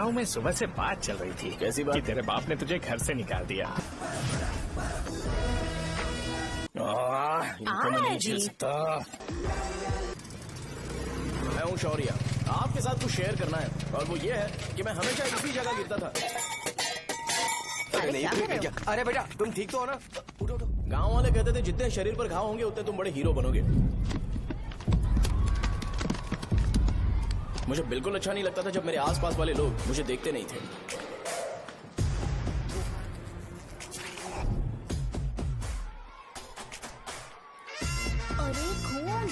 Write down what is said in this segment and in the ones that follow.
गांव में सुबह से बात चल रही थी। कैसी बात? कि तेरे बाप ने तुझे घर से निकाल दिया। इनको मैं नहीं झेल सकता। मैं हूँ शौर्य, आपके साथ कुछ शेयर करना है और वो ये है कि मैं हमेशा इसी जगह गिरता था। अरे नहीं क्या? अरे बेटा तुम ठीक तो हो ना? उठो उठो। गाँव वाले कहते थे जितने शरीर पर घाव होंगे उतने तुम बड़े हीरो बनोगे। मुझे बिल्कुल अच्छा नहीं लगता था जब मेरे आसपास वाले लोग मुझे देखते नहीं थे। अरे खून!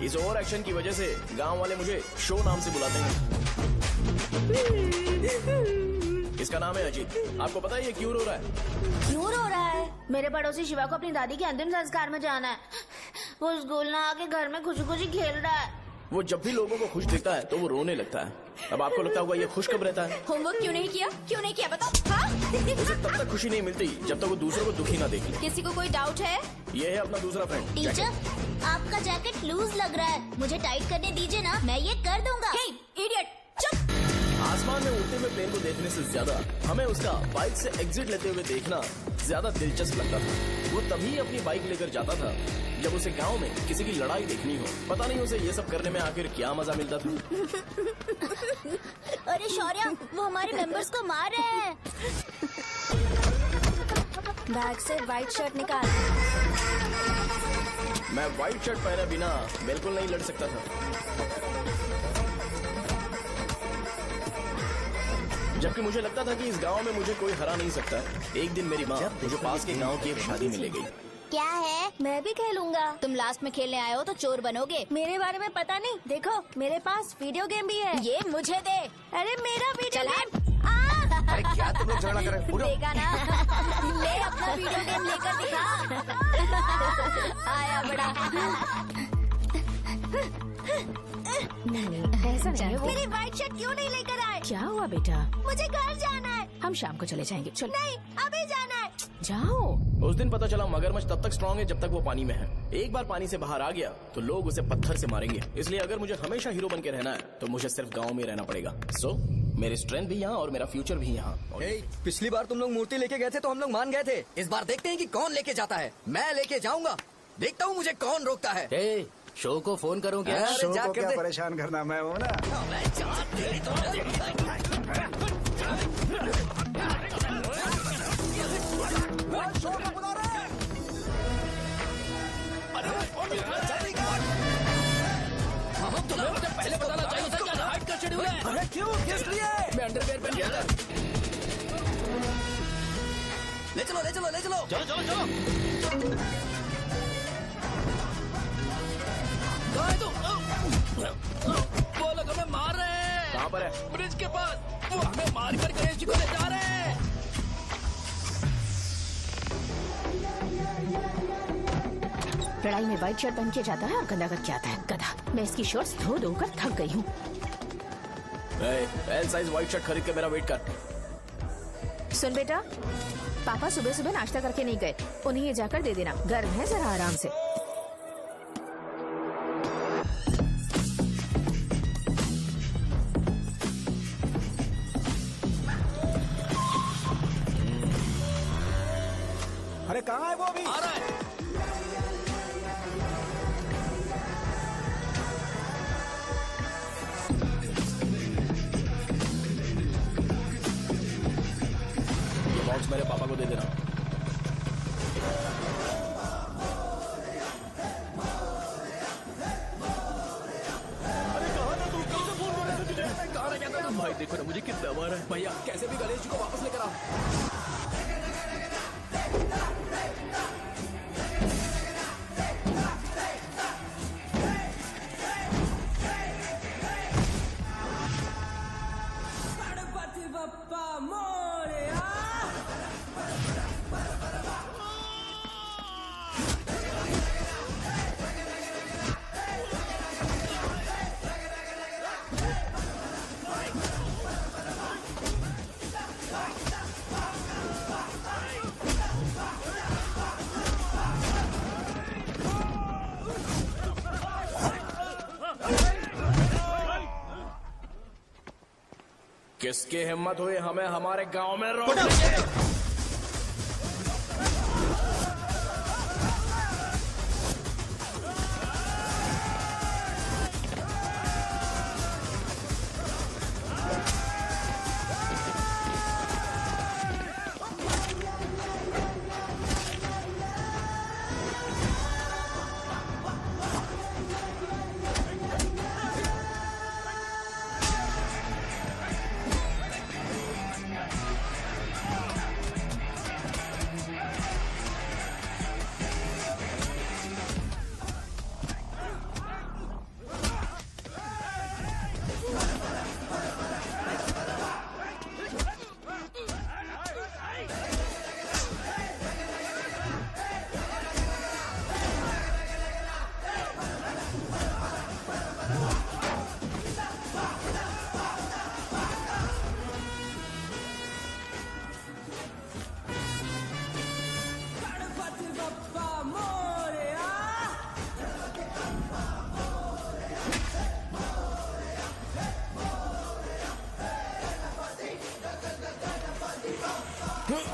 इस ओवर एक्शन की वजह से गांव वाले मुझे शो नाम से बुलाते हैं। इसका नाम है अजीत। आपको पता है ये क्यों रो रहा है? क्यों रो रहा है? मेरे पड़ोसी शिवा को अपनी दादी के अंतिम संस्कार में जाना है। वो स्कूल ना आके घर में खुशी खुशी खेल रहा है। वो जब भी लोगों को खुश देखता है तो वो रोने लगता है। अब आपको लगता होगा ये खुश कब रहता है? होमवर्क क्यों नहीं किया? क्यों नहीं किया बताओ? हाँ? उसे तब तक खुशी नहीं मिलती जब तक वो दूसरों को दुखी ना देख ले। किसी को कोई डाउट है? ये है अपना दूसरा फ्रेंड। टीचर, आपका जैकेट लूज लग रहा है। मुझे टाइट करने दीजिए ना, मैं ये कर दूंगा। हे, इडियट, चुप! आसमान में उड़ते हुए प्लेन को देखने से ज्यादा हमें उसका बाइक से एग्जिट लेते हुए देखना ज्यादा दिलचस्प लगता था। वो तभी अपनी बाइक लेकर जाता था जब उसे गांव में किसी की लड़ाई देखनी हो। पता नहीं उसे ये सब करने में आखिर क्या मजा मिलता था। अरे शौर्य, वो हमारे मेंबर्स को मार रहे हैं। बैग से व्हाइट शर्ट निकाल। मैं व्हाइट शर्ट पहने बिना बिल्कुल नहीं लड़ सकता था। जबकि मुझे लगता था कि इस गांव में मुझे कोई हरा नहीं सकता। एक दिन मेरी माँ मुझे पास के गांव की एक शादी में ले गई। क्या है? मैं भी खेलूंगा। तुम लास्ट में खेलने आए हो तो चोर बनोगे। मेरे बारे में पता नहीं। देखो मेरे पास वीडियो गेम भी है। ये मुझे दे। अरे मेरा वीडियो गेम। अरे क्या तुम लोग झगड़ा कर रहे हो? देगा ना? ले अपना वीडियो गेम लेकर दिखा। आया बड़ा। नहीं ऐसा नहीं। मेरी व्हाइट शर्ट क्यों नहीं लेकर आए? क्या हुआ बेटा? मुझे घर जाना है। हम शाम को चले जाएंगे। चलो नहीं, अभी जाना है। जाओ। उस दिन पता चला मगरमच्छ तब तक स्ट्रांग है जब तक वो पानी में है। एक बार पानी से बाहर आ गया तो लोग उसे पत्थर से मारेंगे। इसलिए अगर मुझे हमेशा हीरो बन के रहना है तो मुझे सिर्फ गांव में रहना पड़ेगा। सो मेरी स्ट्रेंथ भी यहाँ और मेरा फ्यूचर भी यहाँ। पिछली बार तुम लोग मूर्ति लेके गए थे तो हम लोग मान गए थे। इस बार देखते हैं कि कौन लेके जाता है। मैं लेके जाऊंगा, देखता हूँ मुझे कौन रोकता है। शो को फोन करूँ क्या? अरे शो जा को कर क्या दे। परेशान करना, मैं हूँ ना। मुझे पहले बताना चाहिए था क्या हाइट का शेड्यूल है। अरे क्यों? किस लिए? मैं अंडरवेयर पहन गया था। ले चलो ले चलो ले चलो। चलो चलो चलो। वो लोग हमें मार रहे हैं। कहाँ पर है? ब्रिज के पास। वो हमें मार कर गणेश को ले जा रहे हैं। लड़ाई में व्हाइट शर्ट पहन के जाता है और गंदा करके आता है। गधा। मैं इसकी शॉर्ट्स धो धोकर थक गई हूँ। एल साइज व्हाइट शर्ट खरीद के मेरा वेट कर। सुन बेटा, पापा सुबह सुबह नाश्ता करके नहीं गए। उन्हें ये जाकर दे देना। गर्म है, जरा आराम से। अरे कहाँ है वो अभी? आ रहा है। ये बॉक्स मेरे पापा को दे देना। भाई देखो ना मुझे कितना मारा है। भैया कैसे भी गणेश जी को वापस लेकर आओ। किसकी हिम्मत हुई हमें हमारे गांव में रोकने की?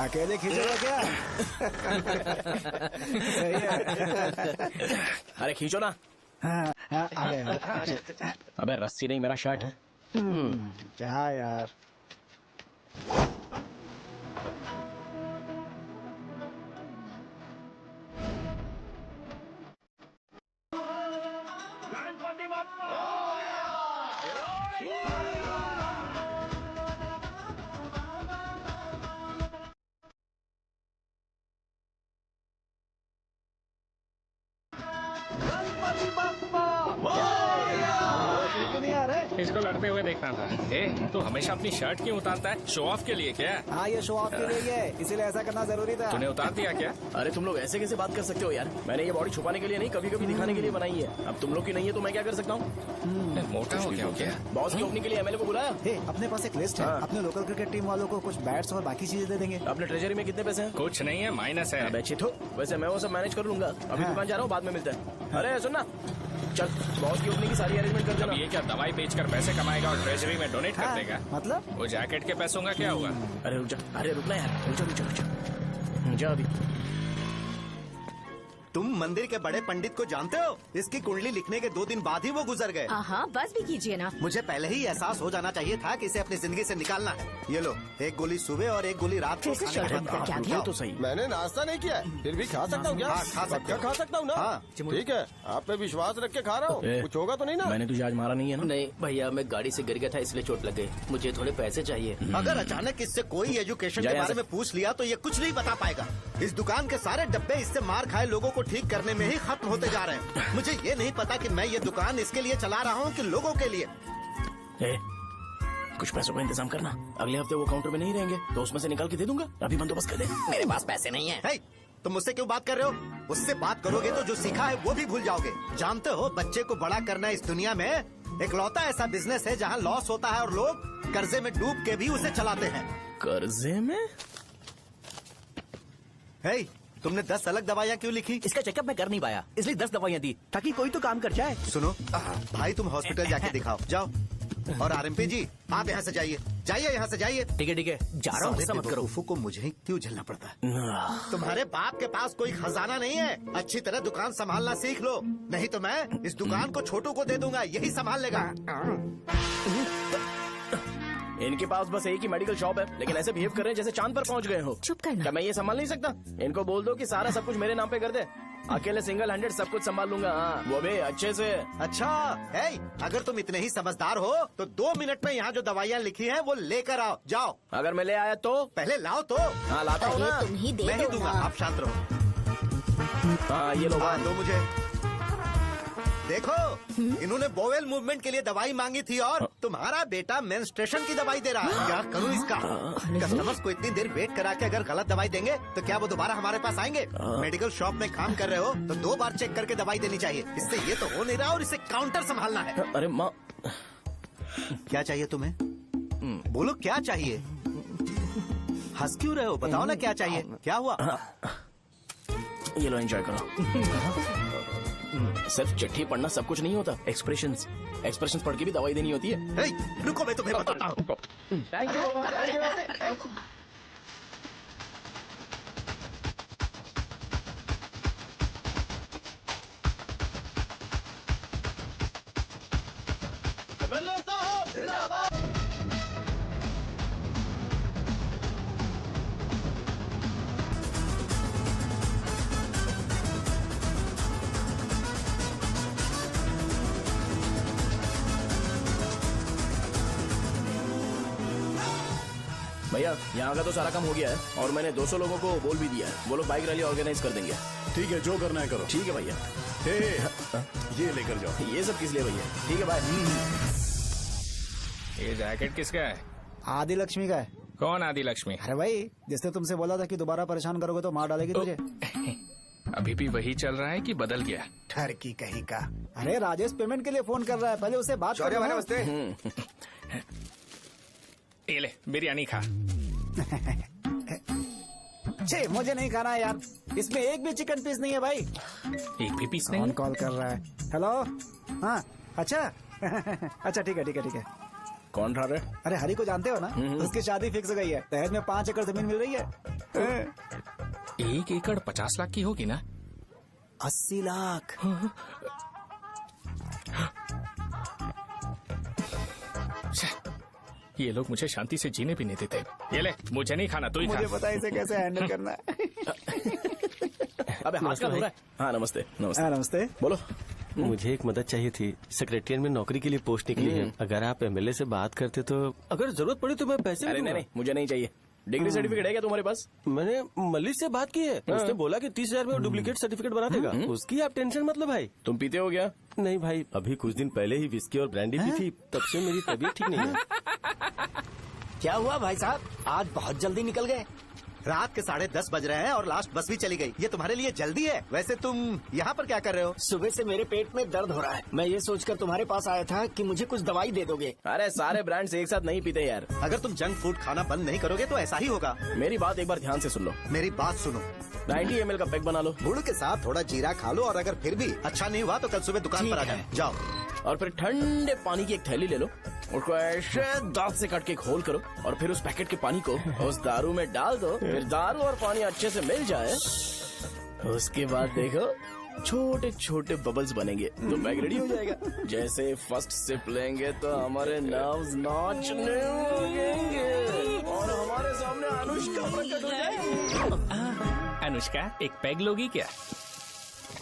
अकेले खींचेगा क्या? सही है। अरे खींचो ना। हाँ, आ गए। अबे रस्सी नहीं, मेरा शर्ट है। क्या यार? इसको लड़ते हुए देखना था। ए, तू हमेशा अपनी शर्ट क्यों उतारता है? शो ऑफ के लिए क्या? हाँ, ये शो ऑफ के लिए ही है, इसीलिए ऐसा करना जरूरी था। तूने उतार दिया क्या? अरे तुम लोग ऐसे कैसे बात कर सकते हो यार? मैंने ये बॉडी छुपाने के लिए नहीं, कभी कभी दिखाने के लिए बनाई है। अब तुम लोग की नहीं है तो मैं क्या कर सकता हूँ? मोटा हो गया? बॉस की ओपनिंग के लिए एमएलए को बुलाया। हे, अपने पास एक लिस्ट है। हाँ। अपने लोकल क्रिकेट टीम वालों को कुछ बैट्स और बाकी चीजें दे देंगे। अपने ट्रेजरी में कितने पैसे हैं? कुछ नहीं है, माइनस है। अबे चिथो, वैसे मैं वो सब मैनेज कर लूंगा। अभी हाँ। दुकान जा रहा हूँ, बाद में मिलते हैं। अरे सुनना, चल बॉस की ओपनिंग की सारी अरेंजमेंट कर अब देना। ये क्या दवाई बेचकर पैसे कमाएगा और ट्रेजरी में डोनेट कर हाँ, देगा? मतलब? वो जैकेट के पैसों का क्या होगा? अरे रुक जा, अरे रुकना यार, रुक जा। जा अभी। तुम मंदिर के बड़े पंडित को जानते हो? इसकी कुंडली लिखने के 2 दिन बाद ही वो गुजर गए। हाँ, बस भी कीजिए ना। मुझे पहले ही एहसास हो जाना चाहिए था कि इसे अपनी जिंदगी से निकालना है। ये लो, 1 गोली सुबह और 1 गोली रात को फिर से खाने के शर्ट बाद क्या खाओ। किया? तो सही। मैंने नाश्ता नहीं किया है, फिर भी खा सकता हूँ क्या? हाँ, खा सकते हो। खा सकता हूँ ना? हाँ। ठीक है, आप पे विश्वास रख के खा रहा हूँ। ए, कुछ होगा तो नहीं ना? मैंने तुझे आज मारा नहीं है ना? नहीं भैया, मैं गाड़ी से गिर गया था इसलिए चोट लग गई। मुझे थोड़े पैसे चाहिए। अगर अचानक इससे कोई एजुकेशन जा के यहाँ बारे से। में पूछ लिया तो ये कुछ नहीं बता पाएगा। इस दुकान के सारे डब्बे इससे मार खाए लोगों को ठीक करने में ही खत्म होते जा रहे हैं। मुझे ये नहीं पता कि मैं ये दुकान इसके लिए चला रहा हूँ कि लोगों के लिए। ए, कुछ पैसों का इंतजाम करना। अगले हफ्ते वो काउंटर में नहीं रहेंगे तो उसमें से निकाल के दे दूंगा। अभी बंदोबस्त कर दे। मेरे पास पैसे नहीं है। हे, तुम मुझसे क्यों बात कर रहे हो? उससे बात करोगे तो जो सीखा है वो भी भूल जाओगे। जानते हो, बच्चे को बड़ा करना इस दुनिया में इकलौता ऐसा बिजनेस है जहाँ लॉस होता है और लोग कर्जे में डूब के भी उसे चलाते हैं। कर्जे में? हे, तुमने 10 अलग दवाइयाँ क्यों लिखी? इसका चेकअप मैं कर नहीं पाया, इसलिए 10 दवाइयाँ दी ताकि कोई तो काम कर जाए। सुनो भाई, तुम हॉस्पिटल जाके दिखाओ, जाओ। और आरएमपी जी, आप यहाँ से जाइए, जाइए यहाँ से जाइए। ठीक है, जा रहा हूँ, गुस्सा मत करो। बेवकूफों को मुझे ही क्यों झेलना पड़ता है? तुम्हारे बाप के पास कोई खजाना नहीं है। अच्छी तरह दुकान संभालना सीख लो, नहीं तो मैं इस दुकान को छोटू को दे दूंगा, यही संभाल लेगा। इनके पास बस एक ही मेडिकल शॉप है, लेकिन ऐसे बिहेव कर रहे हैं जैसे चांद पर पहुंच गए हो। चुप करना। क्या मैं ये संभाल नहीं सकता? इनको बोल दो कि सारा सब कुछ मेरे नाम पे कर दे। अकेले सिंगल हैंडेड सब कुछ संभाल लूंगा। हाँ, वो भी अच्छे से। अच्छा, हे, अगर तुम इतने ही समझदार हो तो 2 मिनट में यहाँ जो दवाइयाँ लिखी हैं वो लेकर आओ, जाओ। अगर मैं ले आया तो? पहले लाओ तो। हाँ, लाता हूँ ना। तुम ही दे मैं ही दो दूंगा, ना। आप शांत रहो। हाँ, ये लो। हाँ, दो मुझे। देखो, इन्होंने बोवेल मूवमेंट के लिए दवाई मांगी थी और तुम्हारा बेटा मेंस्ट्रुएशन की दवाई दे रहा है। क्या करूँ इसका? कस्टमर्स को इतनी देर वेट करा के अगर गलत दवाई देंगे तो क्या वो दोबारा हमारे पास आएंगे? मेडिकल शॉप में काम कर रहे हो तो 2 बार चेक करके दवाई देनी चाहिए। इससे ये तो हो नहीं रहा और इसे काउंटर संभालना है। अरे माँ, क्या चाहिए तुम्हें? बोलो क्या चाहिए? हंस क्यों रहे हो? बताओ ना क्या चाहिए? क्या हुआ? ये लो, एंजॉय करो। सिर्फ चिट्ठी पढ़ना सब कुछ नहीं होता। एक्सप्रेशंस पढ़ के भी दवाई देनी होती है। हे, रुको मैं तुम्हें बताता हूँ। भैया यहाँ का तो सारा काम हो गया है और मैंने 200 लोगों को बोल भी दिया है। वो लोग बाइक रैली ऑर्गेनाइज कर देंगे। ठीक है, जो करना है करो। ठीक है भैया। ये लेकर जाओ। ये सब किस लिए भैया? ठीक है बाय। ये जैकेट किसका है? आदि लक्ष्मी का है। कौन आदि लक्ष्मी? अरे भाई, जिसने तुमसे बोला था कि दोबारा परेशान करोगे तो मार डालेगी तुझे। अभी भी वही चल रहा है कि बदल गया? ठर की कहीं का। अरे राजेश पेमेंट के लिए फोन कर रहा है, पहले उससे बात करो। नमस्ते। ये ले बिरयानी खा। छे, मुझे नहीं खाना है यार, इसमें एक भी चिकन पीस नहीं है भाई। एक भी पीस नहीं? कौन कॉल कर रहा है? हेलो। हाँ अच्छा। अच्छा ठीक है। कौन रहा रे? अरे हरी को जानते हो ना, उसकी शादी फिक्स हो गई है। दहेज में 5 एकड़ जमीन मिल रही है। 1 एकड़ 50 लाख की होगी ना? 80 लाख। ये लोग मुझे शांति से जीने भी नहीं देते। ये ले, मुझे नहीं खाना, तू ही खा। मुझे पता है इसे कैसे हैंडल करना है। अबे हाथ का हो रहा है। हाँ नमस्ते। नमस्ते। बोलो। मुझे एक मदद चाहिए थी। सेक्रेटरिएट में नौकरी के लिए पोस्ट निकली है। अगर आप एमएलए से बात करते तो अगर जरूरत पड़ी तो मैं पैसे अरे नहीं, मुझे नहीं चाहिए। डिग्री सर्टिफिकेट है क्या तुम्हारे पास? मैंने मलिक से बात की है। उसने बोला कि 30,000 में डुप्लीकेट सर्टिफिकेट बना देगा। उसकी आप टेंशन मत लो भाई। तुम पीते हो क्या? नहीं भाई, अभी कुछ दिन पहले ही विस्की और ब्रांडी पी थी, तब से मेरी तबीयत ठीक नहीं है। क्या हुआ भाई साहब, आज बहुत जल्दी निकल गए? रात के 10:30 बज रहे हैं और लास्ट बस भी चली गई। ये तुम्हारे लिए जल्दी है? वैसे तुम यहाँ पर क्या कर रहे हो? सुबह से मेरे पेट में दर्द हो रहा है। मैं ये सोचकर तुम्हारे पास आया था कि मुझे कुछ दवाई दे दोगे। अरे सारे ब्रांड्स एक साथ नहीं पीते यार। अगर तुम जंक फूड खाना बंद नहीं करोगे तो ऐसा ही होगा। मेरी बात एक बार ध्यान से सुन लो। मेरी बात सुनो। 90 ml का पैक बना लो। गुड़ के साथ थोड़ा जीरा खा लो और अगर फिर भी अच्छा नहीं हुआ तो कल सुबह दुकान पर आ जाओ। और फिर ठंडे पानी की एक थैली ले लो, उसको ऐसे दांत से काट के खोल करो और फिर उस पैकेट के पानी को उस दारू में डाल दो। फिर दारू और पानी अच्छे से मिल जाए, उसके बाद देखो छोटे छोटे बबल्स बनेंगे तो पैक रेडी हो जाएगा। जैसे फर्स्ट सिप लेंगे तो हमारे नर्व्स नाचने लगेंगे और हमारे सामने अनुष्का प्रकट हो जाएगी। अनुष्का, एक पैग लोगी क्या?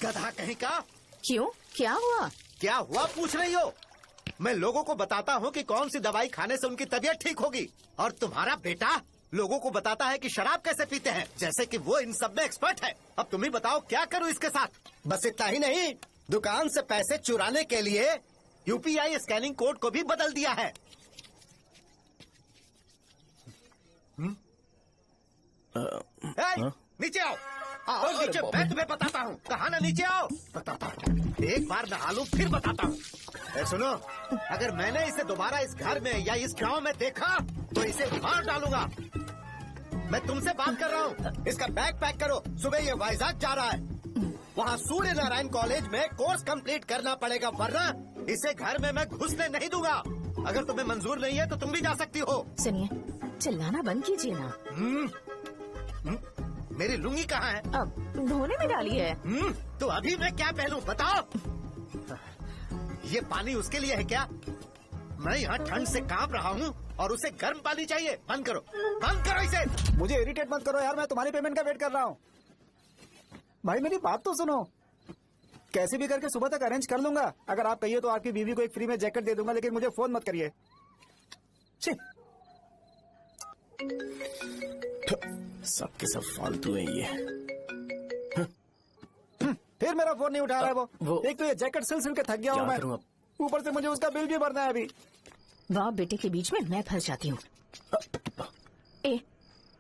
गधा कहीं का। क्यों, क्या हुआ? क्या हुआ पूछ रही हो? मैं लोगों को बताता हूँ कि कौन सी दवाई खाने से उनकी तबीयत ठीक होगी, और तुम्हारा बेटा लोगों को बताता है कि शराब कैसे पीते हैं, जैसे कि वो इन सब में एक्सपर्ट है। अब तुम ही बताओ क्या करूँ इसके साथ? बस इतना ही नहीं, दुकान से पैसे चुराने के लिए यूपीआई स्कैनिंग कोड को भी बदल दिया है। नीचे आओ, आओ नीचे, मैं तुम्हें बताता हूँ। कहा ना नीचे आओ, बताता हूँ। एक बार नहा लूं फिर बताता हूँ। सुनो, अगर मैंने इसे दोबारा इस घर में या इस गांव में देखा तो इसे मार डालूंगा। मैं तुमसे बात कर रहा हूँ। इसका बैग पैक करो, सुबह ये वाइजाग जा रहा है। वहाँ सूर्य नारायण कॉलेज में कोर्स कंप्लीट करना पड़ेगा, वरना इसे घर में मैं घुसने नहीं दूंगा। अगर तुम्हें मंजूर नहीं है तो तुम भी जा सकती हो। सुनिए, चिल्लाना बंद कीजिए ना। मेरी लुंगी कहाँ है? अब धोने में डाली है। तो अभी मैं क्या पहनूं बताओ? ये पानी उसके लिए है क्या? मैं यहाँ ठंड से कांप रहा हूँ और उसे गर्म पानी चाहिए। बंद करो, बंद करो इसे। मुझे इरिटेट मत करो यार, मैं तुम्हारी पेमेंट का वेट कर रहा हूँ। भाई मेरी बात तो सुनो, कैसे भी करके सुबह तक अरेंज कर लूंगा। अगर आप कहिए तो आपकी बीवी को एक फ्री में जैकेट दे दूंगा, लेकिन मुझे फोन मत करिए। सबके सब फालतू है ये। फिर मेरा फोन नहीं उठा रहा है वो। एक तो ये जैकेट सिल के थक गया हूँ मैं, ऊपर से मुझे उसका बिल भी भरना है अभी। बाप बेटे के बीच में मैं फंस जाती हूँ।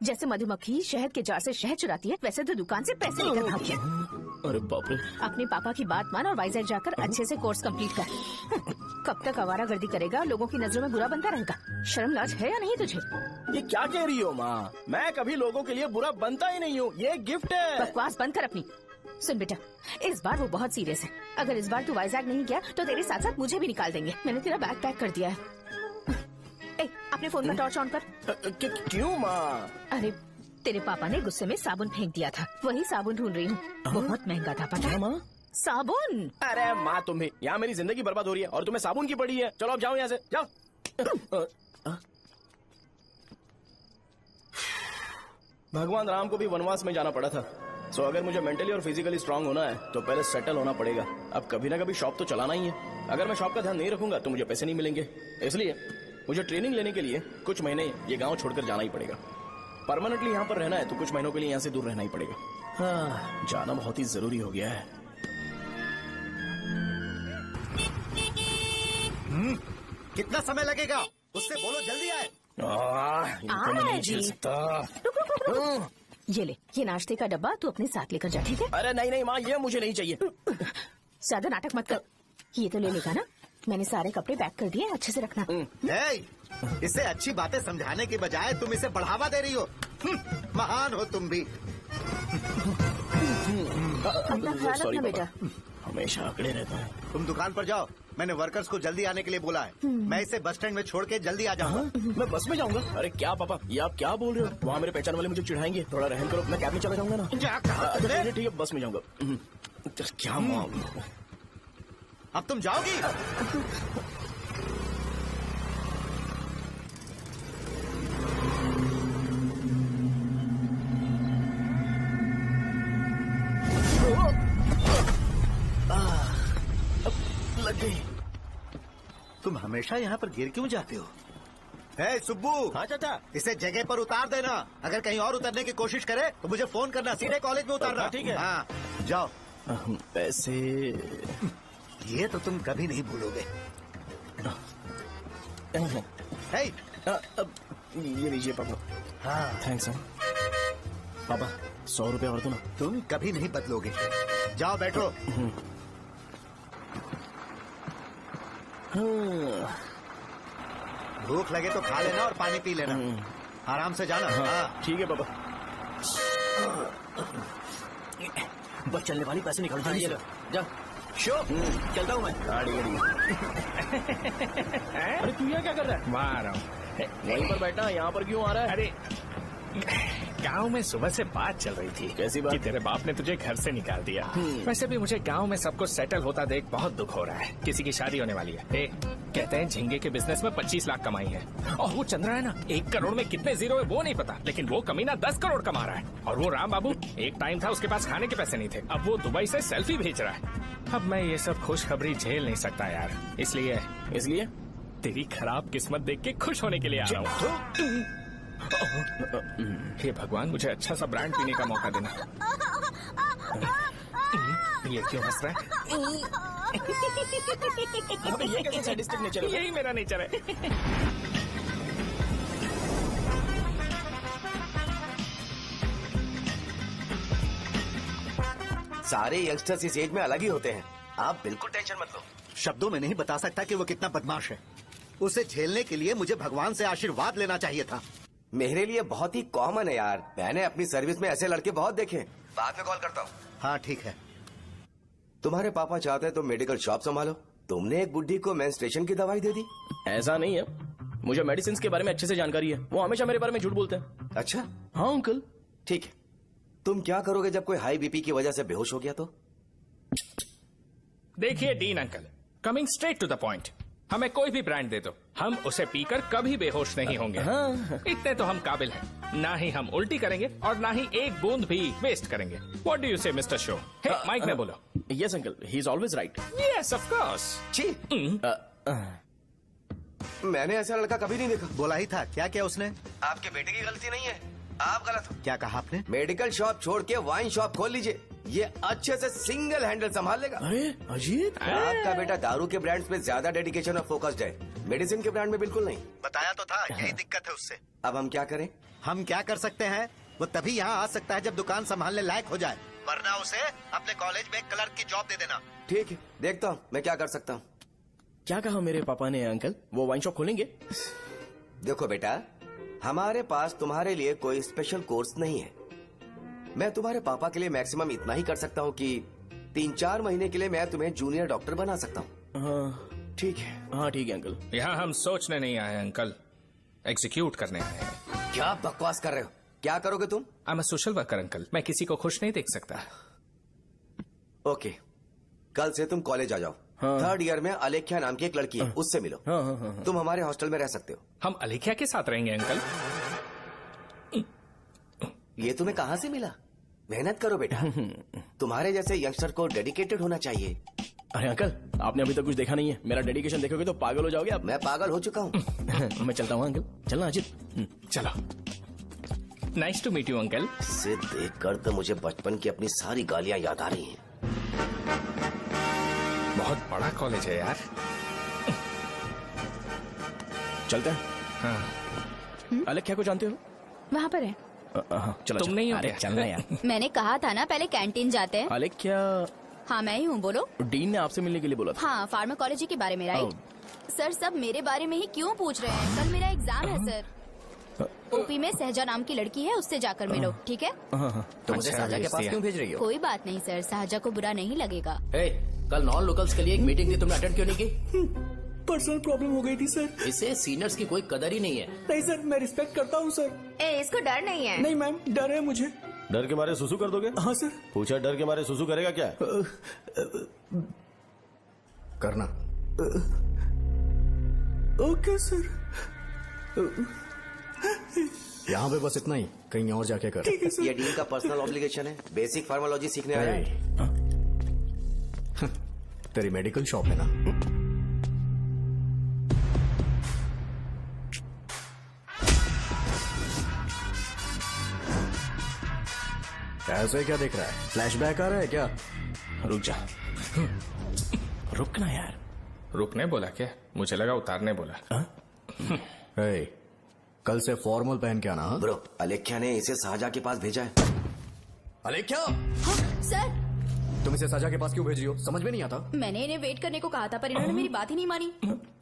जैसे मधुमक्खी शहद के जार से शहद चुराती है, वैसे तो दुकान से पैसे लेकर भाग गया। अरे बाप रे। अपने पापा की बात मान और वाइजैक जाकर अच्छे से कोर्स कंप्लीट कर। कब तक आवारागर्दी करेगा, लोगों की नजरों में बुरा बनता रहेगा। शर्म लाज है या नहीं तुझे? ये क्या कह रही हो माँ? मैं कभी लोगों के लिए बुरा बनता ही नहीं हूँ, ये गिफ्ट है। बकवास बंद कर अपनी। सुन बेटा, इस बार वो बहुत सीरियस है। अगर इस बार तू वाइजैक नहीं गया तो तेरे साथ साथ मुझे भी निकाल देंगे। मैंने तेरा बैग पैक कर दिया है। ए, अपने फोन का टॉर्च ऑन कर। क्यों माँ? अरे तेरे पापा ने गुस्से में साबुन फेंक दिया था, वही साबुन ढूंढ रही हूँ। बहुत महंगा था, पता है माँ? साबुन। अरे माँ तुम भी, यहाँ मेरी जिंदगी बर्बाद हो रही है और तुम्हें साबुन की पड़ी है। चलो अब जाओ यहाँ से, जाओ। भगवान राम को भी वनवास में जाना पड़ा था। सो अगर मुझे मेंटली और फिजिकली स्ट्रांग होना है तो पहले सेटल होना पड़ेगा। अब कभी ना कभी शॉप तो चलाना ही है। अगर मैं शॉप का ध्यान नहीं रखूंगा तो मुझे पैसे नहीं मिलेंगे। इसलिए मुझे ट्रेनिंग लेने के लिए कुछ महीने ये गांव छोड़कर जाना ही पड़ेगा। परमानेंटली यहाँ पर रहना है तो कुछ महीनों के लिए यहाँ से दूर रहना ही पड़ेगा। हाँ, जाना बहुत ही जरूरी हो गया है। कितना समय लगेगा? उससे बोलो जल्दी आए। इनको मैं नहीं झेल सकता। ये ले, ये नाश्ते का डब्बा तू अपने साथ लेकर जा, ठीक है? अरे नहीं नहीं माँ, ये मुझे नहीं चाहिए। ज्यादा नाटक मत कर। ये तो ले लेगा ना? मैंने सारे कपड़े पैक कर दिए, अच्छे से रखना। इसे अच्छी बातें समझाने के बजाय तुम इसे बढ़ावा दे रही हो। महान हो तुम भी। अपना ख्याल रखना बेटा। हमेशा अकड़े रहता है। तुम दुकान पर जाओ, मैंने वर्कर्स को जल्दी आने के लिए बोला है। मैं इसे बस स्टैंड में छोड़ के जल्दी आ जाऊंगा। मैं बस में जाऊंगा? अरे क्या पापा, ये आप क्या बोल रहे हो? वहाँ मेरे पहचान वाले मुझे चिढ़ाएंगे। थोड़ा रहम करो, मैं कैब में चला जाऊंगा ना। ठीक है, बस में जाऊंगा। क्या माम? अब तुम जाओगी? लग गई। तुम हमेशा यहाँ पर गिर क्यों जाते हो? हे सुब्बू। हाँ चाचा। इसे जगह पर उतार देना। अगर कहीं और उतरने की कोशिश करे तो मुझे फोन करना, सीधे कॉलेज में उतारना। ठीक है। हाँ, जाओ। पैसे ये तो तुम कभी नहीं भूलोगे। हे, ये लीजिए पापा। हाँ थैंक्स पापा। 100 रुपए और दो ना। तुम कभी नहीं बदलोगे। जाओ बैठो। भूख लगे तो खा लेना और पानी पी लेना। आराम से जाना। हाँ। ठीक है पापा। बस चलने वाली पैसे निकाल दीजिए। जा शो, चलता हूँ मैं। अरे तू यहाँ क्या कर रहा है? वहाँ आ रहा हूँ। वहीं पर बैठा, यहाँ पर क्यों आ रहा है? अरे गांव में सुबह से बात चल रही थी। कैसी बात? कि तेरे बाप ने तुझे घर से निकाल दिया। वैसे भी मुझे गांव में सब कुछ सेटल होता देख बहुत दुख हो रहा है। किसी की शादी होने वाली है। कहते हैं झींगे के बिजनेस में 25 लाख कमाई है। और वो चंद्रा है ना, 1 करोड़ में कितने जीरो है वो नहीं पता, लेकिन वो कमीना 10 करोड़ कमा रहा है। और वो राम बाबू, एक टाइम था उसके पास खाने के पैसे नहीं थे, अब वो दुबई से सेल्फी भेज रहा है। अब मैं ये सब खुशखबरी झेल नहीं सकता यार, इसलिए तेरी खराब किस्मत देख के खुश होने के लिए आ रहा हूँ। हे भगवान, मुझे अच्छा सा ब्रांड पीने का मौका देना। ये क्यों हंस रहा है? ये कैसे सैडिस्टिक नेचर है? यही मेरा नेचर है। सारे यंगस्टर्स इस एज में अलग ही होते हैं। आप बिल्कुल टेंशन मत लो। शब्दों में नहीं बता सकता कि वो कितना बदमाश है। उसे झेलने के लिए मुझे भगवान से आशीर्वाद लेना चाहिए था। मेरे लिए बहुत ही कॉमन है यार। मैंने अपनी सर्विस में ऐसे लड़के बहुत देखे। बाद में कॉल करता हूँ। हाँ ठीक है। तुम्हारे पापा चाहते हैं तुम मेडिकल शॉप संभालो। तुमने एक बुड्ढी को मेंस्ट्रुएशन की दवाई दे दी। ऐसा नहीं है, मुझे मेडिसिन के बारे में अच्छे से जानकारी है। वो हमेशा मेरे बारे में झूठ बोलते हैं। अच्छा? हाँ अंकल। ठीक है, तुम क्या करोगे जब कोई हाई बीपी की वजह से बेहोश हो गया तो? देखिए Dean uncle, coming straight to the point, हमें कोई भी ब्रांड दे दो, हम उसे पीकर कभी बेहोश नहीं होंगे। इतने तो हम काबिल हैं। ना ही हम उल्टी करेंगे और ना ही एक बूंद भी वेस्ट करेंगे। व्हाट डू यू से मिस्टर शो? हे माइक में बोलो। Yes uncle, he is always right. Yes of course. मैंने ऐसा लड़का कभी नहीं देखा। बोला ही था। क्या क्या उसने? आपके बेटे की गलती नहीं है, आप गलत हो। क्या कहा आपने? मेडिकल शॉप छोड़ के वाइन शॉप खोल लीजिए, ये अच्छे से सिंगल हैंडल संभाल लेगा। अरे अजीत, आपका बेटा दारू के ब्रांड्स में ज्यादा डेडिकेशन और फोकस्ड है, मेडिसिन के ब्रांड में बिल्कुल नहीं। बताया तो था, यही दिक्कत है उससे। अब हम क्या करें? हम क्या कर सकते हैं? वो तभी यहाँ आ सकता है जब दुकान संभालने लायक हो जाए, वरना उसे अपने कॉलेज में क्लर्क की जॉब दे देना। ठीक है, देखता हूँ मैं क्या कर सकता हूँ। क्या कहा मेरे पापा ने अंकल? वो वाइन शॉप खोलेंगे? देखो बेटा, हमारे पास तुम्हारे लिए कोई स्पेशल कोर्स नहीं है। मैं तुम्हारे पापा के लिए मैक्सिमम इतना ही कर सकता हूँ कि 3-4 महीने के लिए मैं तुम्हें जूनियर डॉक्टर बना सकता हूँ। हाँ ठीक है। हाँ ठीक है अंकल। यहाँ हम सोचने नहीं आए अंकल, एग्जीक्यूट करने आए हैं। क्या बकवास कर रहे हो? क्या करोगे तुम? I am a social worker uncle, मैं किसी को खुश नहीं देख सकता। ओके, कल से तुम कॉलेज आ जाओ। हाँ। 3rd ईयर में अलेख्या नाम की एक लड़की है, उससे मिलो। हाँ हाँ हाँ। तुम हमारे हॉस्टल में रह सकते हो। हम अलेख्या के साथ रहेंगे अंकल। ये तुम्हें कहाँ से मिला? मेहनत करो बेटा। तुम्हारे जैसे यंगस्टर को डेडिकेटेड होना चाहिए। अरे अंकल, आपने अभी तक कुछ देखा नहीं है। मेरा डेडिकेशन देखोगे तो पागल हो जाओगे आप। मैं पागल हो चुका हूँ। मैं चलता हूँ अंकल। चलना अजित। चलो। Nice to meet you uncle. इसे देखकर तो मुझे बचपन की अपनी सारी गालियाँ याद आ रही हैं। बहुत बड़ा कॉलेज है यार। चलते हैं। हाँ। अलेख्या को जानते हो? वहाँ पर है। चलो तुम नहीं हो अरे क्या? चलना यार। मैंने कहा था ना पहले कैंटीन जाते हैं। अलेख्या, हाँ मैं ही हूँ, बोलो। डीन ने आपसे मिलने के लिए बोला था। हाँ, फार्माकोलॉजी के बारे में, राइट? सर सब मेरे बारे में ही क्यों पूछ रहे हैं? कल मेरा एग्जाम है सर। ओपी में सहजा नाम की लड़की है, उससे जाकर मिलो, ठीक है? तो मुझे अच्छा, साजा के भेज पास दिया। क्यों भेज रही हो? कोई बात नहीं सर, सहजा को बुरा नहीं लगेगा। कल नॉन लोकल्स के लिए एक मीटिंग थी, तुमने अटेंड क्यों नहीं की? पर्सनल प्रॉब्लम हो गई थी सर। इसे सीनियर्स की कोई कदर ही नहीं है। नहीं सर, मैं रिस्पेक्ट करता हूँ सर। इसको डर नहीं है। नहीं मैम, डर है मुझे। डर के मारे सुसु कर दोगे? हाँ सर। पूछा डर के मारे सुसु करेगा क्या? करना। Okay sir. यहाँ पे बस इतना ही, कहीं और जाके कर। ये डीन का पर्सनल ऑब्लिगेशन है। बेसिक फार्माकोलॉजी सीखने आया है। तेरी मेडिकल शॉप है ना? ऐसे क्या देख रहा है? फ्लैशबैक आ रहा है क्या? रुक जा। रुकना यार। रुकने बोला क्या? मुझे लगा उतारने बोला। हे, कल से फॉर्मल पहन के आना। हाँ? ब्रो, अलेख्या ने इसे साजा के पास भेजा है। अलेख्या, हाँ, सर तुम इसे साजा के पास क्यों भेज रही हो? समझ में नहीं आता। मैंने इन्हें वेट करने को कहा था, पर इन्होंने मेरी बात ही नहीं मानी।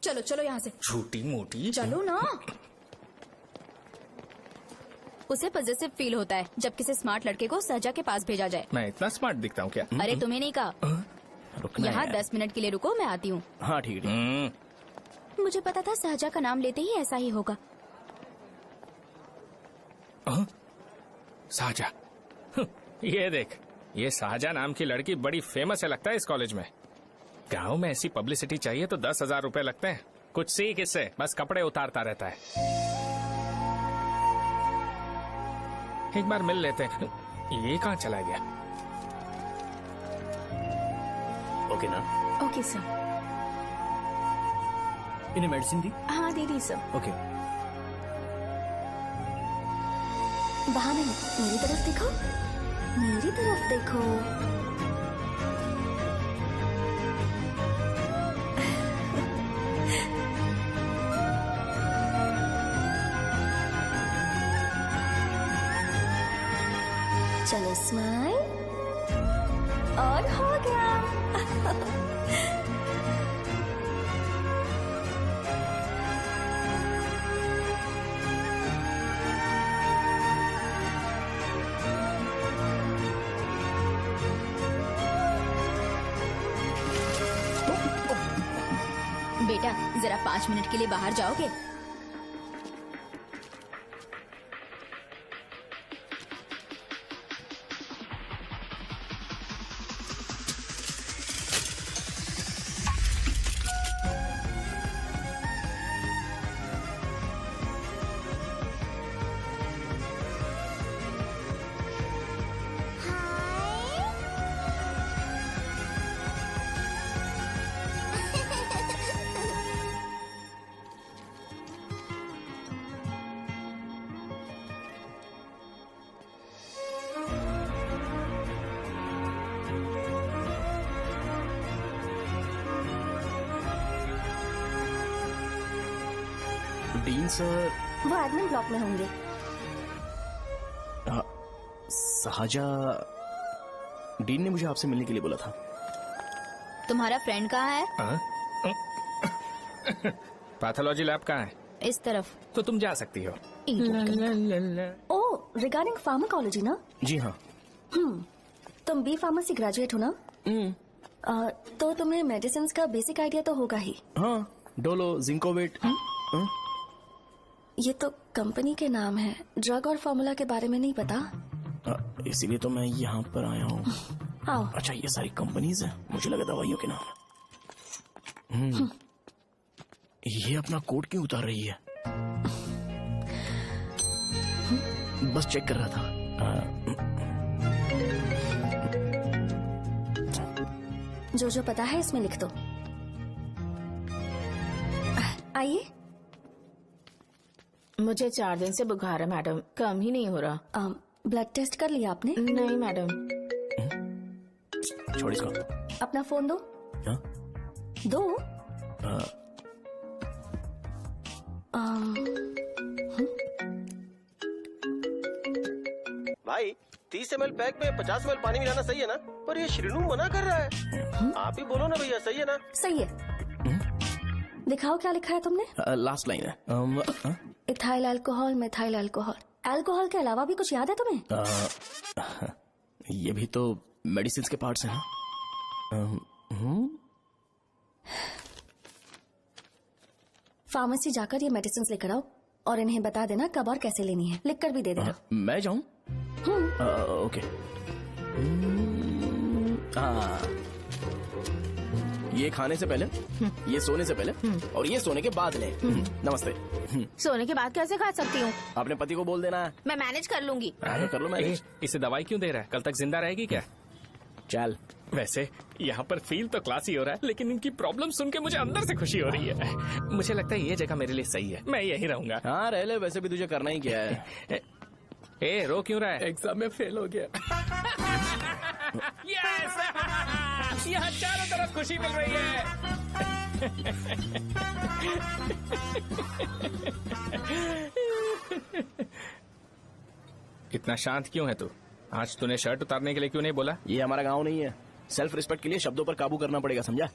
चलो चलो यहाँ से, छोटी मोटी। चलो ना। उसे पॉजिटिव फील होता है जब किसी स्मार्ट लड़के को सहजा के पास भेजा जाए। मैं इतना स्मार्ट दिखता हूँ क्या? अरे तुम्हें नहीं कहा। रुकना यहाँ यार। 10 मिनट के लिए रुको, मैं आती हूँ। हाँ ठीक है। मुझे पता था सहजा का नाम लेते ही ऐसा ही होगा। साजा। ये देख, ये साजा नाम की लड़की बड़ी फेमस है लगता है इस कॉलेज में। गांव में ऐसी पब्लिसिटी चाहिए तो 10,000 रुपए लगते हैं। कुछ सीख इससे, बस कपड़े उतारता रहता है। एक बार मिल लेते हैं। ये कहाँ चला गया? ओके ना? Okay sir. इन्हें मेडिसिन दी? हाँ दे दी सर। ओके। वहाँ नहीं, मेरी तरफ देखो, मेरी तरफ देखो। चलो स्माइल, और हो गया। बेटा जरा 5 मिनट के लिए बाहर जाओगे? Dean sir. वो एडमिन ब्लॉक में होंगे। सहजा, डीन ने मुझे आपसे मिलने के लिए बोला था। तुम्हारा फ्रेंड कहाँ है? पैथोलॉजी लैब कहाँ है? इस तरफ। तो तुम जा सकती हो। ओ, रिगार्डिंग फार्माकोलॉजी ना? जी हाँ। तुम बी फार्मेसी ग्रेजुएट हो ना? तो तुम्हें मेडिसिन का बेसिक आइडिया तो होगा ही। हाँ, डोलो, जिंकोवेट। ये तो कंपनी के नाम है, ड्रग और फॉर्मूला के बारे में नहीं पता। इसीलिए तो मैं यहाँ पर आया हूँ। आओ। अच्छा, ये सारी कंपनीज है, मुझे लगा दवाइयों के नाम। ये अपना कोट क्यों उतार रही है? बस चेक कर रहा था। जो पता है इसमें लिख दो। आइए। मुझे 4 दिन से बुखार है मैडम, कम ही नहीं हो रहा। ब्लड टेस्ट कर लिया आपने? नहीं मैडम। छोड़ इसको। अपना फोन दो। हाँ? दो। भाई 30 ml पैक में 50 ml पानी मिलाना सही है ना? पर ये श्रीनू मना कर रहा है। आप ही बोलो ना भैया, सही है ना? सही है। दिखाओ क्या लिखा है तुमने? लास्ट लाइन है। Ethyl alcohol, methyl alcohol. Alcohol के अलावा भी कुछ याद है तुम्हें? ये भी तो मेडिसिन के पार्ट्स हैं ना? फार्मेसी जाकर ये मेडिसिन लेकर आओ और इन्हें बता देना कब और कैसे लेनी है। लिख कर भी दे देना। मैं जाऊं? ओके। ये खाने से पहले, ये सोने से पहले और ये सोने के बाद ले। नमस्ते। सोने के बाद कैसे खा सकती हूँ? अपने पति को बोल देना। मैं मैनेज कर लूंगी। कर लो मैनेज। इसे दवाई क्यों दे रहा है? कल तक जिंदा रहेगी क्या? चल। वैसे यहाँ पर फील तो क्लासी हो रहा है, लेकिन इनकी प्रॉब्लम सुन के मुझे अंदर से खुशी हो रही है। मुझे लगता है ये जगह मेरे लिए सही है, मैं यही रहूंगा। हाँ रह ले, वैसे भी तुझे करना ही क्या है। ए रो क्यों रहा है? एग्जाम में फेल हो गया। यस! यहाँ चारों तरफ खुशी मिल रही है। इतना शांत क्यों है तू? आज तूने शर्ट उतारने के लिए क्यों नहीं बोला? ये हमारा गांव नहीं है, सेल्फ रिस्पेक्ट के लिए शब्दों पर काबू करना पड़ेगा, समझा?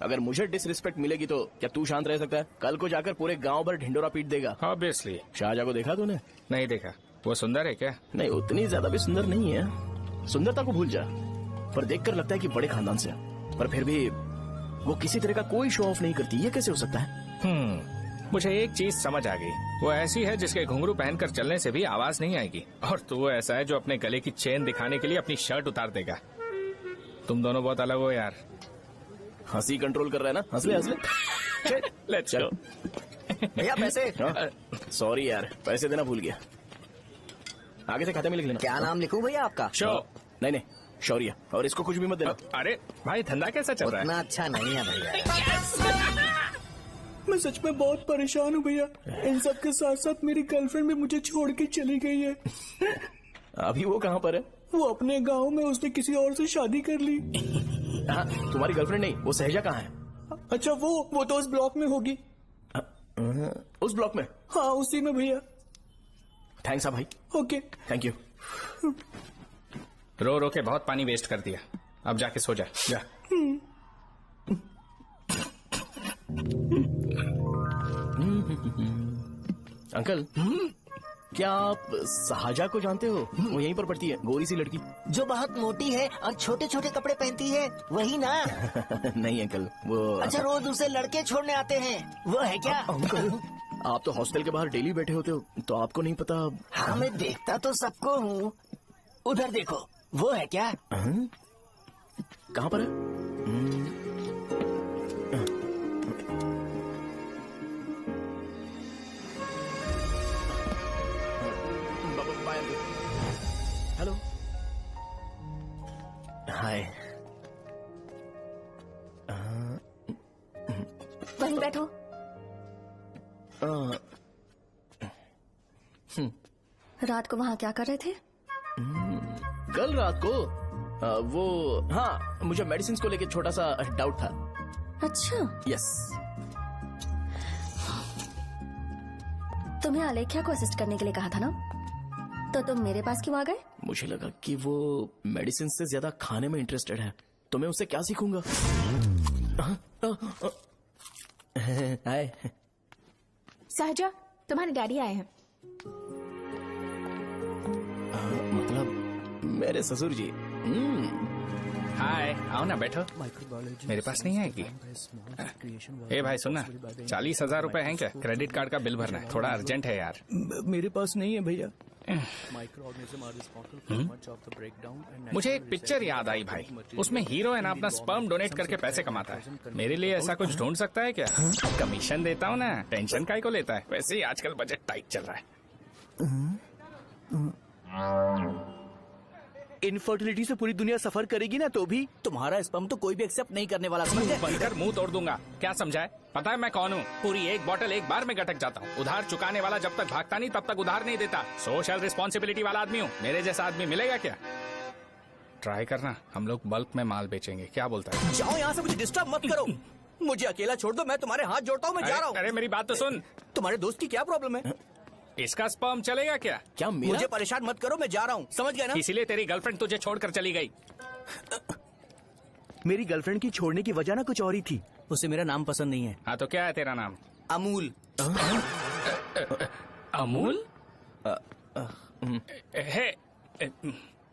अगर मुझे डिसरिस्पेक्ट मिलेगी तो क्या तू शांत रह सकता है? कल को जाकर पूरे गांव भर ढिंडोरा पीट देगा। ऑब्वियसली। शाहजहां को देखा तूने? नहीं देखा। वो सुंदर है क्या? नहीं, उतनी ज्यादा भी सुंदर नहीं है। सुंदरता को भूल जा, पर देखकर लगता है कि बड़े खानदान से, पर फिर भी वो किसी तरह का कोई शो ऑफ नहीं करती। ये कैसे हो सकता है? मुझे एक चीज समझ आ गई। वो ऐसी है जिसके घुंघरू पहनकर चलने से भी आवाज नहीं आएगी, और तू ऐसा है जो अपने गले की चेन दिखाने के लिए अपनी शर्ट उतार देगा। तुम दोनों बहुत अलग हो यार। हंसी कंट्रोल कर रहा है ना? हंस ले। Let's go. भैया पैसे। सॉरी यार, पैसे देना भूल गया। आगे से खाते में लिख लेना। क्या नाम लिखूं भैया आपका? शो। नहीं, शौर्य। और इसको कुछ भी मत देना। अरे भाई, धंधा कैसा चल रहा है? उतना अच्छा नहीं है भैया। मैं सच में बहुत परेशान हूँ भैया। इन सब के साथ साथ मेरी गर्लफ्रेंड भी मुझे छोड़ के चली गई है। अभी वो कहाँ पर है? वो अपने गांव में, उसने किसी और से शादी कर ली। हाँ, तुम्हारी गर्लफ्रेंड नहीं, वो सहजा कहाँ है? अच्छा, वो तो उस ब्लॉक में होगी। उस ब्लॉक में? हाँ, उसी में भैया। थैंक्स भाई। Okay, thank you. रो रो के बहुत पानी वेस्ट कर दिया, अब जाके सो जा। जा। अंकल, क्या आप शाहजहां को जानते हो? वो यहीं पर पढ़ती है, गोरी सी लड़की जो बहुत मोटी है और छोटे छोटे कपड़े पहनती है, वही ना? नहीं अंकल, वो अच्छा, रोज उसे लड़के छोड़ने आते हैं, वो है क्या? अंकल, आप तो हॉस्टल के बाहर डेली बैठे होते हो, तो आपको नहीं पता? हाँ, मैं देखता तो सबको हूँ। उधर देखो, वो है क्या? कहाँ पर है? हेलो, हाय। वहीं बैठो। रात को वहाँ क्या कर रहे थे? कल रात को वो, हाँ, मुझे मेडिसिन को लेके छोटा सा डाउट था। अच्छा। यस। तुम्हें आलेख्या को असिस्ट करने के लिए कहा था ना, तो तुम मेरे पास क्यों आ गए? मुझे लगा कि वो मेडिसिन से ज्यादा खाने में इंटरेस्टेड है, तो मैं उससे क्या सीखूंगा? हाय। सहजा, तुम्हारे डैडी आए हैं। मतलब मेरे ससुर जी। हाय, आओ ना बैठो। मेरे पास नहीं आएगी। ए भाई सुनना, 40,000 रुपए हैं क्या? क्रेडिट कार्ड का बिल भरना है, थोड़ा अर्जेंट है यार। मेरे पास नहीं है भैया। मुझे एक पिक्चर याद आई भाई, उसमें हीरो है ना अपना स्पर्म डोनेट करके पैसे कमाता है। मेरे लिए ऐसा कुछ ढूंढ सकता है क्या? कमीशन देता हूँ ना, टेंशन काहे को लेता है? वैसे ही आजकल बजट टाइट चल रहा है। इनफर्टिलिटी से पूरी दुनिया सफर करेगी ना, तो भी तुम्हारा स्पर्म तो कोई भी एक्सेप्ट नहीं करने वाला, समझ गए? बनकर मुंह तोड़ दूंगा। क्या समझा है? पता है मैं कौन हूँ? पूरी एक बोतल एक बार में गटक जाता हूँ। उधार चुकाने वाला जब तक भागता नहीं तब तक उधार नहीं देता। सोशल रिस्पॉन्सिबिलिटी वाला आदमी हूँ। मेरे जैसा आदमी मिलेगा क्या? ट्राई करना, हम लोग बल्क में माल बेचेंगे। क्या बोलता है? जाओ यहाँ से, मुझे डिस्टर्ब मत करो। मुझे अकेला छोड़ दो, मैं तुम्हारे हाथ जोड़ता हूँ, मैं जा रहा हूँ। अरे मेरी बात तो सुन। तुम्हारे दोस्त की क्या प्रॉब्लम है? इसका स्पर्म चलेगा क्या? क्या मेरा? मुझे परेशान मत करो, मैं जा रहा हूँ, समझ गए ना? इसीलिए तेरी गर्लफ्रेंड तुझे छोड़कर चली गई। मेरी गर्लफ्रेंड की छोड़ने की वजह ना कुछ और ही थी। उसे मेरा नाम पसंद नहीं है। हाँ तो क्या है तेरा नाम? अमूल। अमूल?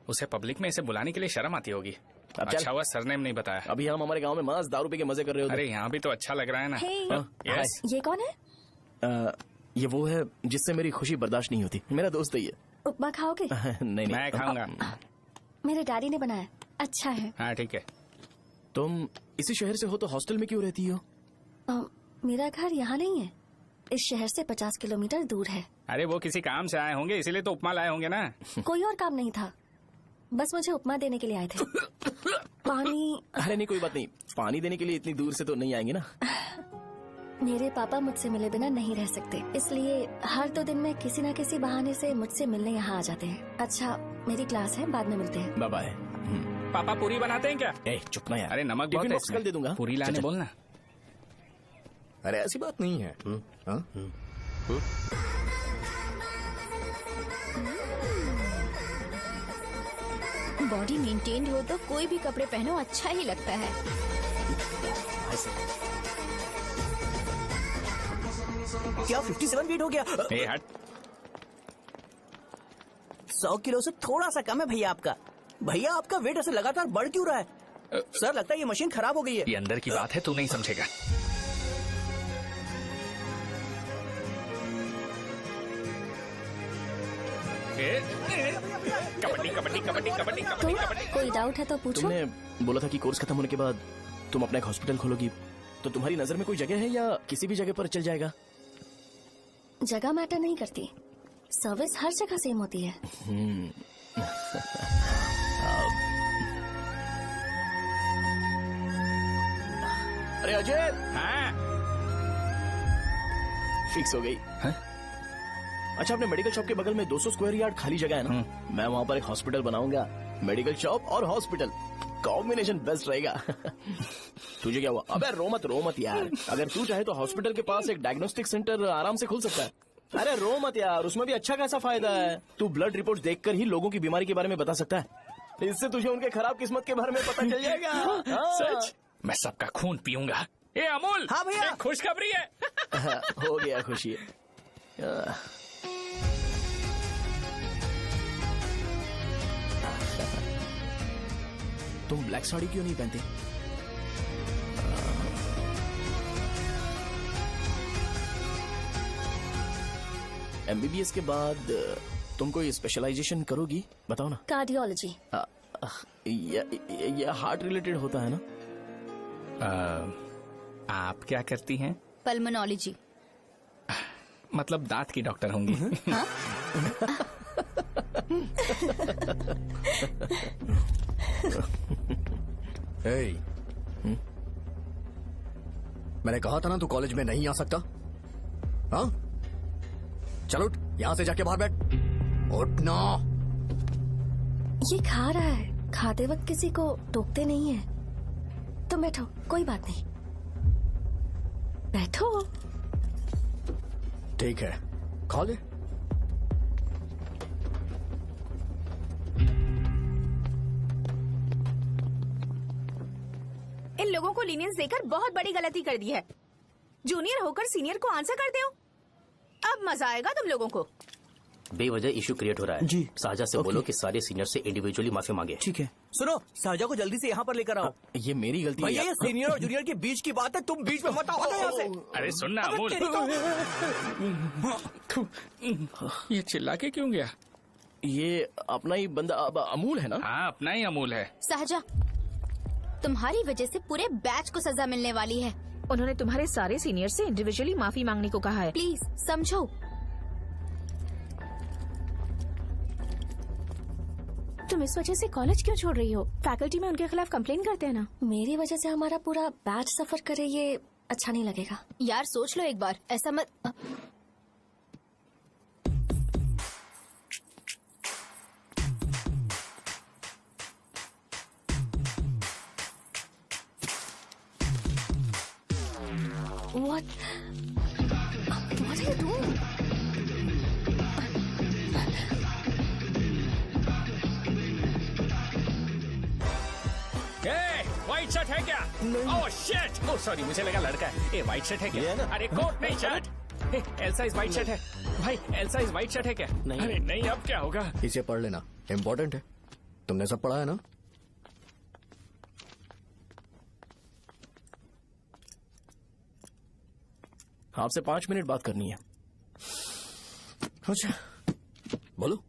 उसे पब्लिक में इसे बुलाने के लिए शर्म आती होगी। अच्छा हुआ सरनेम नहीं बताया। अभी हम हमारे गांव में मस्त दारू पी के मजे कर रहे हो। अरे यहाँ भी तो अच्छा लग रहा है ना। यस। ये कौन है? ये वो है जिससे मेरी खुशी बर्दाश्त नहीं होती। मेरा दोस्त है ये। उपमा खाओगे? नहीं मैं खाऊंगा। मेरे डैडी ने बनाया, अच्छा है। हाँ ठीक है। तुम इसी शहर से हो तो हॉस्टल में क्यों रहती हो? मेरा घर यहाँ नहीं है, इस शहर से 50 किलोमीटर दूर है। अरे वो किसी काम से आए होंगे, इसीलिए तो उपमा लाए होंगे ना। कोई और काम नहीं था, बस मुझे उपमा देने के लिए आए थे। पानी? अरे नहीं कोई बात नहीं, पानी देने के लिए इतनी दूर से तो नहीं आएंगे ना। मेरे पापा मुझसे मिले बिना नहीं रह सकते, इसलिए हर 2 दिन में किसी न किसी बहाने से मुझसे मिलने यहाँ आ जाते हैं। अच्छा मेरी क्लास है, बाद में मिलते हैं। Bye bye. पापा पूरी बनाते हैं क्या? चुप ना यार। अरे नमक बहुत है इसमें। दे दूंगा, पूरी लाने बोलना। अरे ऐसी बात नहीं है। बॉडी मेंटेन्ड हो तो कोई भी कपड़े पहनो अच्छा ही लगता है। क्या 57 वेट हो गया? हट। 100 किलो से थोड़ा सा कम है भैया आपका। भैया आपका वेट ऐसे लगातार बढ़ क्यों रहा है? सर लगता है ये मशीन खराब हो गई है। ये अंदर की बात है, तू नहीं समझेगा। कबड्डी कबड्डी कबड्डी कबड्डी कबड्डी कबड्डी। कोई डाउट है तो पूछो। तुमने बोला था कि कोर्स खत्म होने के बाद तुम अपना एक हॉस्पिटल खोलोगी, तो तुम्हारी नजर में कोई जगह है या किसी भी जगह पर चल जाएगा? जगह मैटर नहीं करती, सर्विस हर जगह सेम होती है। अरे अजय। हाँ? फिक्स हो गई। अच्छा अपने मेडिकल शॉप के बगल में 200 स्क्वायर यार्ड खाली जगह है ना, मैं वहाँ पर एक हॉस्पिटल बनाऊंगा। मेडिकल शॉप और हॉस्पिटल कॉम्बिनेशन बेस्ट रहेगा। तुझे क्या हुआ? अबे रो मत यार। अगर तू चाहे तो हॉस्पिटल के पास एक डायग्नोस्टिक सेंटर आराम से खुल सकता है। अरे रो मत यार, उसमें भी अच्छा खासा फायदा है। तू ब्लड रिपोर्ट देखकर ही लोगों की बीमारी के बारे में बता सकता है, इससे तुझे उनके खराब किस्मत के बारे में पता चल जाएगा। सच? मैं सबका खून पीऊंगा। ए अमूल। हाँ भैया। खुशखबरी है। हो गया खुशी। तुम ब्लैक साड़ी क्यों नहीं पहनते? MBBS के बाद तुम कोई स्पेशलाइजेशन करोगी? बताओ ना। कार्डियोलॉजी। ये हार्ट रिलेटेड होता है ना? आप क्या करती हैं? पल्मोनोलॉजी। मतलब दांत की डॉक्टर होंगी। हाँ? मैंने कहा था ना तू कॉलेज में नहीं आ सकता। हाँ चल उठ, यहाँ से जाके बाहर बैठ। उठना। ये खा रहा है, खाते वक्त किसी को टोकते नहीं है। तुम बैठो, कोई बात नहीं, बैठो। ठीक है खा ले। इन लोगों को लीनियंस देकर बहुत बड़ी गलती कर दी है। जूनियर होकर सीनियर को आंसर करते हो। अब मजा आएगा तुम लोगों को। बेवजह इशू क्रिएट हो रहा है। जी। साजा से बोलो कि सारे सीनियर से इंडिविजुअली माफी मांगे। ठीक है। सुनो, साजा को जल्दी से यहाँ पर लेकर आओ। ये मेरी गलती है। भैया ये सीनियर और जूनियर के बीच की बात है, तुम बीच में मत आओ। हटो यहाँ से। अरे सुनना अमूल, ये चिल्ला के क्यों गया? ये अपना ही बंदा अमूल है ना? हाँ, अपना ही अमूल है। साजा, तुम्हारी वजह से पूरे बैच को सजा मिलने वाली है। उन्होंने तुम्हारे सारे सीनियर से इंडिविजुअली माफी मांगने को कहा है। प्लीज समझो। तुम इस वजह से कॉलेज क्यों छोड़ रही हो? फैकल्टी में उनके खिलाफ कंप्लेन करते हैं ना। मेरी वजह से हमारा पूरा बैच सफर करे, ये अच्छा नहीं लगेगा। यार सोच लो एक बार, ऐसा मत। What are you doing? White shirt है क्या? Oh shit! ओह सॉरी, मुझे लगा लड़का है। व्हाइट शर्ट है क्या? अरे कोट नहीं, shirt. L size white shirt है भाई। एल साइज व्हाइट शर्ट है क्या? नहीं। अरे नहीं, अब क्या होगा? इसे पढ़ लेना, इम्पोर्टेंट है। तुमने सब पढ़ा है ना? आपसे 5 मिनट बात करनी है। अच्छा, बोलो।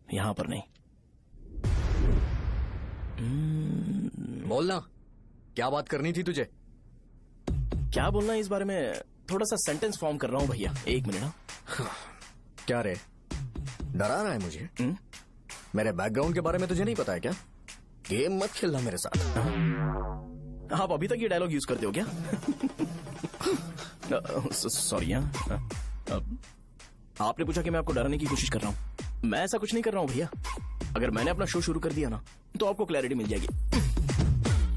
यहाँ पर नहीं। बोलना, क्या बात करनी थी तुझे? क्या बोलना है इस बारे में? थोड़ा सा सेंटेंस फॉर्म कर रहा हूँ भैया, 1 मिनट। क्या रे, डरा रहा है मुझे? मेरे बैकग्राउंड के बारे में तुझे नहीं पता है क्या? गेम मत खेलना मेरे साथ। आप अभी तक ये डायलॉग यूज करते हो क्या? सॉरी। आपने पूछा कि मैं आपको डराने की कोशिश कर रहा हूँ। मैं ऐसा कुछ नहीं कर रहा हूँ भैया। अगर मैंने अपना शो शुरू कर दिया ना, तो आपको क्लैरिटी मिल जाएगी।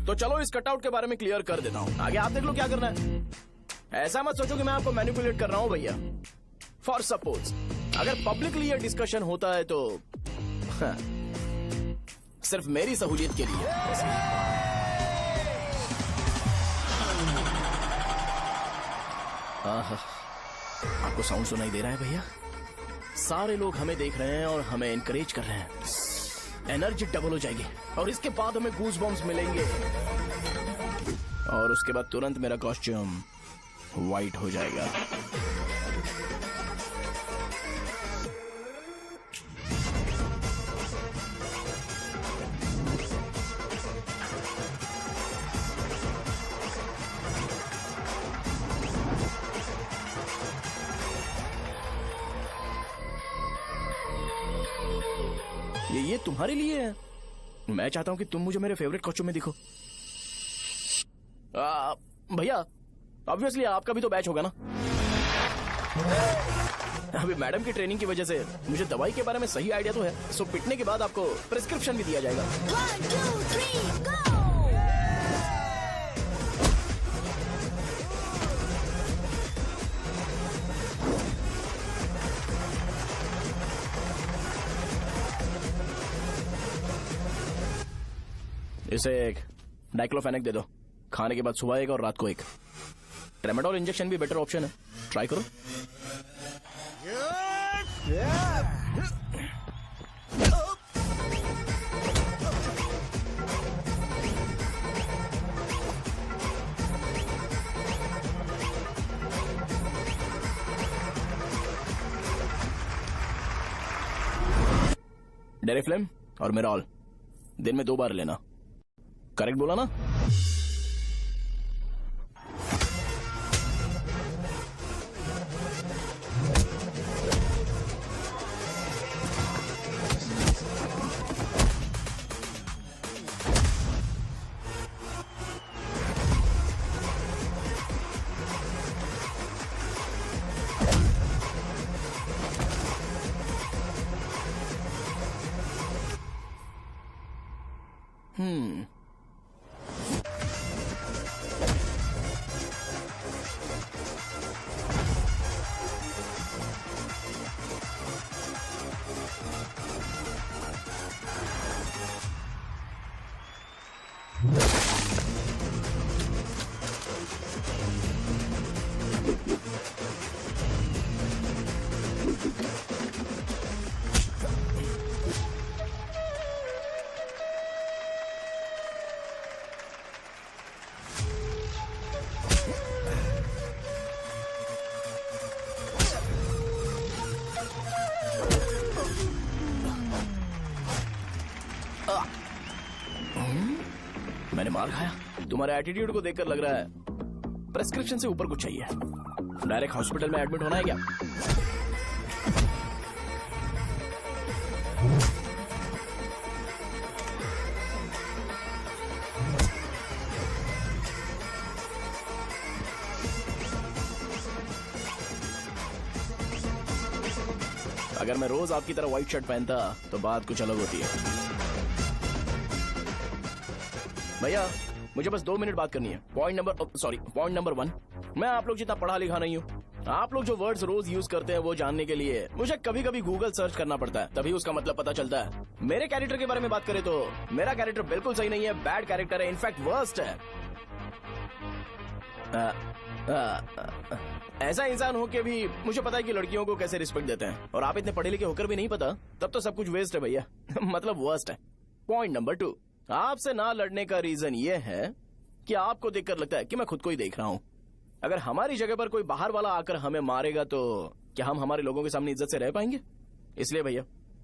तो चलो इस कटआउट के बारे में क्लियर कर देता हूँ, आगे आप देख लो क्या करना है। ऐसा मत सोचो कि मैं आपको मैनिपुलेट कर रहा हूँ भैया। फॉर सपोज अगर पब्लिकली ये डिस्कशन होता है तो सिर्फ मेरी सहूलियत के लिए। आपको साउंड सुनाई दे रहा है भैया? सारे लोग हमें देख रहे हैं और हमें एनकरेज कर रहे हैं। एनर्जी डबल हो जाएगी और इसके बाद हमें गूज बम्स मिलेंगे और उसके बाद तुरंत मेरा कॉस्ट्यूम वाइट हो जाएगा। ये तुम्हारे लिए है। मैं चाहता हूं कि तुम मुझे मेरे फेवरेट कॉस्ट्यूम में दिखो। भैया ऑब्वियसली आपका भी तो बैच होगा ना। अभी मैडम की ट्रेनिंग की वजह से मुझे दवाई के बारे में सही आइडिया तो है। सो पिटने के बाद आपको प्रिस्क्रिप्शन भी दिया जाएगा। 1 2 3 गो। इसे एक डाइक्लोफेनेक दे दो। खाने के बाद सुबह एक और रात को एक। ट्रेमाडोल इंजेक्शन भी बेटर ऑप्शन है, ट्राई करो। डेरिफ्लेम और मेरॉल दिन में 2 बार लेना। करेक्ट बोला ना? मैंने मार खाया। तुम्हारे एटीट्यूड को देखकर लग रहा है प्रेस्क्रिप्शन से ऊपर कुछ चाहिए। डायरेक्ट हॉस्पिटल में एडमिट होना है क्या? अगर मैं रोज आपकी तरह व्हाइट शर्ट पहनता तो बात कुछ अलग होती है। भैया मुझे बस 2 मिनट बात करनी है। पॉइंट नंबर 1, मैं आप लोग जितना पढ़ा लिखा नहीं हूँ। आप लोग जो वर्ड्स रोज यूज करते हैं वो जानने के लिए मुझे कभी कभी गूगल सर्च करना पड़ता है, तभी उसका मतलब पता चलता है। मेरे कैरेक्टर के बारे में बात करें तो मेरा कैरेक्टर बिल्कुल सही नहीं है, बैड कैरेक्टर है, इनफैक्ट वर्स्ट है। ऐसा इंसान हो के भी मुझे पता है कि लड़कियों को कैसे रिस्पेक्ट देते हैं, और आप इतने पढ़े लिखे होकर भी नहीं पता, तब तो सब कुछ वेस्ट है भैया। मतलब वर्स्ट है। पॉइंट नंबर 2, आपसे ना लड़ने का रीजन ये है कि आपको देखकर लगता है कि मैं खुद को ही देख रहा हूँ। अगर हमारी जगह पर कोई बाहर वाला आकर हमें मारेगा तो क्या हम हमारे लोगों के सामने इज्जत से रह पाएंगे? इसलिए भैया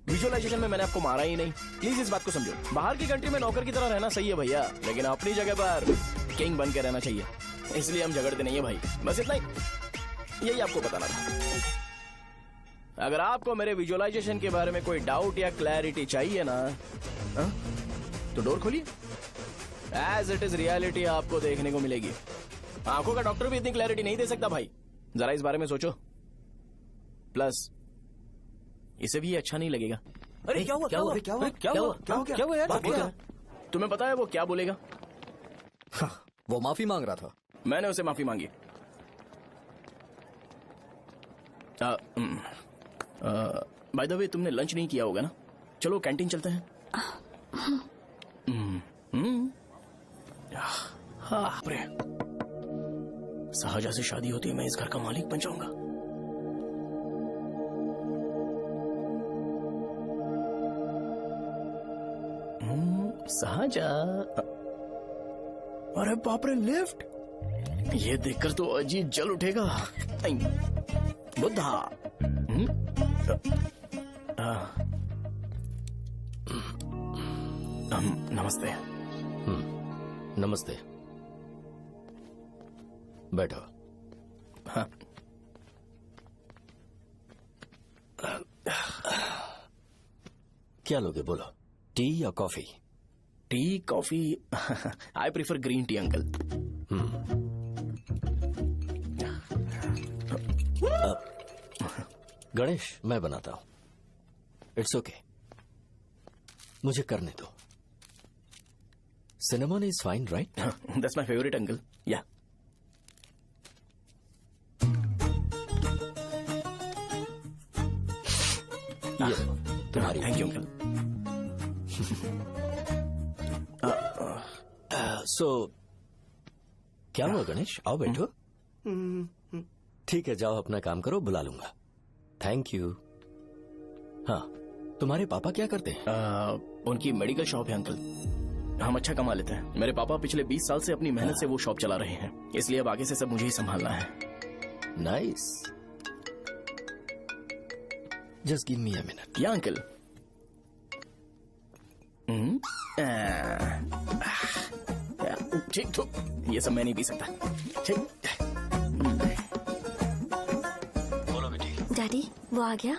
विजुअलाइजेशन में मैंने आपको मारा ही नहीं, प्लीज इस बात को समझो। बाहर की कंट्री में नौकर की तरह रहना सही है भैया, लेकिन अपनी जगह पर किंग बन के रहना चाहिए। इसलिए हम झगड़ते नहीं है भाई, बस इतना ही, यही आपको बताना था। अगर आपको मेरे विजुअलाइजेशन के बारे में कोई डाउट या क्लैरिटी चाहिए ना, तो डोर खोलिए। एज इट इज रियलिटी आपको देखने को मिलेगी। आंखों का डॉक्टर भी इतनी क्लैरिटी नहीं दे सकता भाई, जरा इस बारे में सोचो। प्लस इसे भी अच्छा नहीं लगेगा। अरे क्या हुआ? क्या हुआ? क्या हुआ? क्या हुआ? क्या हुआ यार? तुम्हें पता है वो क्या बोलेगा? वो माफी मांग रहा था। मैंने उसे माफी मांगी। बाय द वे तुमने लंच नहीं किया होगा ना? चलो कैंटीन चलते हैं। शाहजहा से शादी होती है, मैं इस घर का मालिक बन जाऊंगा। शाहजहा, अरे बाप रे, लिफ्ट! ये देखकर तो अजीत जल उठेगा। बुद्धा। नमस्ते। नमस्ते, बैठो। हाँ। क्या लोगे बोलो, टी या coffee? T, coffee? I prefer green tea uncle. Ganesh, मैं बनाता हूं। इट्स ओके, मुझे करने दो। Cinnamon is fine, right? That's my favourite uncle. या तुम्हारी। Thank you uncle. सो क्या हुआ गणेश? आओ बैठो। ठीक है, जाओ अपना काम करो, बुला लूंगा। Thank you. हाँ, तुम्हारे पापा क्या करते हैं? उनकी मेडिकल शॉप है अंकल। हम अच्छा कमा लेते हैं। मेरे पापा पिछले 20 साल से अपनी मेहनत से वो शॉप चला रहे हैं, इसलिए अब आगे से सब मुझे ही संभालना है। Nice. Just give me a minute. या अंकल। ठीक तो ये सब मैं नहीं पी सकता। ठीक। बोलो बेटी। डैडी, वो आ गया?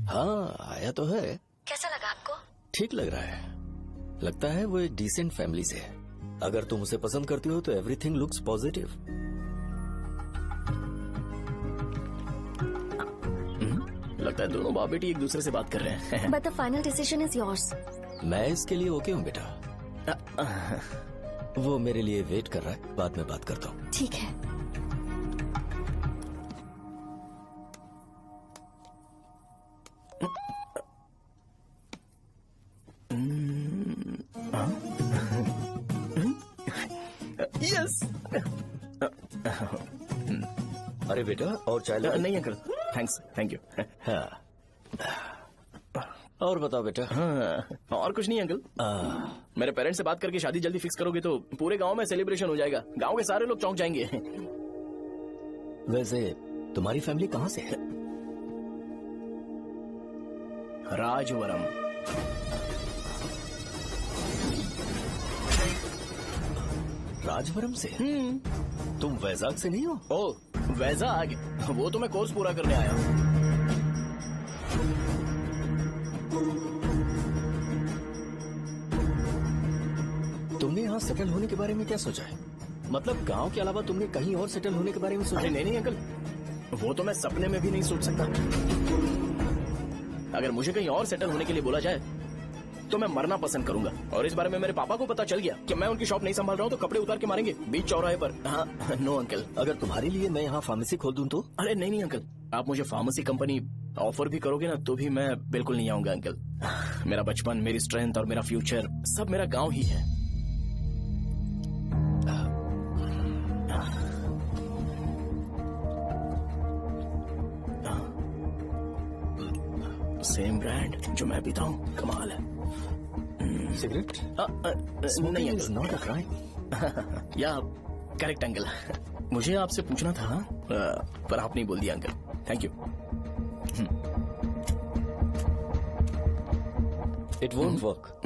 हाँ, आया तो है। कैसा लगा आपको? ठीक लग रहा है। लगता है वो एक डिसेंट फैमिली से है। अगर तुम उसे पसंद करती हो तो एवरीथिंग लुक्स पॉजिटिव। लगता है दोनों बाप बेटी एक दूसरे से बात कर रहे हैं। But the final decision is yours. मैं इसके लिए ओके हूँ बेटा। वो मेरे लिए वेट कर रहा है, बाद में बात करता हूँ। ठीक है। यस। अरे बेटा, और चाय ला? नहीं अंकल, थैंक्स, थैंक यू। हाँ। और बताओ बेटा। हाँ, और कुछ नहीं अंकल। मेरे पेरेंट्स से बात करके शादी जल्दी फिक्स करोगे तो पूरे गांव में सेलिब्रेशन हो जाएगा। गांव के सारे लोग चौंक जाएंगे। वैसे तुम्हारी फैमिली कहाँ से है? राजवरम। राजवरम से? तुम वैजाग से नहीं हो? ओ वैजाग, वो तो मैं कोर्स पूरा करने आया हूँ। तुमने यहाँ सेटल होने के बारे में क्या सोचा है? मतलब गांव के अलावा तुमने कहीं और सेटल होने के बारे में सोचा? अरे नहीं अंकल, वो तो मैं सपने में भी नहीं सोच सकता। अगर मुझे कहीं और सेटल होने के लिए बोला जाए तो मैं मरना पसंद करूंगा। और इस बारे में मेरे पापा को पता चल गया कि मैं उनकी शॉप नहीं संभाल रहा हूँ तो कपड़े उतार के मारेंगे बीच चौराहे पर। हाँ नो अंकल। अगर तुम्हारे लिए मैं यहाँ फार्मेसी खोल दूं तो? अरे नहीं अंकल, आप मुझे फार्मेसी कंपनी ऑफर भी करोगे ना तो भी मैं बिल्कुल नहीं आऊंगा अंकल। मेरा बचपन, मेरी स्ट्रेंथ और मेरा फ्यूचर सब मेरा गाँव ही है। सेम ब्रांड जो मैं पीता हूँ, कमाल है। सिगरेट? नहीं इज नॉट अ क्राइम। या करेक्ट अंकल। मुझे आपसे पूछना था पर आप नहीं बोल दिया uncle. Thank you. It won't work.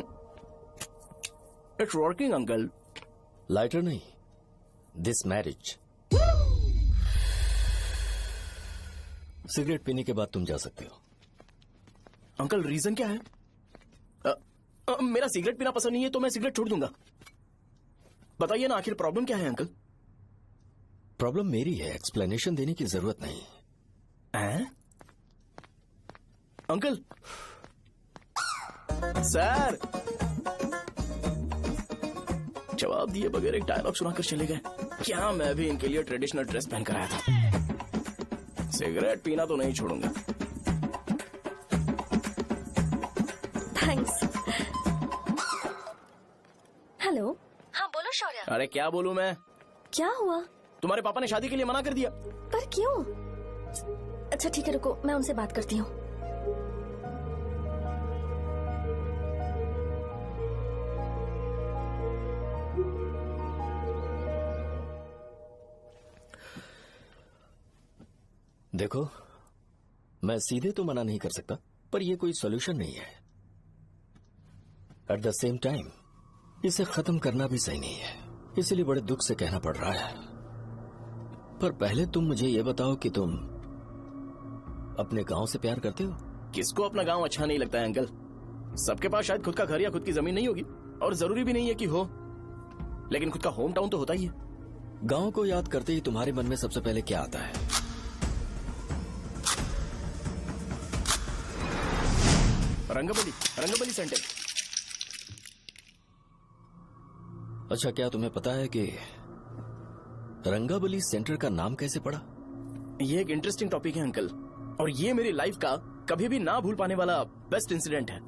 It's working uncle. Lighter नहीं, दिस मैरिज। सिगरेट पीने के बाद तुम जा सकते हो। अंकल रीजन क्या है? मेरा सिगरेट पीना पसंद नहीं है तो मैं सिगरेट छोड़ दूंगा। बताइए ना आखिर प्रॉब्लम क्या है अंकल? प्रॉब्लम मेरी है, एक्सप्लेनेशन देने की जरूरत नहीं है। अंकल सर जवाब दिए बगैर एक डायलॉग सुनाकर चले गए। क्या मैं भी इनके लिए ट्रेडिशनल ड्रेस पहन कर आया था। सिगरेट पीना तो नहीं छोड़ूंगा। थैंक्स। हेलो। हाँ बोलो शौर्य। अरे क्या बोलूं मैं? क्या हुआ? तुम्हारे पापा ने शादी के लिए मना कर दिया। पर क्यों? अच्छा ठीक है रुको, मैं उनसे बात करती हूँ। देखो, मैं सीधे तो मना नहीं कर सकता, पर यह कोई सॉल्यूशन नहीं है। एट द सेम टाइम इसे खत्म करना भी सही नहीं है, इसलिए बड़े दुख से कहना पड़ रहा है। पर पहले तुम मुझे ये बताओ कि तुम अपने गांव से प्यार करते हो? किसको अपना गांव अच्छा नहीं लगता है अंकल? सबके पास शायद खुद का घर या खुद की जमीन नहीं होगी, और जरूरी भी नहीं है कि हो, लेकिन खुद का होम टाउन तो होता ही है। गांव को याद करते ही तुम्हारे मन में सबसे पहले क्या आता है? रंगबली सेंटर। अच्छा, क्या तुम्हें पता है कि रंगाबली सेंटर का नाम कैसे पड़ा? ये एक इंटरेस्टिंग टॉपिक है अंकल, और ये मेरी लाइफ का कभी भी ना भूल पाने वाला बेस्ट इंसिडेंट है।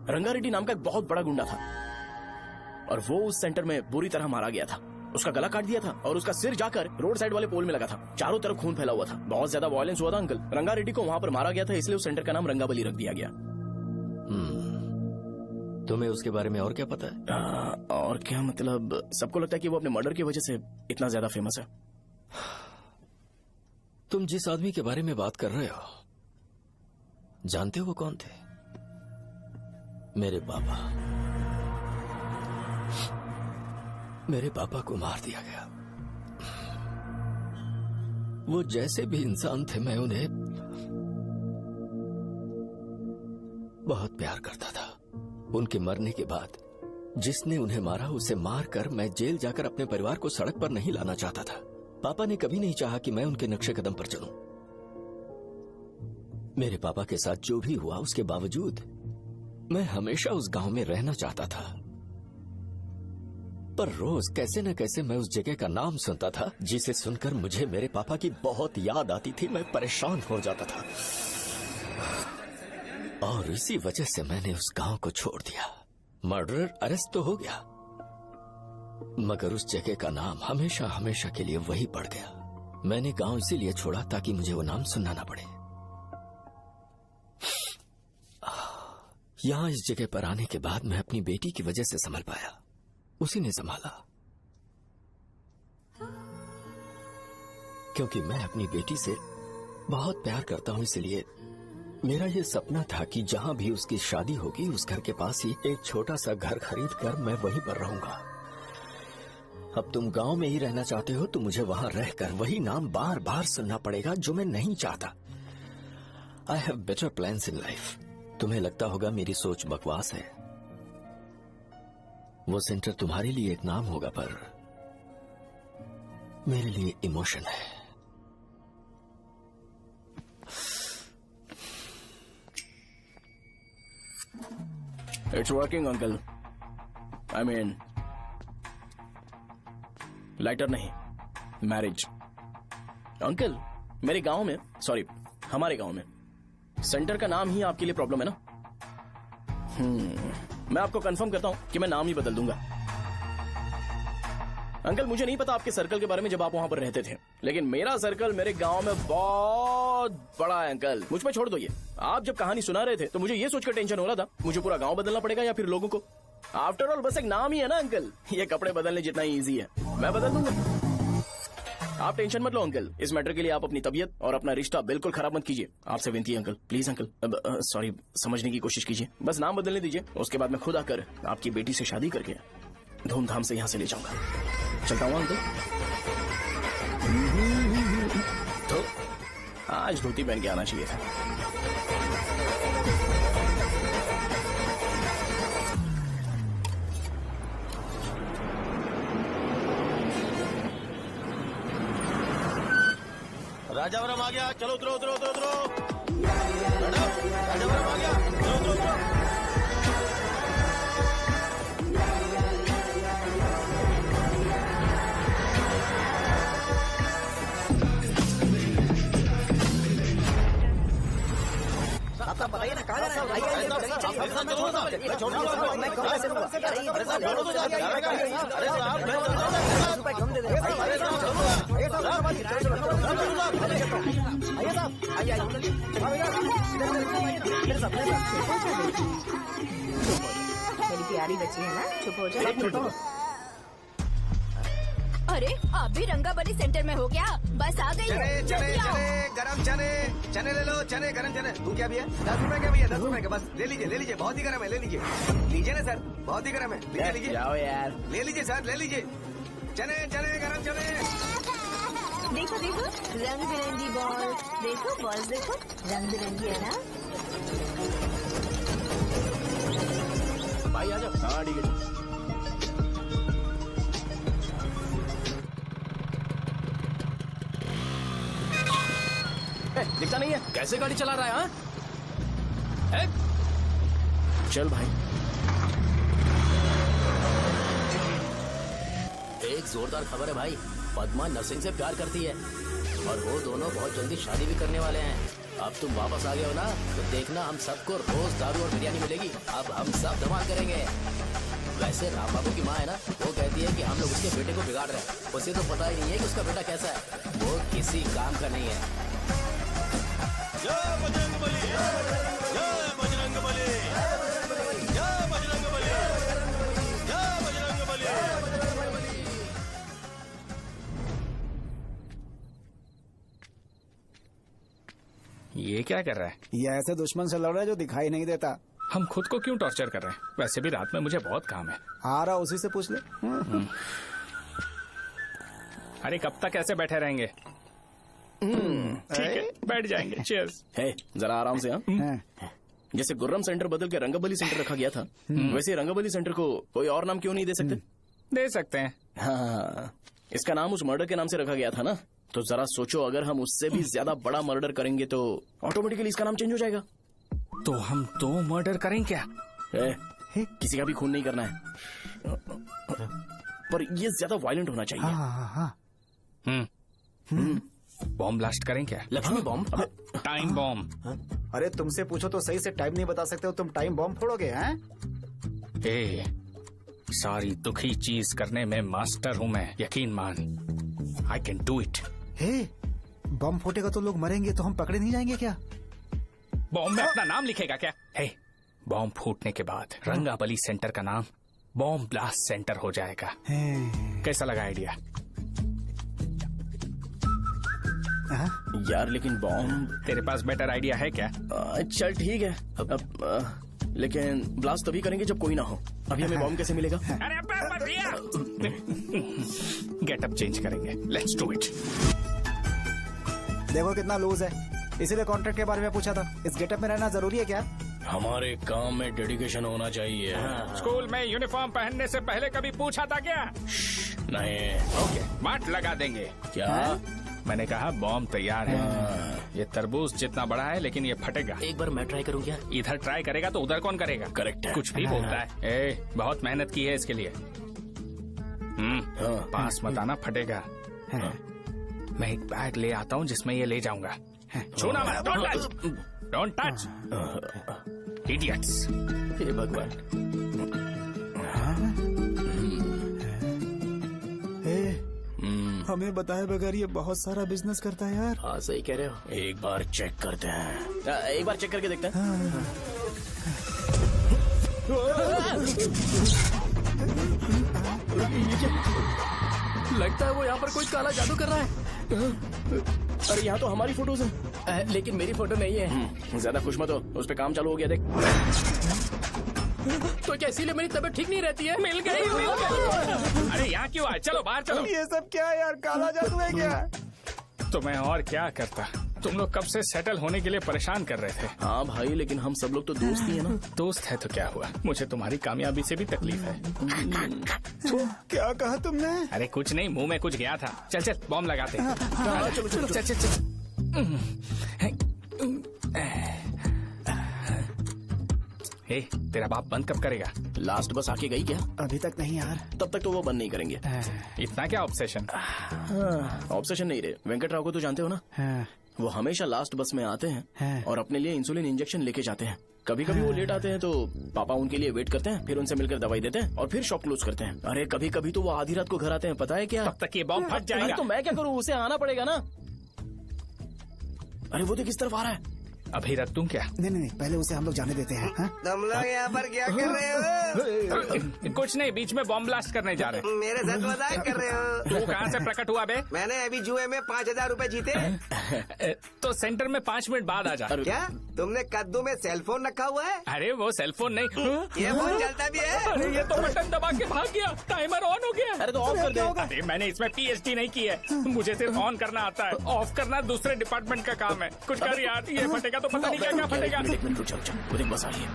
रंगारेड्डी नाम का एक बहुत बड़ा गुंडा था और वो उस सेंटर में बुरी तरह मारा गया था। उसका गला काट दिया था और उसका सिर जाकर रोड साइड वाले पोल में लगा था। चारों तरफ खून फैला हुआ था, बहुत ज्यादा वायलेंस हुआ था अंकल। रंगारेड्डी को वहां पर मारा गया था, इसलिए उस सेंटर का नाम रंगाबली रख दिया गया। तुम्हें उसके बारे में और क्या पता है? और क्या मतलब, सबको लगता है कि वो अपने मर्डर की वजह से इतना ज्यादा फेमस है। तुम जिस आदमी के बारे में बात कर रहे हो, जानते हो वो कौन थे? मेरे पापा। मेरे पापा को मार दिया गया। वो जैसे भी इंसान थे, मैं उन्हें बहुत प्यार करता था। उनके मरने के बाद जिसने उन्हें मारा उसे मारकर मैं जेल जाकर अपने परिवार को सड़क पर नहीं लाना चाहता था। पापा ने कभी नहीं चाहा कि मैं उनके नक्शे कदम पर चलूं। मेरे पापा के साथ जो भी हुआ उसके बावजूद मैं हमेशा उस गांव में रहना चाहता था। पर रोज कैसे न कैसे मैं उस जगह का नाम सुनता था, जिसे सुनकर मुझे मेरे पापा की बहुत याद आती थी। मैं परेशान हो जाता था और इसी वजह से मैंने उस गांव को छोड़ दिया। मर्डरर अरेस्ट तो हो गया, मगर उस जगह का नाम हमेशा हमेशा के लिए वही पड़ गया। मैंने गांव इसीलिए छोड़ा ताकि मुझे वो नाम सुनना ना पड़े। यहां इस जगह पर आने के बाद मैं अपनी बेटी की वजह से संभल पाया, उसी ने संभाला। क्योंकि मैं अपनी बेटी से बहुत प्यार करता हूं, इसलिए मेरा ये सपना था कि जहां भी उसकी शादी होगी उस घर के पास ही एक छोटा सा घर खरीद कर मैं वहीं पर रहूंगा। अब तुम गांव में ही रहना चाहते हो तो मुझे वहां रहकर वही नाम बार बार सुनना पड़ेगा जो मैं नहीं चाहता। I have better plans in life. तुम्हें लगता होगा मेरी सोच बकवास है। वो सेंटर तुम्हारे लिए एक नाम होगा पर मेरे लिए इमोशन है। It's working uncle. I mean lighter नहीं, मैरिज। अंकल मेरे गांव में, सॉरी हमारे गांव में सेंटर का नाम ही आपके लिए प्रॉब्लम है ना? मैं आपको कंफर्म करता हूं कि मैं नाम ही बदल दूंगा। अंकल मुझे नहीं पता आपके सर्कल के बारे में जब आप वहां पर रहते थे, लेकिन मेरा सर्कल मेरे गांव में बहुत बड़ा है अंकल। मुझ पे छोड़ दो ये। आप जब कहानी सुना रहे थे तो मुझे ये सोचकर टेंशन हो रहा था मुझे पूरा गांव बदलना पड़ेगा या फिर लोगों को। आफ्टर ऑल बस एक नाम ही है ना अंकल, ये कपड़े बदलने जितना ही ईजी है, मैं बदल दूंगा। आप टेंशन मत लो अंकल, इस मैटर के लिए आप अपनी तबीयत और अपना रिश्ता बिल्कुल खराब मत कीजिए। आपसे विनती है अंकल, प्लीज अंकल, सॉरी समझने की कोशिश कीजिए। बस नाम बदलने दीजिए, उसके बाद मैं खुद आकर आपकी बेटी से शादी करके धूमधाम से यहाँ से ले जाऊंगा। चलता हूँ अंकल। तो आज धोती पहन के आना चाहिए था। राजावरम आ गया, चलो उतरो उतरो उतरो उतरो। राजावरम आ गया, चलो उतरो उतरो। आपका बताइए ना कहाँ जाना है? मैं कब पैसे दूंगा? मेरी प्यारी बच्ची है ना, चुप हो जाए। अरे आप भी रंगाबली सेंटर में हो क्या? बस आ गई है। चने गरम चने, चने ले लो, चने गरम चने। तू क्या भी है? 10 रुपए का भी है, 10 रुपए का। बस ले लीजिए, बहुत ही गरम है, ले लीजिए। लीजिए ना सर, बहुत ही गरम है, लीजिए। जाओ यार, ले लीजिए सर, ले लीजिए। चने गरम चने। देखो देखो रंग बिरंगी बॉल, देखो बॉल देखो रंग बिरंगी है ना। भाई आ जाओ। हाँ ठीक है। दिखता नहीं है, कैसे गाड़ी चला रहा है? हाँ? चल भाई। एक जोरदार खबर है भाई, पद्मा नरसिंह से प्यार करती है और वो दोनों बहुत जल्दी शादी भी करने वाले हैं। अब तुम वापस आ गए हो ना, तो देखना हम सबको रोज दारू और बिरयानी मिलेगी। अब हम सब धमाल करेंगे। वैसे राम बाबू की माँ है ना, वो कहती है कि हम लोग उसके बेटे को बिगाड़ रहे हैं। उसे तो पता ही नहीं है कि उसका बेटा कैसा है, वो किसी काम का नहीं है। जय बजरंग बली, जय बजरंग बली, जय बजरंग बली, जय बजरंग बली। ये क्या कर रहा है? ये ऐसे दुश्मन से लड़ रहा है जो दिखाई नहीं देता। हम खुद को क्यों टॉर्चर कर रहे हैं? वैसे भी रात में मुझे बहुत काम है। आ रहा उसी से पूछ ले। अरे कब तक ऐसे बैठे रहेंगे? ठीक है, बैठ जाएंगे। चीयर्स। है जरा आराम से। हाँ, जैसे गुर्रम सेंटर बदल के रंगाबली सेंटर रखा गया था, वैसे रंगाबली सेंटर को कोई और नाम क्यों नहीं दे सकते? दे सकते हैं। हाँ, इसका नाम उस मर्डर के नाम से रखा गया था ना, तो जरा सोचो अगर हम उससे भी ज्यादा बड़ा मर्डर करेंगे तो ऑटोमेटिकली इसका नाम चेंज हो जाएगा। तो हम 2 मर्डर करें क्या? किसी का भी खून नहीं करना है, पर ये ज्यादा वायलेंट होना चाहिए। बॉम्ब ब्लास्ट करें क्या? लक्ष्मी बॉम्ब? Time bomb. अरे तुमसे पूछो तो सही से टाइम नहीं बता सकते हो, तुम टाइम बॉम्ब फोड़ोगे? हैं? सारी दुखी चीज करने में मास्टर हूँ मैं, यकीन मान। I can do it. Bomb फूटेगा तो लोग मरेंगे, तो हम पकड़े नहीं जाएंगे क्या? बॉम्ब में अपना नाम लिखेगा क्या? बॉम्ब फूटने के बाद रंगाबली सेंटर का नाम बॉम्ब ब्लास्ट सेंटर हो जाएगा। कैसा लगा आइडिया? यार लेकिन बॉम्ब। तेरे पास बेटर आइडिया है क्या? चल ठीक है, लेकिन ब्लास्ट तभी करेंगे जब कोई ना हो। अभी हमें बॉम्ब कैसे मिलेगा? अरे भैया गेटअप चेंज करेंगे, लेट्स डू इट। देखो कितना लूज है, इसीलिए कॉन्ट्रैक्ट के बारे में पूछा था। इस गेटअप में रहना जरूरी है क्या? हमारे काम में डेडिकेशन होना चाहिए। स्कूल में यूनिफॉर्म पहनने से पहले कभी पूछा था क्या? नहीं। ओके, मार्ट लगा देंगे। क्या? मैंने कहा बॉम्ब तैयार है। ये तरबूज जितना बड़ा है लेकिन ये फटेगा। एक बार मैं ट्राई करूं क्या? इधर ट्राई करेगा तो उधर कौन करेगा? करेक्ट है। कुछ भी बोलता है। बहुत मेहनत की है इसके लिए। पास मत आना, फटेगा। मैं एक बैग ले आता हूँ जिसमें ये ले जाऊंगा। छूना मत, डोंट टच, इडियट्स। हे भगवान। हमें बताए बगैर ये बहुत सारा बिजनेस करता है यार। हाँ सही कह रहे हो। एक बार चेक करते हैं। एक बार चेक करके देखते हैं। लगता है वो यहाँ पर कोई काला जादू कर रहा है। अरे यहाँ तो हमारी फोटोज हैं, लेकिन मेरी फोटो नहीं है। ज्यादा खुश मत हो, उस पे काम चालू हो गया देख। तो क्या इसीलिए मेरी तबीयत ठीक नहीं रहती है? मिल गई। अरे यहाँ क्यों आए? चलो बाहर चलो। ये सब क्या है यार, काला जादू है क्या? तो मैं और क्या करता? तुम लोग कब से सेटल होने के लिए परेशान कर रहे थे। हाँ भाई, लेकिन हम सब लोग तो दोस्त ही है ना। दोस्त है तो क्या हुआ, मुझे तुम्हारी कामयाबी से भी तकलीफ है। क्या कहा तुमने? अरे कुछ नहीं, मुंह में कुछ गया था। चल चल बॉम्ब लगाते हैं। चलो चलो चल चल चल। तेरा बाप बंद कब करेगा? लास्ट बस आके गई क्या? अभी तक नहीं यार। तब तक तो वो बंद नहीं करेंगे। इतना क्या ऑब्सेशन? ऑब्सेशन नहीं रे, वेंकट राव को तो जानते हो ना। वो हमेशा लास्ट बस में आते हैं और अपने लिए इंसुलिन इंजेक्शन लेके जाते हैं। कभी कभी वो लेट आते हैं तो पापा उनके लिए वेट करते हैं, फिर उनसे मिलकर दवाई देते हैं और फिर शॉप क्लोज करते हैं। अरे कभी कभी तो वो आधी रात को घर आते हैं, पता है क्या? तब तक ये बॉम्ब फट जाएगा। तो मैं क्या करूँ, उसे आना पड़ेगा ना। अरे वो तो किस तरफ आ रहा है? अभी रख दूं क्या? नहीं, पहले उसे हम लोग जाने देते हैं। तुम लोग यहाँ पर क्या कर रहे हो? कुछ नहीं, बीच में बॉम्ब ब्लास्ट करने जा रहे हैं। मेरे साथ मजाक कर रहे हो? तू कहाँ से प्रकट हुआ बे? मैंने अभी जुए में 5,000 रूपए जीते। तो सेंटर में 5 मिनट बाद आ जा। क्या तुमने कद्दू में सेलफोन रखा हुआ है? अरे वो सेलफोन नहीं, ये फोन चलता भी है। अरे ये तो बटन दबा के भाग गया, टाइमर ऑन हो गया। अरे तो ऑफ कर दे। अरे मैंने इसमें PhD नहीं की है, मुझे सिर्फ ऑन करना आता है। ऑफ करना दूसरे डिपार्टमेंट का काम है। कुछ कर यार, ये फटेगा तो पता नहीं क्या क्या फटेगा। एक मिनट रुक जाओ, वो देख बस आ रही है।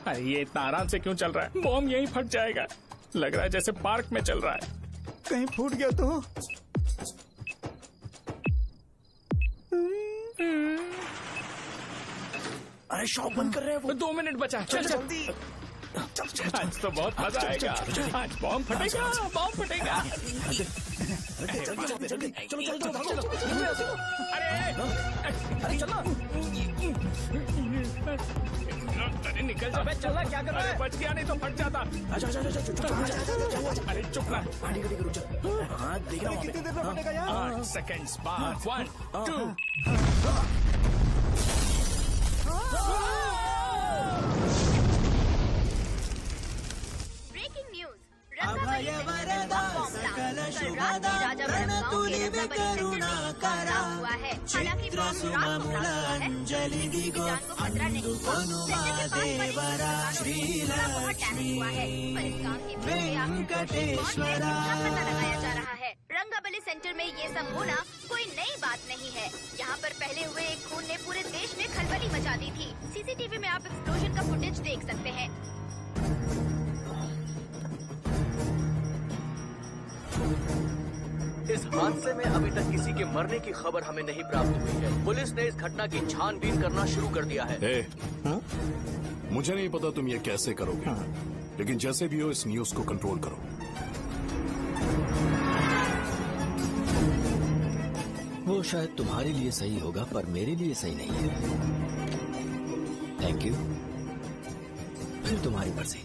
अरे ये इतना आराम से क्यों चल रहा है? बॉम्ब यहीं फट जाएगा। लग रहा है जैसे पार्क में चल रहा है। कहीं फूट गया तो? अरे शॉप बंद कर रहे हैं वो। 2 मिनट बचा, चल जल्दी। आज तो बहुत मजा आएगा। आज बॉम्ब फटेगा, बॉम्ब फटेगा। चलो। अरे चलना। अरे निकल जा। चलना, क्या कर रहा है? बच गया, नहीं तो फट जाता। अरे चुप ना। हाँ देख रहा हूँ। कितनी देर में फटेगा यार? 8 सेकंड्स बाद। 1 2। Breaking news. रंगाबली सेंटर में बॉम्ब ब्लास्ट। कल रात में राजापुरम गांव के रंगाबली सेंटर में एक ब्लास्ट हुआ है। हालांकि बॉम्ब रात को ब्लास्ट हुआ है, किसी की जान को खतरा नहीं हुआ। सेंटर के पास बड़ी बहुत डैमेज हुआ है, पर इस काम के पीछे आखिर कौन है, इसका पता लगाया जा रहा है। रंगाबली सेंटर में ये सब होना कोई नई बात नहीं है। यहाँ पर पहले हुए एक खून ने पूरे देश में खलबली मचा दी थी। CCTV में आप एक्सप्लोजन का फुटेज देख सकते हैं। इस हादसे में अभी तक किसी के मरने की खबर हमें नहीं प्राप्त हुई है। पुलिस ने इस घटना की छानबीन करना शुरू कर दिया है। मुझे नहीं पता तुम ये कैसे करोगे, लेकिन जैसे भी हो इस न्यूज को कंट्रोल करो। वो शायद तुम्हारे लिए सही होगा, पर मेरे लिए सही नहीं है। Thank you. फिर तुम्हारी मर्जी।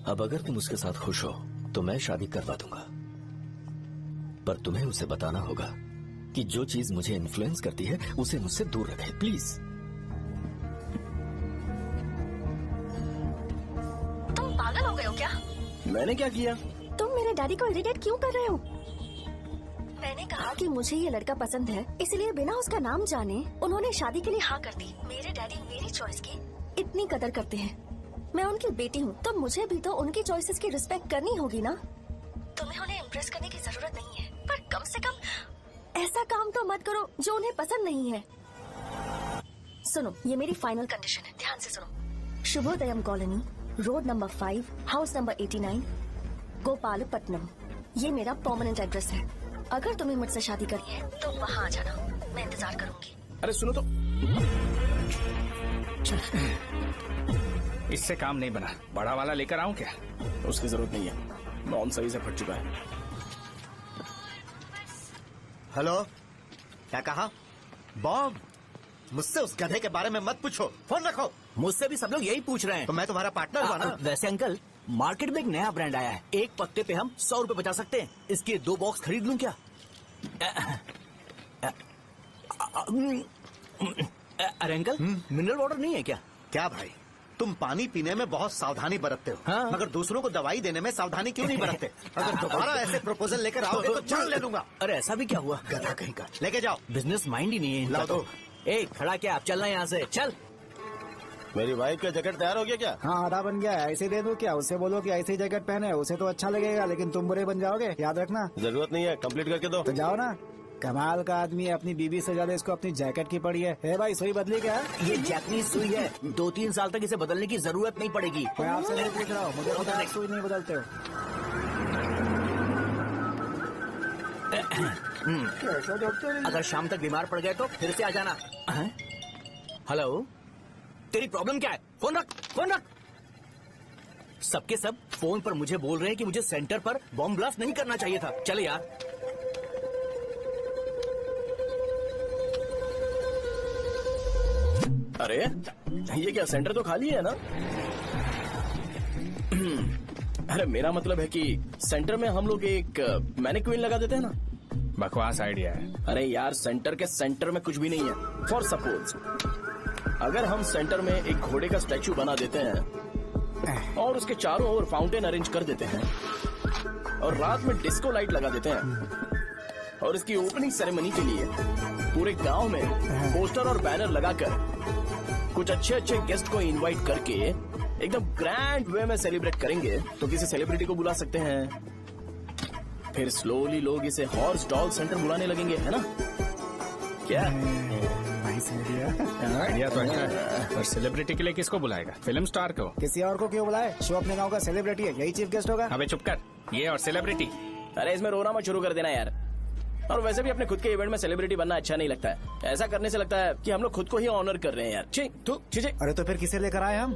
अब अगर तुम उसके साथ खुश हो तो मैं शादी करवा दूंगा, पर तुम्हें उसे बताना होगा कि जो चीज मुझे इन्फ्लुएंस करती है उसे मुझसे दूर रखे, प्लीज। तुम पागल हो गए हो क्या? मैंने क्या किया? तुम मेरे डैडी को इरिटेट क्यों कर रहे हो? मैंने कहा कि मुझे ये लड़का पसंद है, इसलिए बिना उसका नाम जाने उन्होंने शादी के लिए हाँ कर दी। मेरे डैडी मेरी चॉइस की इतनी कदर करते हैं। मैं उनकी बेटी हूँ, तो मुझे भी तो उनकी चॉइसेस की रिस्पेक्ट करनी होगी ना। तुम्हें उन्हें इम्प्रेस करने की जरूरत नहीं है, पर कम से कम ऐसा काम तो मत करो जो उन्हें पसंद नहीं है। सुनो, ये मेरी फाइनल कंडीशन है, ध्यान से सुनो। Subhodayam colony, road number 5, house number 89, Gopalapatnam. ये मेरा परमानेंट एड्रेस है। अगर तुम्हें मुझसे शादी करनी है तो वहाँ आ जाना, मैं इंतजार करूंगी। अरे सुनो तो, इससे काम नहीं बना। बड़ा वाला लेकर आऊं क्या? उसकी जरूरत नहीं है, नॉन सही से फट चुका है। हेलो, क्या कहा? बॉम्ब? मुझसे उस गधे के बारे में मत पूछो, फोन रखो। मुझसे भी सब लोग यही पूछ रहे हैं। तो मैं तुम्हारा पार्टनर हुआ ना। वैसे अंकल, मार्केट में एक नया ब्रांड आया है, एक पत्ते पे हम 100 रुपए बचा सकते हैं। इसके 2 बॉक्स खरीद लूं क्या? अरे अंकल, मिनरल वाटर नहीं है क्या? क्या भाई, तुम पानी पीने में बहुत सावधानी बरतते हो, हाँ? मगर दूसरों को दवाई देने में सावधानी क्यों नहीं बरतते? अगर दोबारा ऐसे प्रपोजल लेकर आओगे तो जान ले लूंगा। अरे ऐसा भी क्या हुआ? गधा कहीं का, लेके जाओ। बिजनेस माइंड ही नहीं है इनका। लाओ दो। ए, खड़ा क्या, आप चलना यहाँ से, चल। मेरी वाइफ का जैकेट तैयार हो गया क्या? हाँ, आधा बन गया है। ऐसे दे दो क्या? उससे बोलो कि ऐसी जैकेट पहने, उसे तो अच्छा लगेगा, लेकिन तुम बुरे बन जाओगे, याद रखना। जरूरत नहीं है, कंप्लीट करके दो। तो जाओ ना। कमाल का आदमी है, अपनी बीवी से ज्यादा इसको अपनी जैकेट की पड़ी है। हे भाई, सुई बदली क्या? ये जैपनीज सुई है, 2-3 साल तक इसे बदलने की जरूरत नहीं पड़ेगी। मैं आपसे नहीं पूछ रहा हूँ, मुझे पता है सुई नहीं बदलते हो। अगर शाम तक बीमार पड़ गए तो फिर से आ जाना। हेलो, तेरी प्रॉब्लम क्या है? फोन रख, फोन रख। सबके सब फोन पर मुझे बोल रहे हैं कि मुझे सेंटर पर बॉम्ब ब्लास्ट नहीं करना चाहिए था। चले यार। अरे ये क्या, सेंटर तो खाली है ना? अरे मेरा मतलब है कि सेंटर में हम लोग एक मैनिक्विन लगा देते हैं ना। बकवास आइडिया है। अरे यार, सेंटर के सेंटर में कुछ भी नहीं है। फॉर सपोज अगर हम सेंटर में एक घोड़े का स्टैचू बना देते हैं और उसके चारों ओर फाउंटेन अरेंज कर देते हैं और रात में डिस्को लाइट लगा देते हैं और इसकी ओपनिंग सेरेमनी के लिए पूरे गांव में पोस्टर और बैनर लगाकर कुछ अच्छे अच्छे गेस्ट को इनवाइट करके एकदम ग्रैंड वे में सेलिब्रेट करेंगे, तो किसी सेलिब्रिटी को बुला सकते हैं। फिर स्लोली लोग इसे हॉर्स डॉग सेंटर बुलाने लगेंगे, है ना? क्या आइडिया तो अच्छा है, पर सेलिब्रिटी के लिए किसको बुलाएगा? फिल्म स्टार को? किसी और को क्यों बुलाए? शो अपने गांव का सेलिब्रिटी है, यही चीफ गेस्ट होगा। अबे चुप कर, ये और सेलिब्रिटी। अरे इसमें रोना मत शुरू कर देना यार। और वैसे भी अपने खुद के इवेंट में सेलिब्रिटी बनना अच्छा नहीं लगता है। ऐसा करने से लगता है कि हम लोग खुद को ही ऑनर कर रहे हैं यार। अरे तो फिर किसे लेकर आए हम?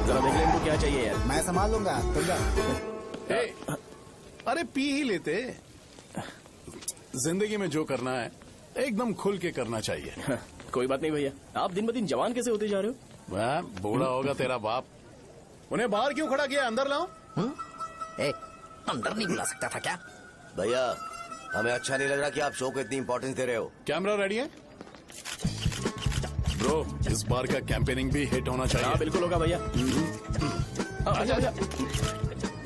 जरा देख ले इनको क्या चाहिए यार। मैं संभाल लूंगा, तुम जा। अरे पी ही लेते। जिंदगी में जो करना है एकदम खुल के करना चाहिए। कोई बात नहीं भैया, आप दिन ब दिन जवान कैसे होते जा रहे हो? वह बूढ़ा होगा तेरा बाप। उन्हें बाहर क्यों खड़ा किया? अंदर लाओ। अंदर नहीं बुला सकता था क्या? भैया, हमें अच्छा नहीं लग रहा कि आप शो को इतनी इंपॉर्टेंस दे रहे हो। कैमरा रेडी है ब्रो? इस बार का कैंपेनिंग भी हिट होना चाहिए। हाँ बिल्कुल होगा भैया। आजा आजा,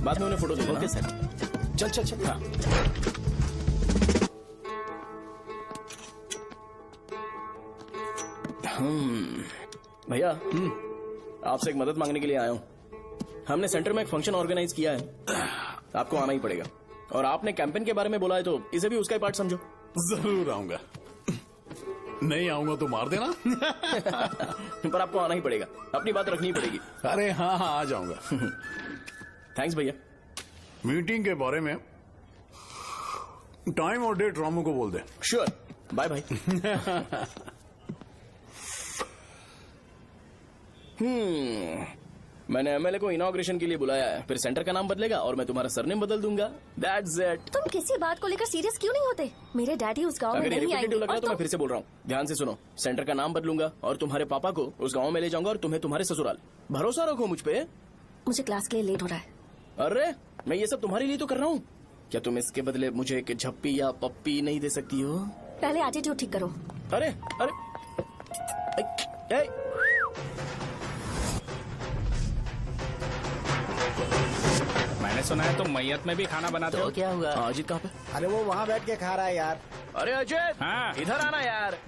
बाद में उन्हें फोटो दे। ओके सर, चल चल चल। हाँ। भैया, आपसे एक मदद मांगने के लिए आया हूँ। हमने सेंटर में एक फंक्शन ऑर्गेनाइज किया है, आपको आना ही पड़ेगा। और आपने कैंपेन के बारे में बोला है तो इसे भी उसका ही पार्ट समझो। जरूर आऊंगा। नहीं आऊंगा तो मार देना। पर आपको आना ही पड़ेगा, अपनी बात रखनी पड़ेगी। अरे हाँ हाँ, आ जाऊंगा। थैंक्स भैया। मीटिंग के बारे में टाइम और डेट रामू को बोल दे। Sure, bye bye. मैंने एमएलए को इनॉग्रेशन के लिए बुलाया है, फिर सेंटर का नाम बदलेगा और मैं तुम्हारा सरनेम बदल दूंगा। That's it. तुम किसी बात को लेकर सीरियस क्यों नहीं होते? मेरे डैडी उस गांव में नहीं आएंगे। लग रहा है तो मैं फिर से बोल रहा हूँ, ध्यान से सुनो। सेंटर का नाम बदलूंगा और तुम्हारे पापा को उस गाँव में ले जाऊंगा और तुम्हें तुम्हारे ससुराल। भरोसा रखो मुझ पे। मुझे क्लास के लिए लेट हो रहा है। अरे मैं ये सब तुम्हारे लिए तो कर रहा हूँ। क्या तुम इसके बदले मुझे एक झप्पी या पप्पी नहीं दे सकती हो? पहले एटीट्यूड ठीक करो। अरे अरे मैंने सुना है तुम मैयत में भी खाना बनाते हो। क्या हुआ? अजीत कहाँ पे? अरे वो वहाँ बैठ के खा रहा है यार। अरे अजय, हाँ। इधर आना यार।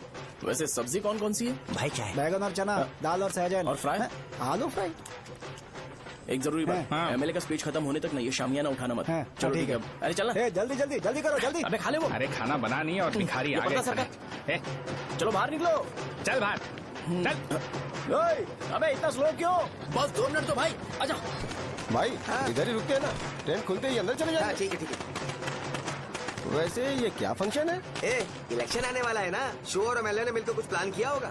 वैसे सब्जी कौन कौन सी है? भाई क्या है? बैगन और चना, दाल और सहजन और फ्राई? आलू फ्राई। एक जरूरी बात, एमएलए का स्पीच खत्म होने तक ना ये शामियाना उठाना मत। चलो ठीक है। अरे चल ना। जल्दी जल्दी जल्दी करो जल्दी। अबे खा ले वो। अरे खाना बना नहीं और भिखारी ये आ पता गए। सरकार। चलो बाहर निकलो। चल बाहर चल। अबे इतना स्लो क्यों? बस 2 मिनट तो भाई, आजा। भाई इधर ही रुकते हैं ना, ट्रेन खुलते ही अंदर चले जाएंगे। ठीक है ठीक है। वैसे ये क्या फंक्शन है? इलेक्शन आने वाला है ना, शो और एमएलए ने मिलकर कुछ प्लान किया होगा।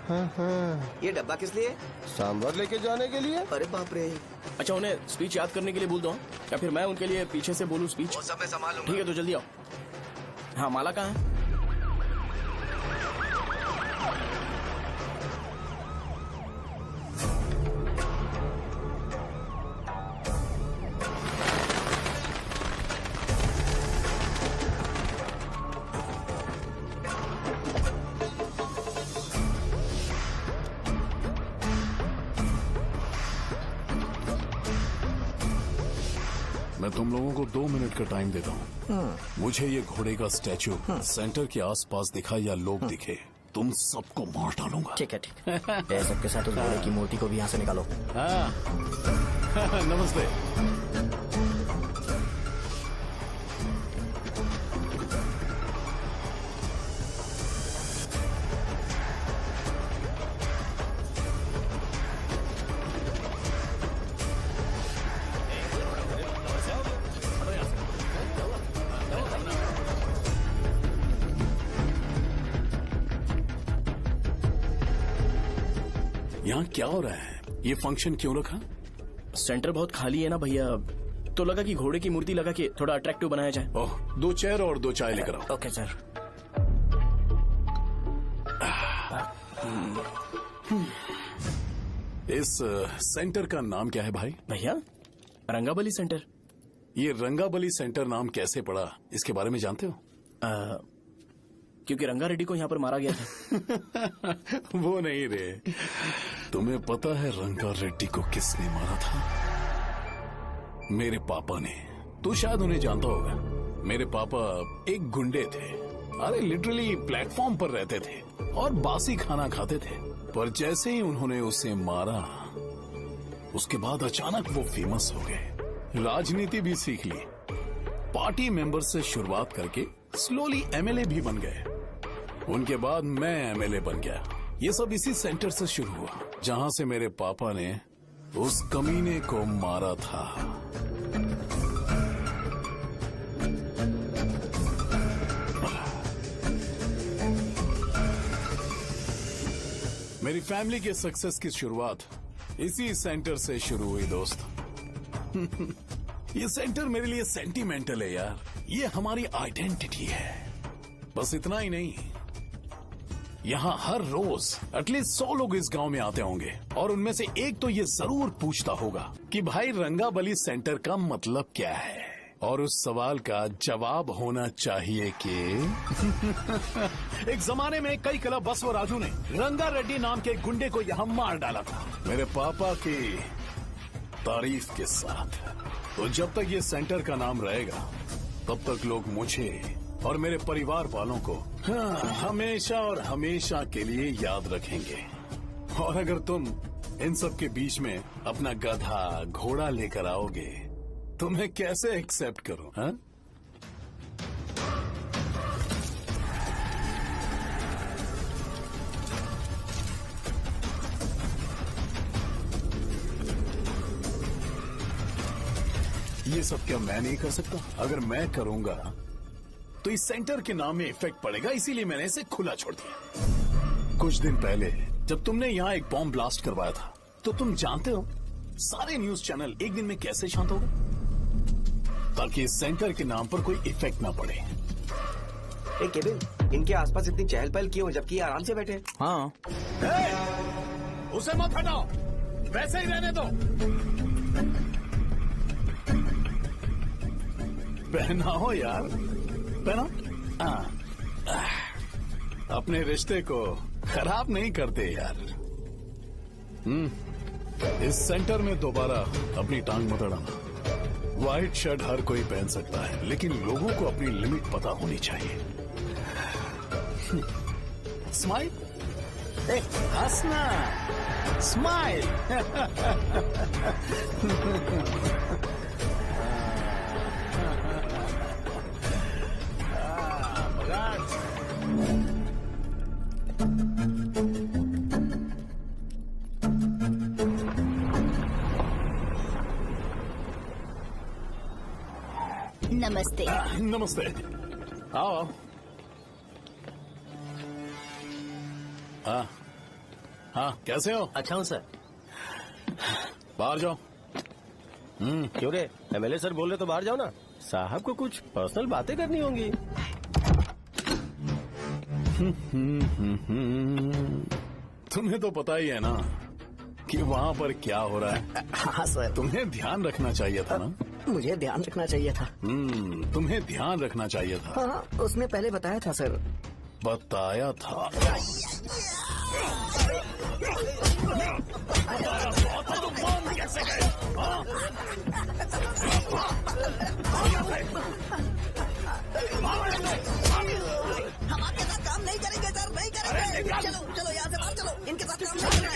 ये डब्बा किस लिए? सांभर लेके जाने के लिए। अरे बाप रे। अच्छा उन्हें स्पीच याद करने के लिए बोल दो या फिर मैं उनके लिए पीछे से बोलूं स्पीच? वो सब मैं संभाल लूंगा। ठीक है तो जल्दी आओ। हाँ माला कहाँ है? मैं तुम लोगों को 2 मिनट का टाइम देता हूँ। मुझे ये घोड़े का स्टैचू सेंटर के आसपास दिखा या लोग दिखे, तुम सबको मार डालूंगा। ठीक है ठीक है। सबके साथ उस घोड़े की मूर्ति को भी यहाँ से निकालो। हाँ। नमस्ते। यहाँ क्या हो रहा है? ये फंक्शन क्यों रखा? सेंटर बहुत खाली है ना भैया, तो लगा कि घोड़े की मूर्ति लगा के थोड़ा अट्रैक्टिव बनाया जाए। ओह, 2 चेयर और 2 चाय लेकर आओ। Okay sir. इस सेंटर का नाम क्या है भाई? भैया रंगाबली सेंटर। ये रंगाबली सेंटर नाम कैसे पड़ा, इसके बारे में जानते हो? क्योंकि रंगा रेड्डी को यहाँ पर मारा गया था। वो नहीं रे, तुम्हें पता है रंगा रेड्डी को किसने मारा था? मेरे पापा ने। तू शायद उन्हें जानता होगा। मेरे पापा एक गुंडे थे। अरे लिटरली प्लेटफॉर्म पर रहते थे और बासी खाना खाते थे। पर जैसे ही उन्होंने उसे मारा, उसके बाद अचानक वो फेमस हो गए। राजनीति भी सीख ली, पार्टी मेंबर से शुरुआत करके स्लोली एमएलए भी बन गए। उनके बाद मैं एमएलए बन गया। ये सब इसी सेंटर से शुरू हुआ, जहां से मेरे पापा ने उस कमीने को मारा था। मेरी फैमिली के सक्सेस की शुरुआत इसी सेंटर से शुरू हुई दोस्त। ये सेंटर मेरे लिए सेंटिमेंटल है यार। ये हमारी आइडेंटिटी है। बस इतना ही नहीं, यहाँ हर रोज एटलीस्ट 100 लोग इस गांव में आते होंगे और उनमें से एक तो ये जरूर पूछता होगा कि भाई रंगाबली सेंटर का मतलब क्या है, और उस सवाल का जवाब होना चाहिए कि एक जमाने में कई क्लब बसव राजू ने रंगा रेड्डी नाम के गुंडे को यहाँ मार डाला था, मेरे पापा की तारीफ के साथ। तो जब तक ये सेंटर का नाम रहेगा तब तक लोग मुझे और मेरे परिवार वालों को हमेशा और हमेशा के लिए याद रखेंगे। और अगर तुम इन सब के बीच में अपना गधा घोड़ा लेकर आओगे तो मैं कैसे एक्सेप्ट करूं? हाँ? ये सब क्या मैं नहीं कर सकता? अगर मैं करूंगा तो इस सेंटर के नाम में इफेक्ट पड़ेगा, इसीलिए मैंने इसे खुला छोड़ दिया। कुछ दिन पहले जब तुमने यहाँ एक बॉम्ब ब्लास्ट करवाया था, तो तुम जानते हो सारे न्यूज चैनल एक दिन में कैसे शांत हो गए? ताकि इस सेंटर के नाम पर कोई इफेक्ट ना पड़े। केविन, इनके आसपास इतनी चहल पहल क्यों, जबकि आराम से बैठे? हाँ। उसे मत हटाओ, वैसे ही रहने दो। पहनाओ यार, पहनाओ। अपने रिश्ते को खराब नहीं करते यार। इस सेंटर में दोबारा अपनी टांग मत अड़ाना। व्हाइट शर्ट हर कोई पहन सकता है, लेकिन लोगों को अपनी लिमिट पता होनी चाहिए। स्माइल, हंसना, स्माइल। नमस्ते। नमस्ते, आओ। हाँ हाँ, कैसे हो? अच्छा हूँ सर। बाहर जाओ। क्यों रे, एमएलए सर बोल रहे तो बाहर जाओ ना। साहब को कुछ पर्सनल बातें करनी होंगी। तुम्हें तो पता ही है ना कि वहाँ पर क्या हो रहा है। हाँ सर। तुम्हें ध्यान रखना चाहिए था ना। मुझे ध्यान रखना चाहिए था। तुम्हें ध्यान रखना चाहिए था। हाँ, उसने पहले बताया था सर। बताया था। हम आपके साथ काम नहीं करेंगे सर, नहीं करेंगे। चलो चलो यहाँ से बाहर चलो, इनके साथ काम नहीं करेंगे।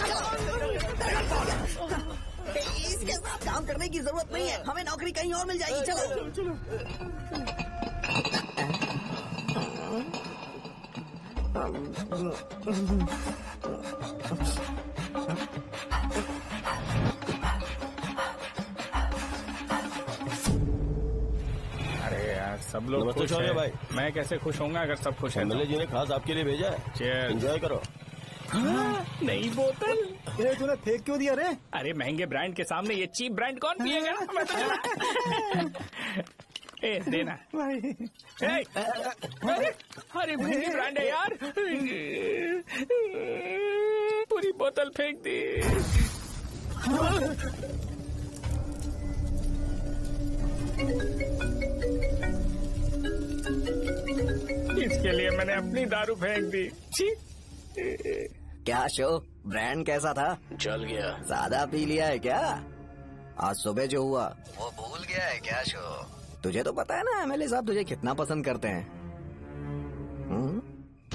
इसके साथ काम करने की जरूरत नहीं है, हमें नौकरी कहीं और मिल जाएगी। चलो अरे यार, सब लोग नमस्ते खुश शौर्य हैं। भाई। मैं कैसे खुश होऊंगा अगर सब खुश हैं? एमएलए जी ने खास आपके लिए भेजा है। Cheers। एंजॉय करो। नई बोतल। ये तूने फेंक क्यों दिया रे? अरे महंगे ब्रांड के सामने ये चीप ब्रांड कौन पिएगा? मैं तो ए देना भाई। ए, अरे महंगी ब्रांड है यार। पूरी बोतल फेंक दी। इसके लिए मैंने अपनी दारू फेंक दी। छी। क्या शो, ब्रांड कैसा था? चल गया। ज्यादा पी लिया है क्या? आज सुबह जो हुआ वो भूल गया है क्या शो? तुझे तो पता है ना एमएलए साहब तुझे कितना पसंद करते हैं।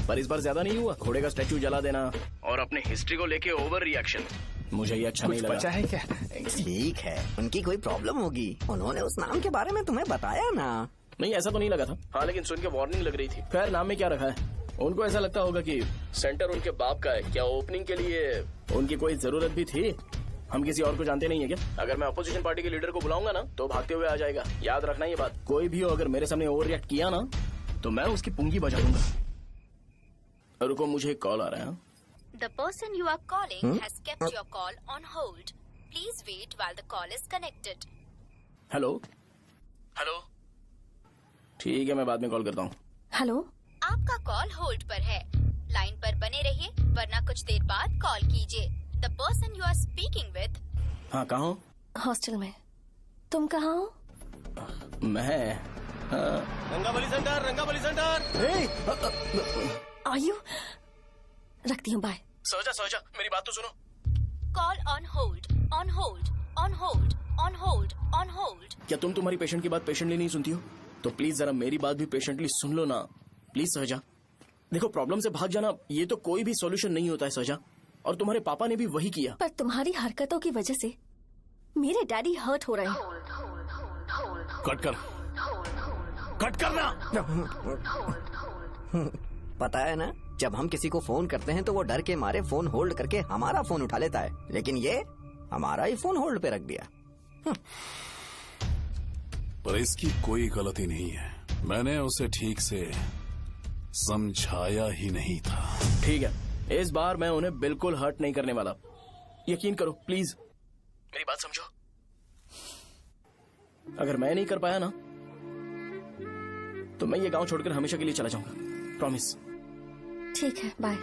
पर इस बार ज्यादा नहीं हुआ। घोड़े का स्टैचू जला देना और अपने हिस्ट्री को लेके ओवर रिएक्शन, मुझे ये अच्छा नहीं लगा। बचा है क्या? ठीक है, उनकी कोई प्रॉब्लम होगी। उन्होंने उस नाम के बारे में तुम्हें बताया ना? नहीं, ऐसा तो नहीं लगा था। हाँ, लेकिन सुन के वार्निंग लग रही थी। खैर, नाम में क्या रखा है? उनको ऐसा लगता होगा कि सेंटर उनके बाप का है। क्या ओपनिंग के लिए उनकी कोई जरूरत भी थी? हम किसी और को जानते नहीं है क्या? अगर मैं अपोजिशन पार्टी के लीडर को बुलाऊंगा ना तो भागते हुए आ जाएगा। याद रखना ये बात। कोई भी हो अगर मेरे सामने ओवर रिएक्ट किया ना तो मैं उसकी पुंगी बजा दूंगा। रुको, मुझे एक कॉल आ रहा है। The person you are calling has kept your call on hold. Please wait while the call is connected. Hello hello, ठीक है, मैं बाद में कॉल करता हूँ। हेलो, आपका कॉल होल्ड पर है। लाइन पर बने रहिए वरना कुछ देर बाद कॉल कीजिए। The person you are speaking with। हाँ, कहाँ हो? हॉस्टल में। तुम कहाँ हो? मैं रंगाबली सेंटर, रंगाबली सेंटर। आयु, रखती हूँ, बाय। सोचा मेरी बात तो सुनो। Call on hold, on hold, on hold, on hold, on hold. क्या तुम तुम्हारी पेशेंट की बात पेशेंटली नहीं सुनती हो? तो प्लीज जरा मेरी बात भी पेशेंटली सुन लो ना। प्लीज सहजा, देखो प्रॉब्लम से भाग जाना ये तो कोई भी सॉल्यूशन नहीं होता है सहजा, और तुम्हारे पापा ने भी वही किया। पर तुम्हारी हरकतों की वजह से मेरे डैडी हर्ट हो रहे हैं। कट करना। पता है ना, जब हम किसी को फोन करते हैं तो वो डर के मारे फोन होल्ड करके हमारा फोन उठा लेता है, लेकिन ये हमारा ही फोन होल्ड पे रख दिया। पर इसकी कोई गलती नहीं है। मैंने उसे ठीक से समझाया ही नहीं था। ठीक है, इस बार मैं उन्हें बिल्कुल हर्ट नहीं करने वाला। यकीन करो प्लीज, मेरी बात समझो। अगर मैं नहीं कर पाया ना तो मैं ये गांव छोड़कर हमेशा के लिए चला जाऊंगा। प्रॉमिस। ठीक है, बाय।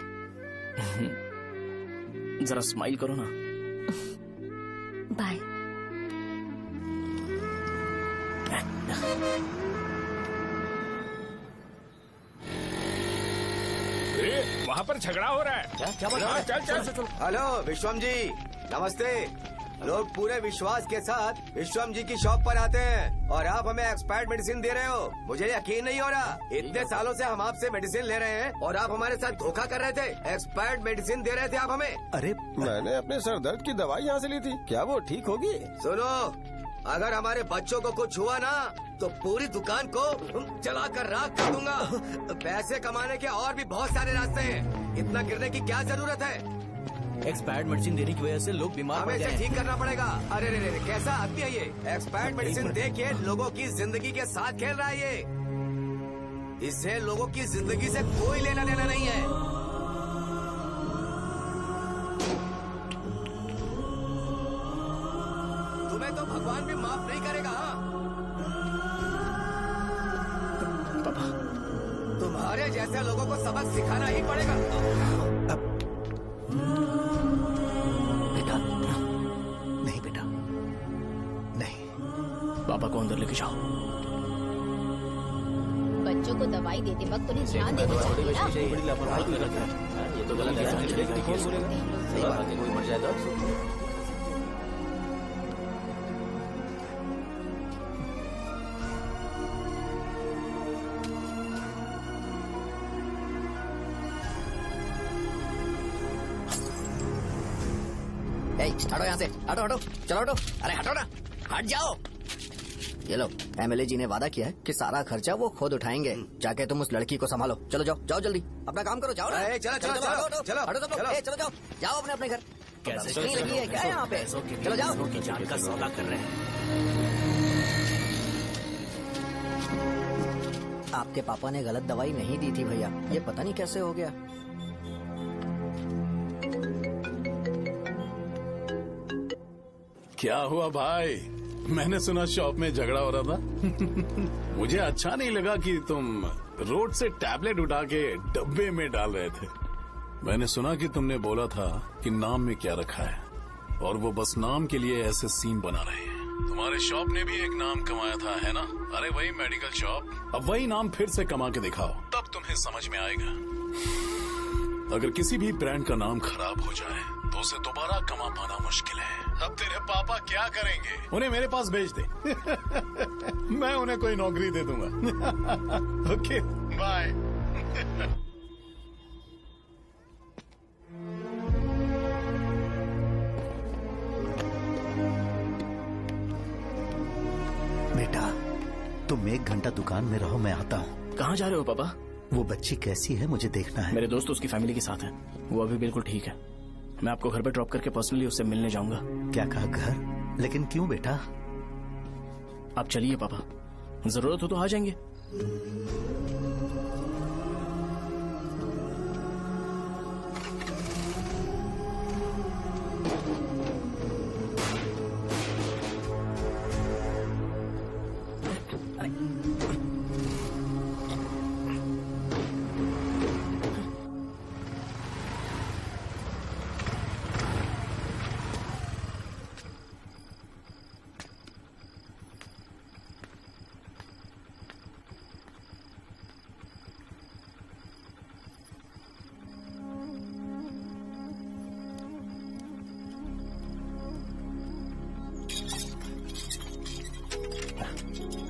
जरा स्माइल करो ना। बाय। वहाँ पर झगड़ा हो रहा है। क्या चल। हेलो विश्वम जी, नमस्ते। लोग पूरे विश्वास के साथ विश्वम जी की शॉप पर आते हैं और आप हमें एक्सपायर्ड मेडिसिन दे रहे हो। मुझे यकीन नहीं हो रहा। इतने सालों से हम आपसे मेडिसिन ले रहे हैं और आप हमारे साथ धोखा कर रहे थे। एक्सपायर्ड मेडिसिन दे रहे थे आप हमें। अरे मैंने अपने सर दर्द की दवाई यहाँ से ली थी, क्या वो ठीक होगी? सुनो, अगर हमारे बच्चों को कुछ हुआ ना तो पूरी दुकान को जला कर राख कर दूंगा। पैसे कमाने के और भी बहुत सारे रास्ते हैं, इतना गिरने की क्या जरूरत है? एक्सपायर्ड मेडिसिन देने की वजह से लोग बीमार पड़ हमें गए इसे ठीक करना पड़ेगा। अरे रे रे, कैसा आदमी है ये? एक्सपायर्ड मेडिसिन दे के लोगों की जिंदगी के साथ खेल रहा है ये। इससे लोगों की जिंदगी से कोई लेना देना नहीं है। तुम्हें तो भगवान भी माफ नहीं करेगा। पापा, तुम्हारे जैसे लोगों को सबक सिखाना ही पड़ेगा। बेटा, नहीं बेटा, नहीं। पापा को अंदर लेके जाओ। बच्चों को दवाई देते वक्त उन्हें ध्यान देना चाहिए ना। बड़ी लापरवाही की गलत है, ये तो गलत है। कोई मर जाए तो हटो यहाँ से, हटो हटो, चलो हटो, अरे हटो ना, हट जाओ। ये लो, एमएलए जी ने वादा किया है कि सारा खर्चा वो खुद उठाएंगे। जाके तुम उस लड़की को संभालो। चलो जाओ, जाओ जल्दी, अपना काम करो, जाओ ना। चलो चलो चलो हटो, चलो हटो सब लोग, चलो जाओ, जाओ अपने अपने घर। कैसे नहीं लगी है क्या यहाँ पे? चलो जाओ। की जान का सौदा कर रहे हैं। आपके पापा ने गलत दवाई नहीं दी थी भैया, ये पता नहीं कैसे हो गया। क्या हुआ भाई? मैंने सुना शॉप में झगड़ा हो रहा था। मुझे अच्छा नहीं लगा कि तुम रोड से टैबलेट उठा के डब्बे में डाल रहे थे। मैंने सुना कि तुमने बोला था कि नाम में क्या रखा है और वो बस नाम के लिए ऐसे सीन बना रहे हैं। तुम्हारे शॉप ने भी एक नाम कमाया था, है ना? अरे वही मेडिकल शॉप। अब वही नाम फिर से कमा के दिखाओ, तब तुम्हें समझ में आएगा। अगर किसी भी ब्रांड का नाम खराब हो जाए तो उसे दोबारा कमा पाना मुश्किल है। अब तेरे पापा क्या करेंगे? उन्हें मेरे पास भेज दे। मैं उन्हें कोई नौकरी दे दूंगा। Okay, bye. बेटा, तुम 1 घंटा दुकान में रहो, मैं आता हूँ। कहाँ जा रहे हो पापा? वो बच्ची कैसी है मुझे देखना है। मेरे दोस्त उसकी फैमिली के साथ है, वो अभी बिल्कुल ठीक है। मैं आपको घर पे ड्रॉप करके पर्सनली उससे मिलने जाऊंगा। क्या कहा घर? लेकिन क्यों बेटा? आप चलिए पापा, जरूरत हो तो आ जाएंगे।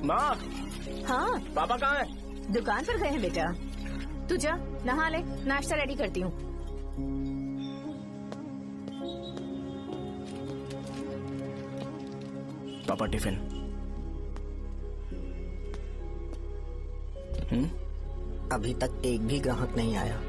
माँ। हाँ पापा कहाँ है? दुकान पर गए हैं बेटा। तू जा नहा ले, नाश्ता रेडी करती हूँ। पापा टिफिन। अभी तक एक भी ग्राहक नहीं आया।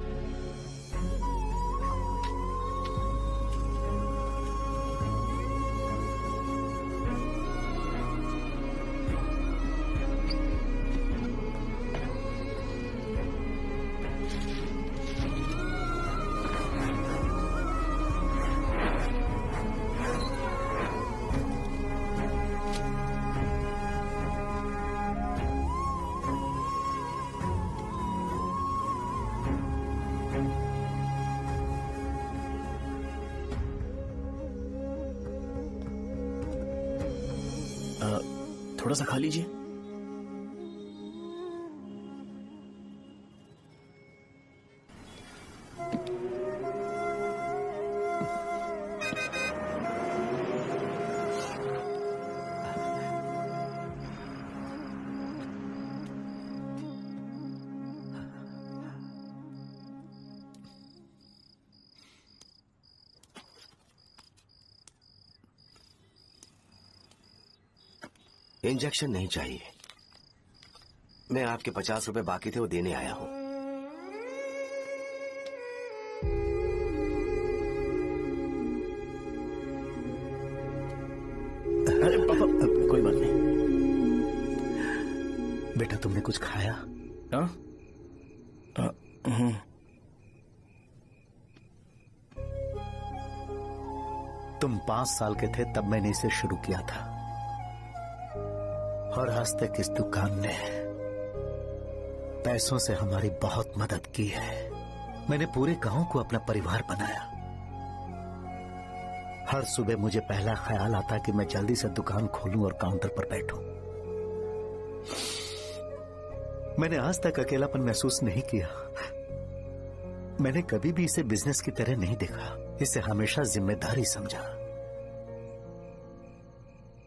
थोड़ा सा खा लीजिए। इंजेक्शन नहीं चाहिए। मैं आपके 50 रुपए बाकी थे वो देने आया हूँ। अरे पापा कोई बात नहीं। बेटा तुमने कुछ खाया? हाँ? तुम 5 साल के थे तब मैंने इसे शुरू किया था और आज तक इस दुकान ने पैसों से हमारी बहुत मदद की है। मैंने पूरे गांव को अपना परिवार बनाया। हर सुबह मुझे पहला ख्याल आता कि मैं जल्दी से दुकान खोलूं और काउंटर पर बैठूं। मैंने आज तक अकेलापन महसूस नहीं किया। मैंने कभी भी इसे बिजनेस की तरह नहीं देखा, इसे हमेशा जिम्मेदारी समझा।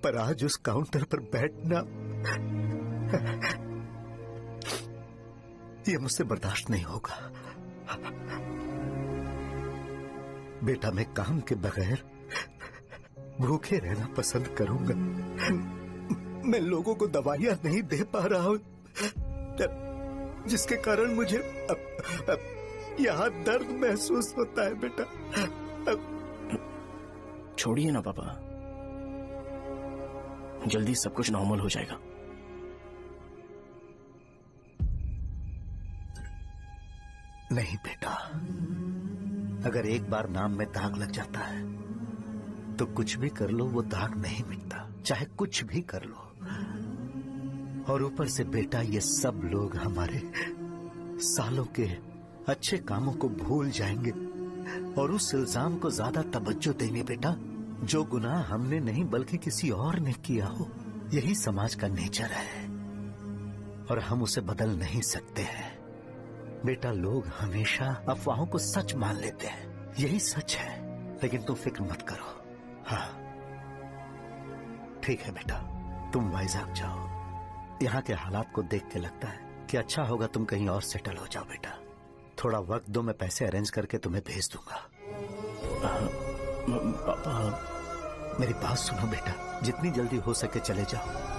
पर आज उस काउंटर पर बैठना ये मुझसे बर्दाश्त नहीं होगा। बेटा मैं काम के बगैर भूखे रहना पसंद करूंगा। मैं लोगों को दवाइयां नहीं दे पा रहा हूं, जिसके कारण मुझे यहां दर्द महसूस होता है। बेटा छोड़िए ना पापा, जल्दी सब कुछ नॉर्मल हो जाएगा। नहीं बेटा, अगर एक बार नाम में दाग लग जाता है तो कुछ भी कर लो वो दाग नहीं मिटता, चाहे कुछ भी कर लो। और ऊपर से बेटा ये सब लोग हमारे सालों के अच्छे कामों को भूल जाएंगे और उस इल्जाम को ज्यादा तवज्जो देंगे बेटा जो गुनाह हमने नहीं बल्कि किसी और ने किया हो। यही समाज का नेचर है और हम उसे बदल नहीं सकते हैं। बेटा लोग हमेशा अफवाहों को सच मान लेते हैं, यही सच है। लेकिन तुम फिक्र मत करो। हाँ ठीक है बेटा, तुम वाइजाग जाओ। यहाँ के हालात को देख के लगता है कि अच्छा होगा तुम कहीं और सेटल हो जाओ। बेटा थोड़ा वक्त दो, मैं पैसे अरेंज करके तुम्हें भेज दूंगा। पापा मेरी बात सुनो बेटा, जितनी जल्दी हो सके चले जाओ।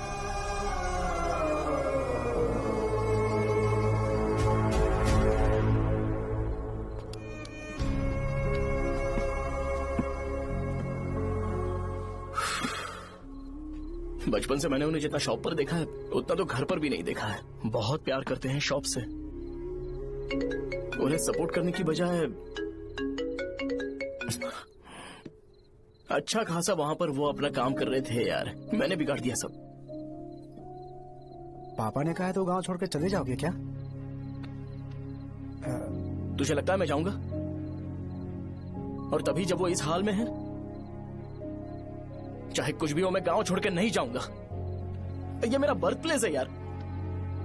बचपन से मैंने उन्हें जितना शॉप पर देखा है उतना तो घर पर भी नहीं देखा है। बहुत प्यार करते हैं शॉप से। उन्हें सपोर्ट करने की बजाय अच्छा खासा वहां पर वो अपना काम कर रहे थे। यार मैंने बिगाड़ दिया सब। पापा ने कहा है तो गांव छोड़कर चले जाओगे क्या? तुझे लगता है मैं जाऊंगा? और तभी जब वो इस हाल में है, चाहे कुछ भी हो मैं गांव छोड़कर नहीं जाऊंगा। ये मेरा बर्थ प्लेस है यार।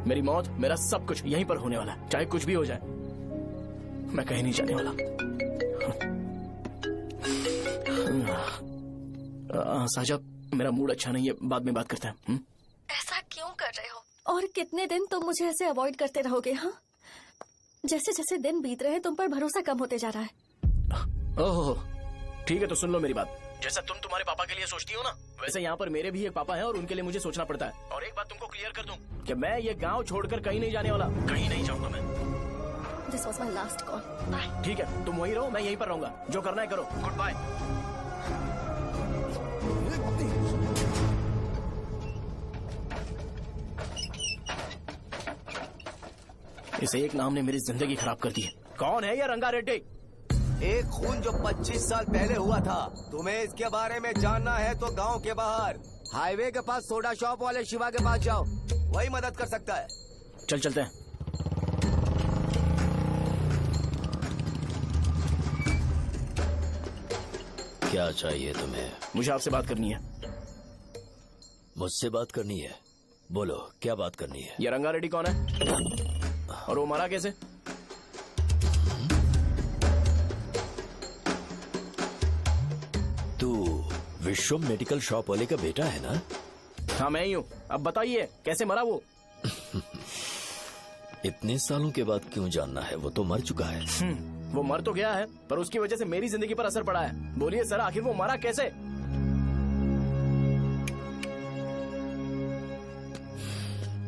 मेरी मौत, मेरा सब कुछ यहीं पर होने वाला है। चाहे कुछ भी हो जाए मैं कहीं नहीं जाने वाला। साहब मेरा मूड अच्छा नहीं है, बाद में बात करते हैं। ऐसा क्यों कर रहे हो? और कितने दिन तुम मुझे ऐसे अवॉइड करते रहोगे? हाँ, जैसे जैसे दिन बीत रहे हैं तुम पर भरोसा कम होते जा रहा है। ओह ठीक है, तो सुन लो मेरी बात। जैसा तुम तुम्हारे पापा के लिए सोचती हो ना, वैसे यहाँ पर मेरे भी एक पापा हैं और उनके लिए मुझे सोचना पड़ता है। और एक बात तुमको क्लियर कर दूं कि मैं ये गांव छोड़कर कहीं नहीं जाने वाला, कहीं नहीं जाऊंगा मैं। This was my last call. Bye. ठीक है, तुम वहीं रहो, मैं यहीं पर रहूंगा। जो करना है करो। Goodbye. इस एक नाम ने मेरी जिंदगी खराब कर दी है। कौन है ये रंगा रेड्डी? एक खून जो 25 साल पहले हुआ था। तुम्हें इसके बारे में जानना है तो गांव के बाहर हाईवे के पास सोडा शॉप वाले शिवा के पास जाओ, वही मदद कर सकता है। चल चलते हैं। क्या चाहिए तुम्हें? मुझे आपसे बात करनी है। मुझसे बात करनी है? बोलो क्या बात करनी है? ये रंगा रेड्डी कौन है और वो मरा कैसे? तू विश्वम मेडिकल शॉप वाले का बेटा है ना? हाँ मैं ही हूँ। अब बताइए कैसे मरा वो? इतने सालों के बाद क्यों जानना है? वो तो मर चुका है। वो मर तो गया है पर उसकी वजह से मेरी जिंदगी पर असर पड़ा है। बोलिए सर, आखिर वो मरा कैसे?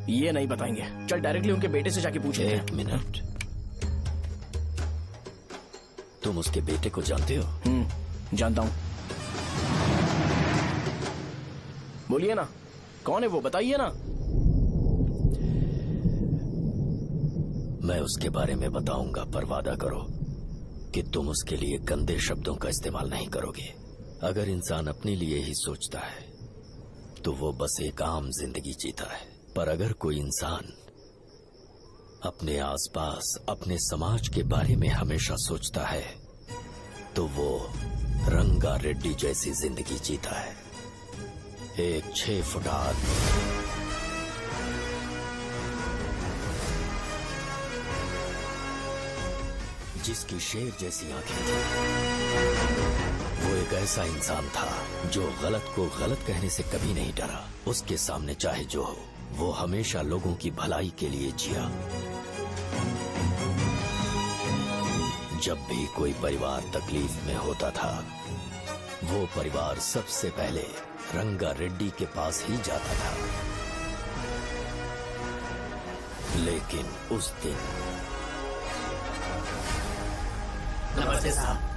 ये नहीं बताएंगे। चल डायरेक्टली उनके बेटे से जाके पूछे। एक मिनट, तुम उसके बेटे को जानते हो? जानता हूँ। बोलिए ना, कौन है वो, बताइए ना। मैं उसके बारे में बताऊंगा, पर वादा करो कि तुम उसके लिए गंदे शब्दों का इस्तेमाल नहीं करोगे। अगर इंसान अपने लिए ही सोचता है तो वो बस एक आम जिंदगी जीता है, पर अगर कोई इंसान अपने आसपास, अपने समाज के बारे में हमेशा सोचता है तो वो रंगा रेड्डी जैसी जिंदगी जीता है। एक 6 फुट आदमी जिसकी शेर जैसी आंखें थी, वो एक ऐसा इंसान था जो गलत को गलत कहने से कभी नहीं डरा। उसके सामने चाहे जो हो, वो हमेशा लोगों की भलाई के लिए जिया। जब भी कोई परिवार तकलीफ में होता था, वो परिवार सबसे पहले रंगा रेड्डी के पास ही जाता था। लेकिन उस दिन नमस्ते साहब।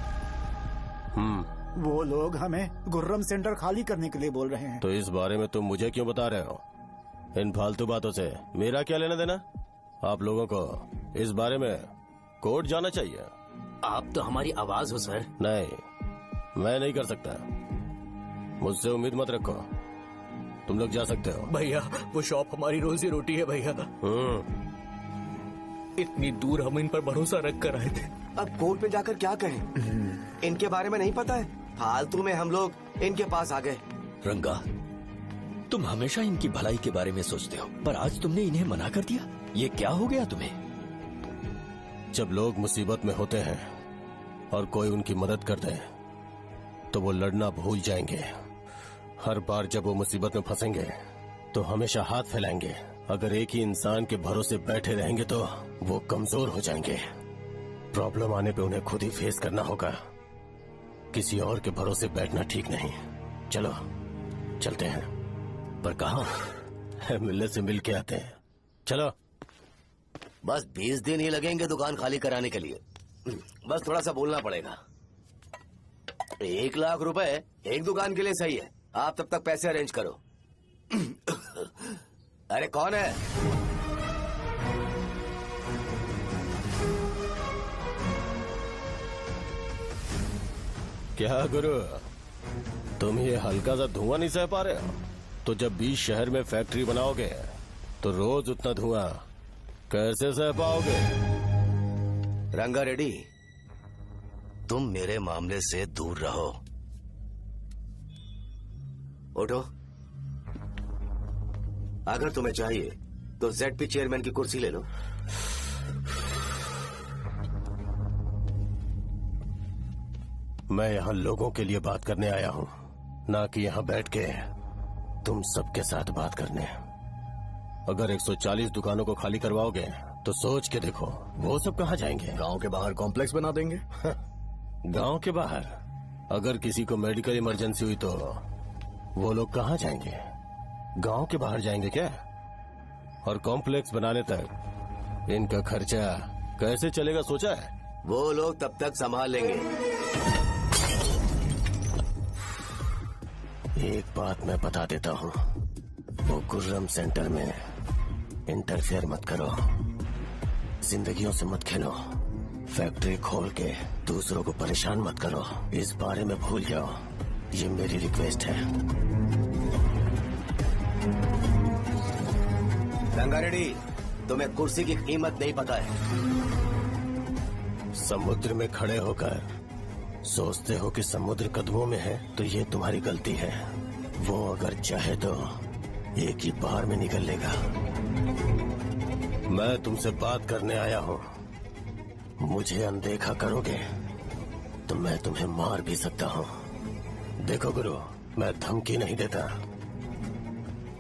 वो लोग हमें गुर्रम सेंटर खाली करने के लिए बोल रहे हैं। तो इस बारे में तुम मुझे क्यों बता रहे हो? इन फालतू बातों से मेरा क्या लेना देना? आप लोगों को इस बारे में कोर्ट जाना चाहिए। आप तो हमारी आवाज हो सर। नहीं, मैं नहीं कर सकता। मुझसे उम्मीद मत रखो। तुम लोग जा सकते हो। भैया वो शॉप हमारी रोजी रोटी है भैया। इतनी दूर हम इन पर भरोसा रख कर आए थे। अब कोर्ट में जाकर क्या कहें? इनके बारे में नहीं पता है। फालतू में हम लोग इनके पास आ गए। रंगा, तुम हमेशा इनकी भलाई के बारे में सोचते हो, पर आज तुमने इन्हें मना कर दिया। ये क्या हो गया तुम्हें? जब लोग मुसीबत में होते हैं और कोई उनकी मदद कर दे तो वो लड़ना भूल जाएंगे। हर बार जब वो मुसीबत में फंसेंगे तो हमेशा हाथ फैलाएंगे। अगर एक ही इंसान के भरोसे बैठे रहेंगे तो वो कमजोर हो जाएंगे। प्रॉब्लम आने पे उन्हें खुद ही फेस करना होगा। किसी और के भरोसे बैठना ठीक नहीं। चलो चलते हैं। पर कहाँ? मिलने से मिल के आते हैं। चलो। बस 20 दिन ही लगेंगे दुकान खाली कराने के लिए। बस थोड़ा सा बोलना पड़ेगा। 1 लाख रुपए एक दुकान के लिए सही है। आप तब तक पैसे अरेंज करो। अरे कौन है? क्या गुरु, तुम ये हल्का सा धुआं नहीं सह पा रहे हो? तो जब 20 शहर में फैक्ट्री बनाओगे तो रोज उतना धुआं कैसे सह पाओगे? रंगा रेड्डी, तुम मेरे मामले से दूर रहो। उठो। अगर तुम्हें चाहिए तो ZP चेयरमैन की कुर्सी ले लो। मैं यहाँ लोगों के लिए बात करने आया हूँ, ना कि यहाँ बैठ के तुम सबके साथ बात करने। अगर 140 दुकानों को खाली करवाओगे तो सोच के देखो वो सब कहाँ जाएंगे? गांव के बाहर कॉम्प्लेक्स बना देंगे। गांव के बाहर? अगर किसी को मेडिकल इमरजेंसी हुई तो वो लोग कहाँ जाएंगे? गांव के बाहर जाएंगे क्या? और कॉम्प्लेक्स बनाने तक इनका खर्चा कैसे चलेगा सोचा है? वो लोग तब तक संभाल लेंगे। एक बात मैं बता देता हूँ, वो गुर्रम सेंटर में इंटरफेयर मत करो, जिंदगियों से मत खेलो, फैक्ट्री खोल के दूसरों को परेशान मत करो। इस बारे में भूल जाओ, ये मेरी रिक्वेस्ट है। रंगा रेड्डी, तुम्हें कुर्सी की कीमत नहीं पता है। समुद्र में खड़े होकर सोचते हो कि समुद्र कदमों में है तो ये तुम्हारी गलती है। वो अगर चाहे तो एक ही बार में निकल लेगा। मैं तुमसे बात करने आया हूँ। मुझे अनदेखा करोगे तो मैं तुम्हें मार भी सकता हूँ। देखो गुरु, मैं धमकी नहीं देता,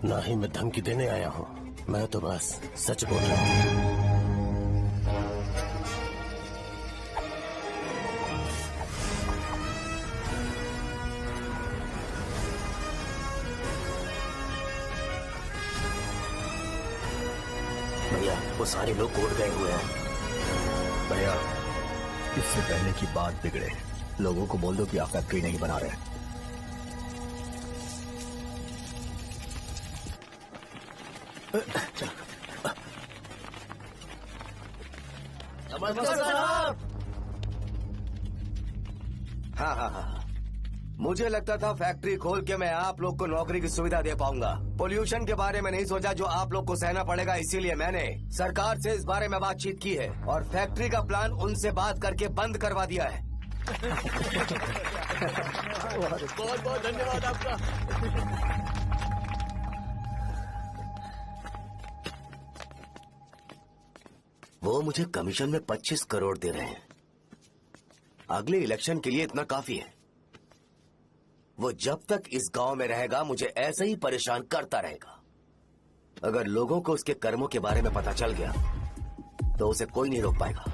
ना ही मैं धमकी देने आया हूँ। मैं तो बस सच बोल रहा हूँ। भैया, वो सारे लोग कोर्ट गए हुए हैं। भैया, इससे पहले की बात बिगड़े, लोगों को बोल दो कि आप फैक्ट्री नहीं बना रहे। हाँ। मुझे लगता था फैक्ट्री खोल के मैं आप लोग को नौकरी की सुविधा दे पाऊंगा। पोल्यूशन के बारे में नहीं सोचा जो आप लोग को सहना पड़ेगा, इसीलिए मैंने सरकार से इस बारे में बातचीत की है और फैक्ट्री का प्लान उनसे बात करके बंद करवा दिया है। बहुत बहुत धन्यवाद आपका। वो मुझे कमीशन में 25 करोड़ दे रहे हैं। अगले इलेक्शन के लिए इतना काफी है। वो जब तक इस गांव में रहेगा मुझे ऐसे ही परेशान करता रहेगा। अगर लोगों को उसके कर्मों के बारे में पता चल गया तो उसे कोई नहीं रोक पाएगा।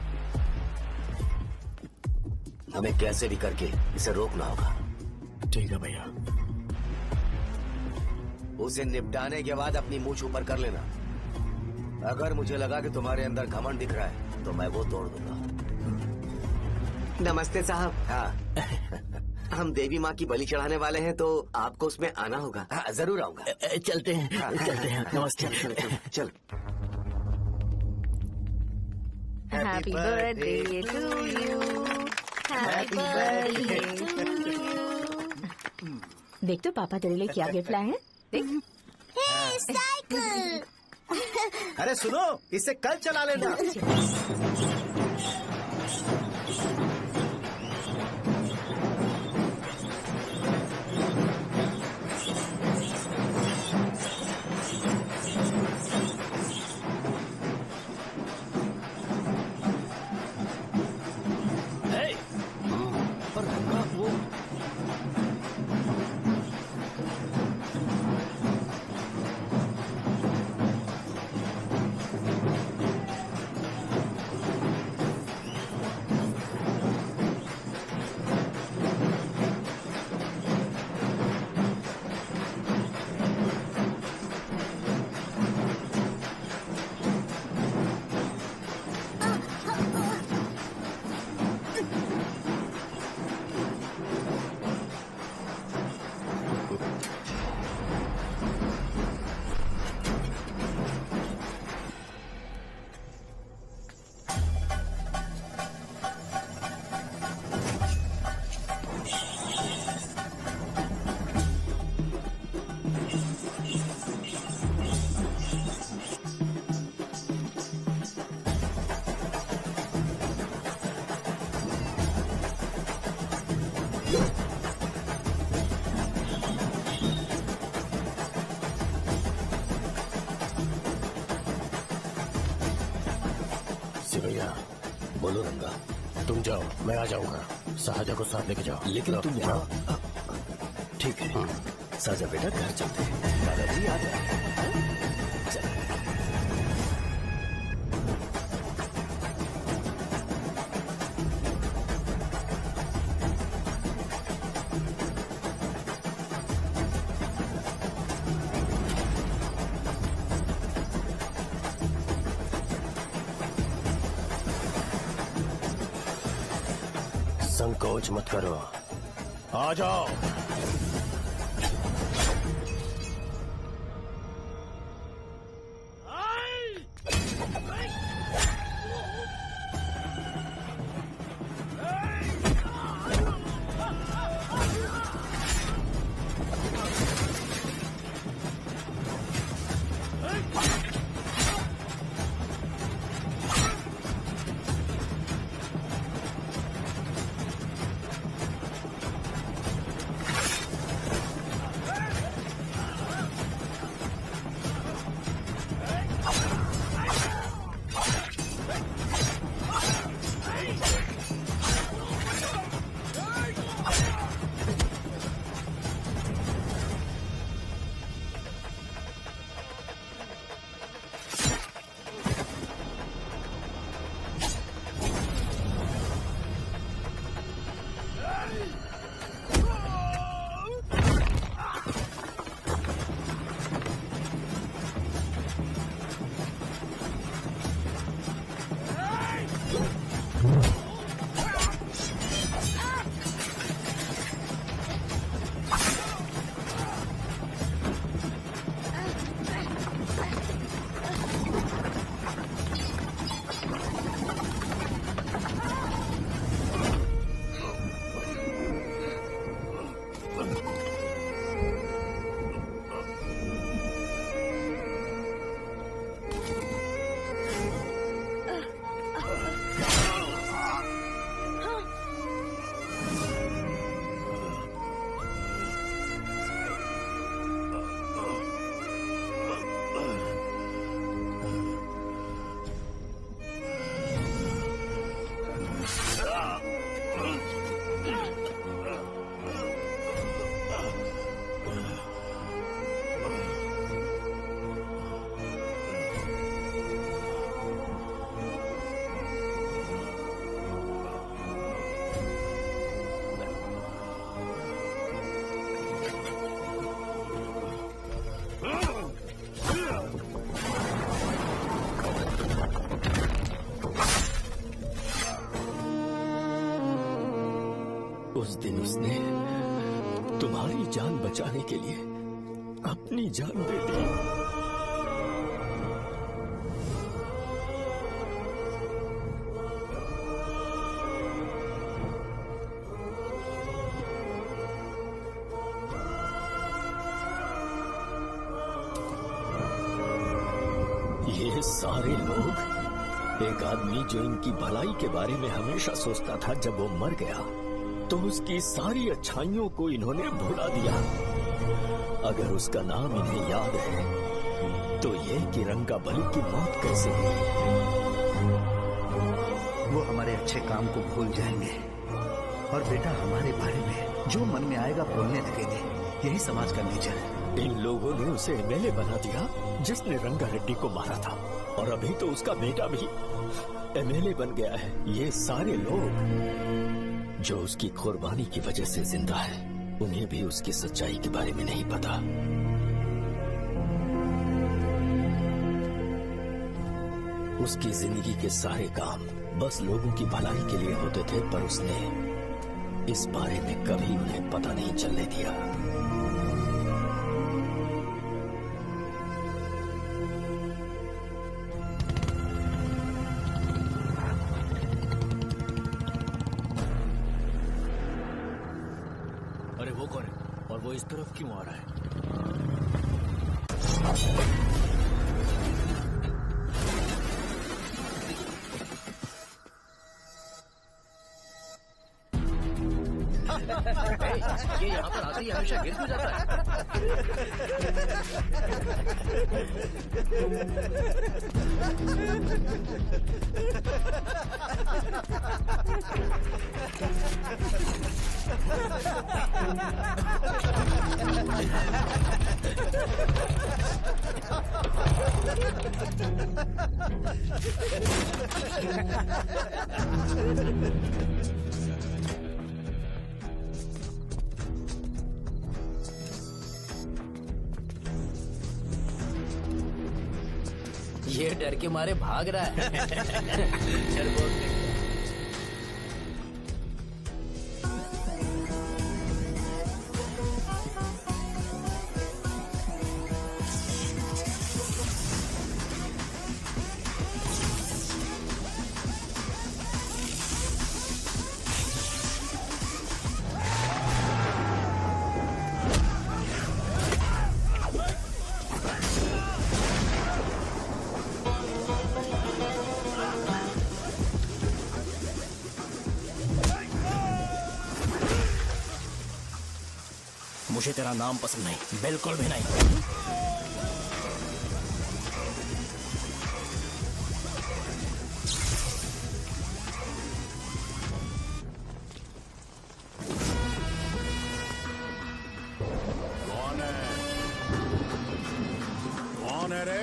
हमें कैसे भी करके इसे रोकना होगा। ठीक है भैया। उसे निपटाने के बाद अपनी मूंछ ऊपर कर लेना। अगर मुझे लगा कि तुम्हारे अंदर घमंड दिख रहा है तो मैं वो तोड़ दूंगा। नमस्ते साहब। हाँ। हम देवी माँ की बलि चढ़ाने वाले हैं तो आपको उसमें आना होगा। हाँ, जरूर आऊंगा। चलते हैं। चलते हैं। नमस्ते। चल। Happy birthday to you, happy birthday to you. देख तो पापा तेरे लिए क्या गिफ्ट लाए हैं। देख। साइकिल। अरे सुनो, इसे कल चला लेना। भैया बोलो रंगा, तुम जाओ, मैं आ जाऊंगा। साजा को साथ लेके जाओ। लेकिन तुम यहाँ। ठीक है साजा बेटा, घर चलते हैं। दादाजी आ जाए। संकोच मत करो, आ जाओ। उस दिन उसने तुम्हारी जान बचाने के लिए अपनी जान दे दी। ये सारे लोग, एक आदमी जो इनकी भलाई के बारे में हमेशा सोचता था, जब वो मर गया तो उसकी सारी अच्छाइयों को इन्होंने भुला दिया। अगर उसका नाम इन्हें याद है तो ये कि रंगाबली की मौत कैसे हुई। वो हमारे अच्छे काम को भूल जाएंगे और बेटा हमारे बारे में जो मन में आएगा बोलने लगेंगे। यही समाज का नेचर है। इन लोगों ने उसे एमएलए बना दिया जिसने रंगा रेड्डी को मारा था, और अभी तो उसका बेटा भी एमएलए बन गया है। ये सारे लोग जो उसकी कुर्बानी की वजह से जिंदा है, उन्हें भी उसकी सच्चाई के बारे में नहीं पता। उसकी जिंदगी के सारे काम बस लोगों की भलाई के लिए होते थे, पर उसने इस बारे में कभी उन्हें पता नहीं चलने दिया। अरे वो कौन है और वो इस तरफ क्यों आ रहा है? ये यहाँ पर आते ही हमेशा गिर क्यों जाता है? ये डर के मारे भाग रहा है। डरपोक नहीं। मुझे तेरा नाम पसंद नहीं, बिल्कुल भी नहीं। कौन है? कौन है रे?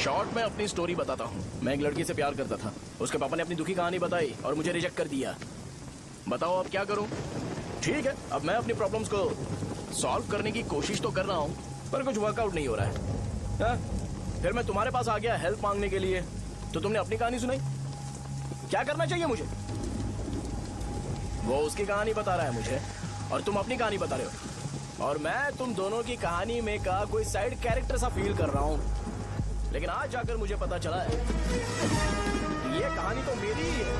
शॉर्ट में अपनी स्टोरी बताता हूँ। मैं एक लड़की से प्यार करता था। उसके पापा ने अपनी दुखी कहानी बताई और मुझे रिजेक्ट कर दिया। बताओ अब क्या करूँ? ठीक है, अब मैं अपनी प्रॉब्लम्स को सॉल्व करने की कोशिश तो कर रहा हूँ, पर कुछ वर्कआउट नहीं हो रहा है। हा? फिर मैं तुम्हारे पास आ गया हेल्प मांगने के लिए, तो तुमने अपनी कहानी सुनाई। क्या करना चाहिए मुझे? वो उसकी कहानी बता रहा है मुझे, और तुम अपनी कहानी बता रहे हो, और मैं तुम दोनों की कहानी में का कोई साइड कैरेक्टर सा फील कर रहा हूँ। लेकिन आज जाकर मुझे पता चला है ये कहानी तो मेरी ही है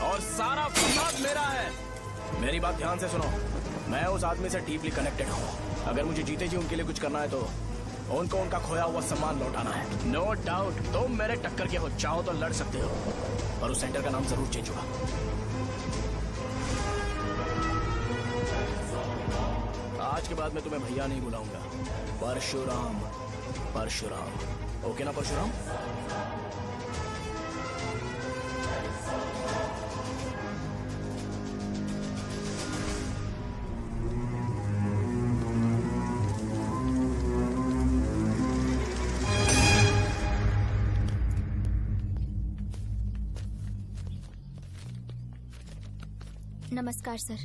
और सारा फसाद मेरा है। मेरी बात ध्यान से सुनो, मैं उस आदमी से डीपली कनेक्टेड हूँ। अगर मुझे जीते जी उनके लिए कुछ करना है तो उनको उनका खोया हुआ सम्मान लौटाना है। नो डाउट तुम मेरे टक्कर के हो, चाहो तो लड़ सकते हो, और उस सेंटर का नाम जरूर चेंज होगा। आज के बाद मैं तुम्हें भैया नहीं बुलाऊंगा, परशुराम। परशुराम, ओके ना परशुराम? नमस्कार सर।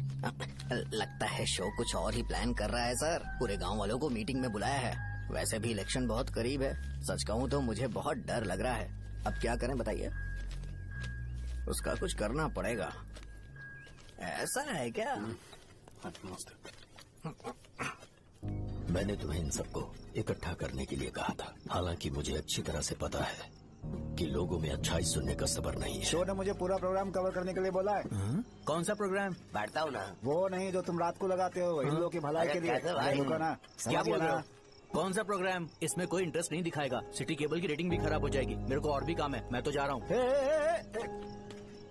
लगता है शो कुछ और ही प्लान कर रहा है सर। पूरे गांव वालों को मीटिंग में बुलाया है। वैसे भी इलेक्शन बहुत करीब है। सच कहूँ तो मुझे बहुत डर लग रहा है। अब क्या करें बताइए? उसका कुछ करना पड़ेगा। ऐसा है क्या? मैंने तुम्हें इन सबको इकट्ठा करने के लिए कहा था। हालांकि मुझे अच्छी तरह से पता है कि लोगों में अच्छाई सुनने का सब्र नहीं है। शो ने मुझे पूरा प्रोग्राम कवर करने के लिए बोला है। कौन सा प्रोग्राम? बैठता हूँ ना। वो नहीं जो तुम रात को लगाते हो इन लोगों की भलाई के लिए। रुको ना, क्या बोल रहे हो? कौन सा प्रोग्राम? इसमें कोई इंटरेस्ट नहीं दिखाएगा। सिटी केबल की रेटिंग भी खराब हो जाएगी। मेरे को और भी काम है, मैं तो जा रहा हूँ।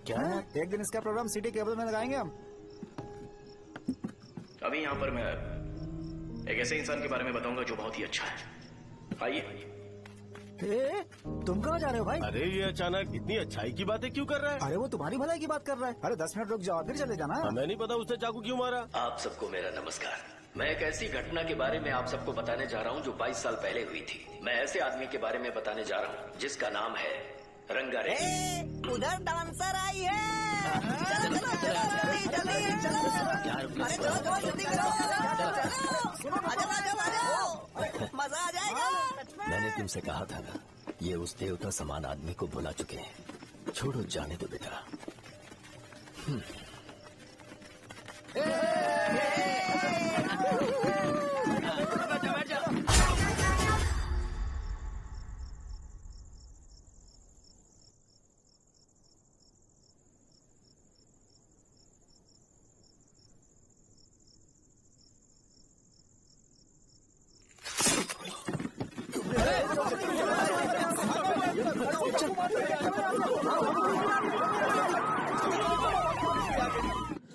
क्या? एक दिन इसका प्रोग्राम सिटी केबल में लगाएंगे हम। अभी यहाँ पर मैं एक ऐसे इंसान के बारे में बताऊंगा जो बहुत ही अच्छा है। आइए। तुम कहाँ जा रहे हो भाई? अरे ये अचानक इतनी अच्छाई की बातें क्यों कर रहा है? अरे वो तुम्हारी भलाई की बात कर रहा है। अरे 10 मिनट रुक जाओ फिर चले जाना। हमें नहीं पता उसने चाकू क्यों मारा। आप सबको मेरा नमस्कार। मैं एक ऐसी घटना के बारे में आप सबको बताने जा रहा हूँ जो 22 साल पहले हुई थी। मैं ऐसे आदमी के बारे में बताने जा रहा हूँ जिसका नाम है रंगारेड्डी। उधर डांसर आई है। चलो चलो जल्दी जल्दी चलो। जल्दी करो। मजा आ जाएगा। मैंने तुमसे कहा था ना, ये उस देवता समान आदमी को भुला चुके हैं। छोड़ो, जाने दो बेटा।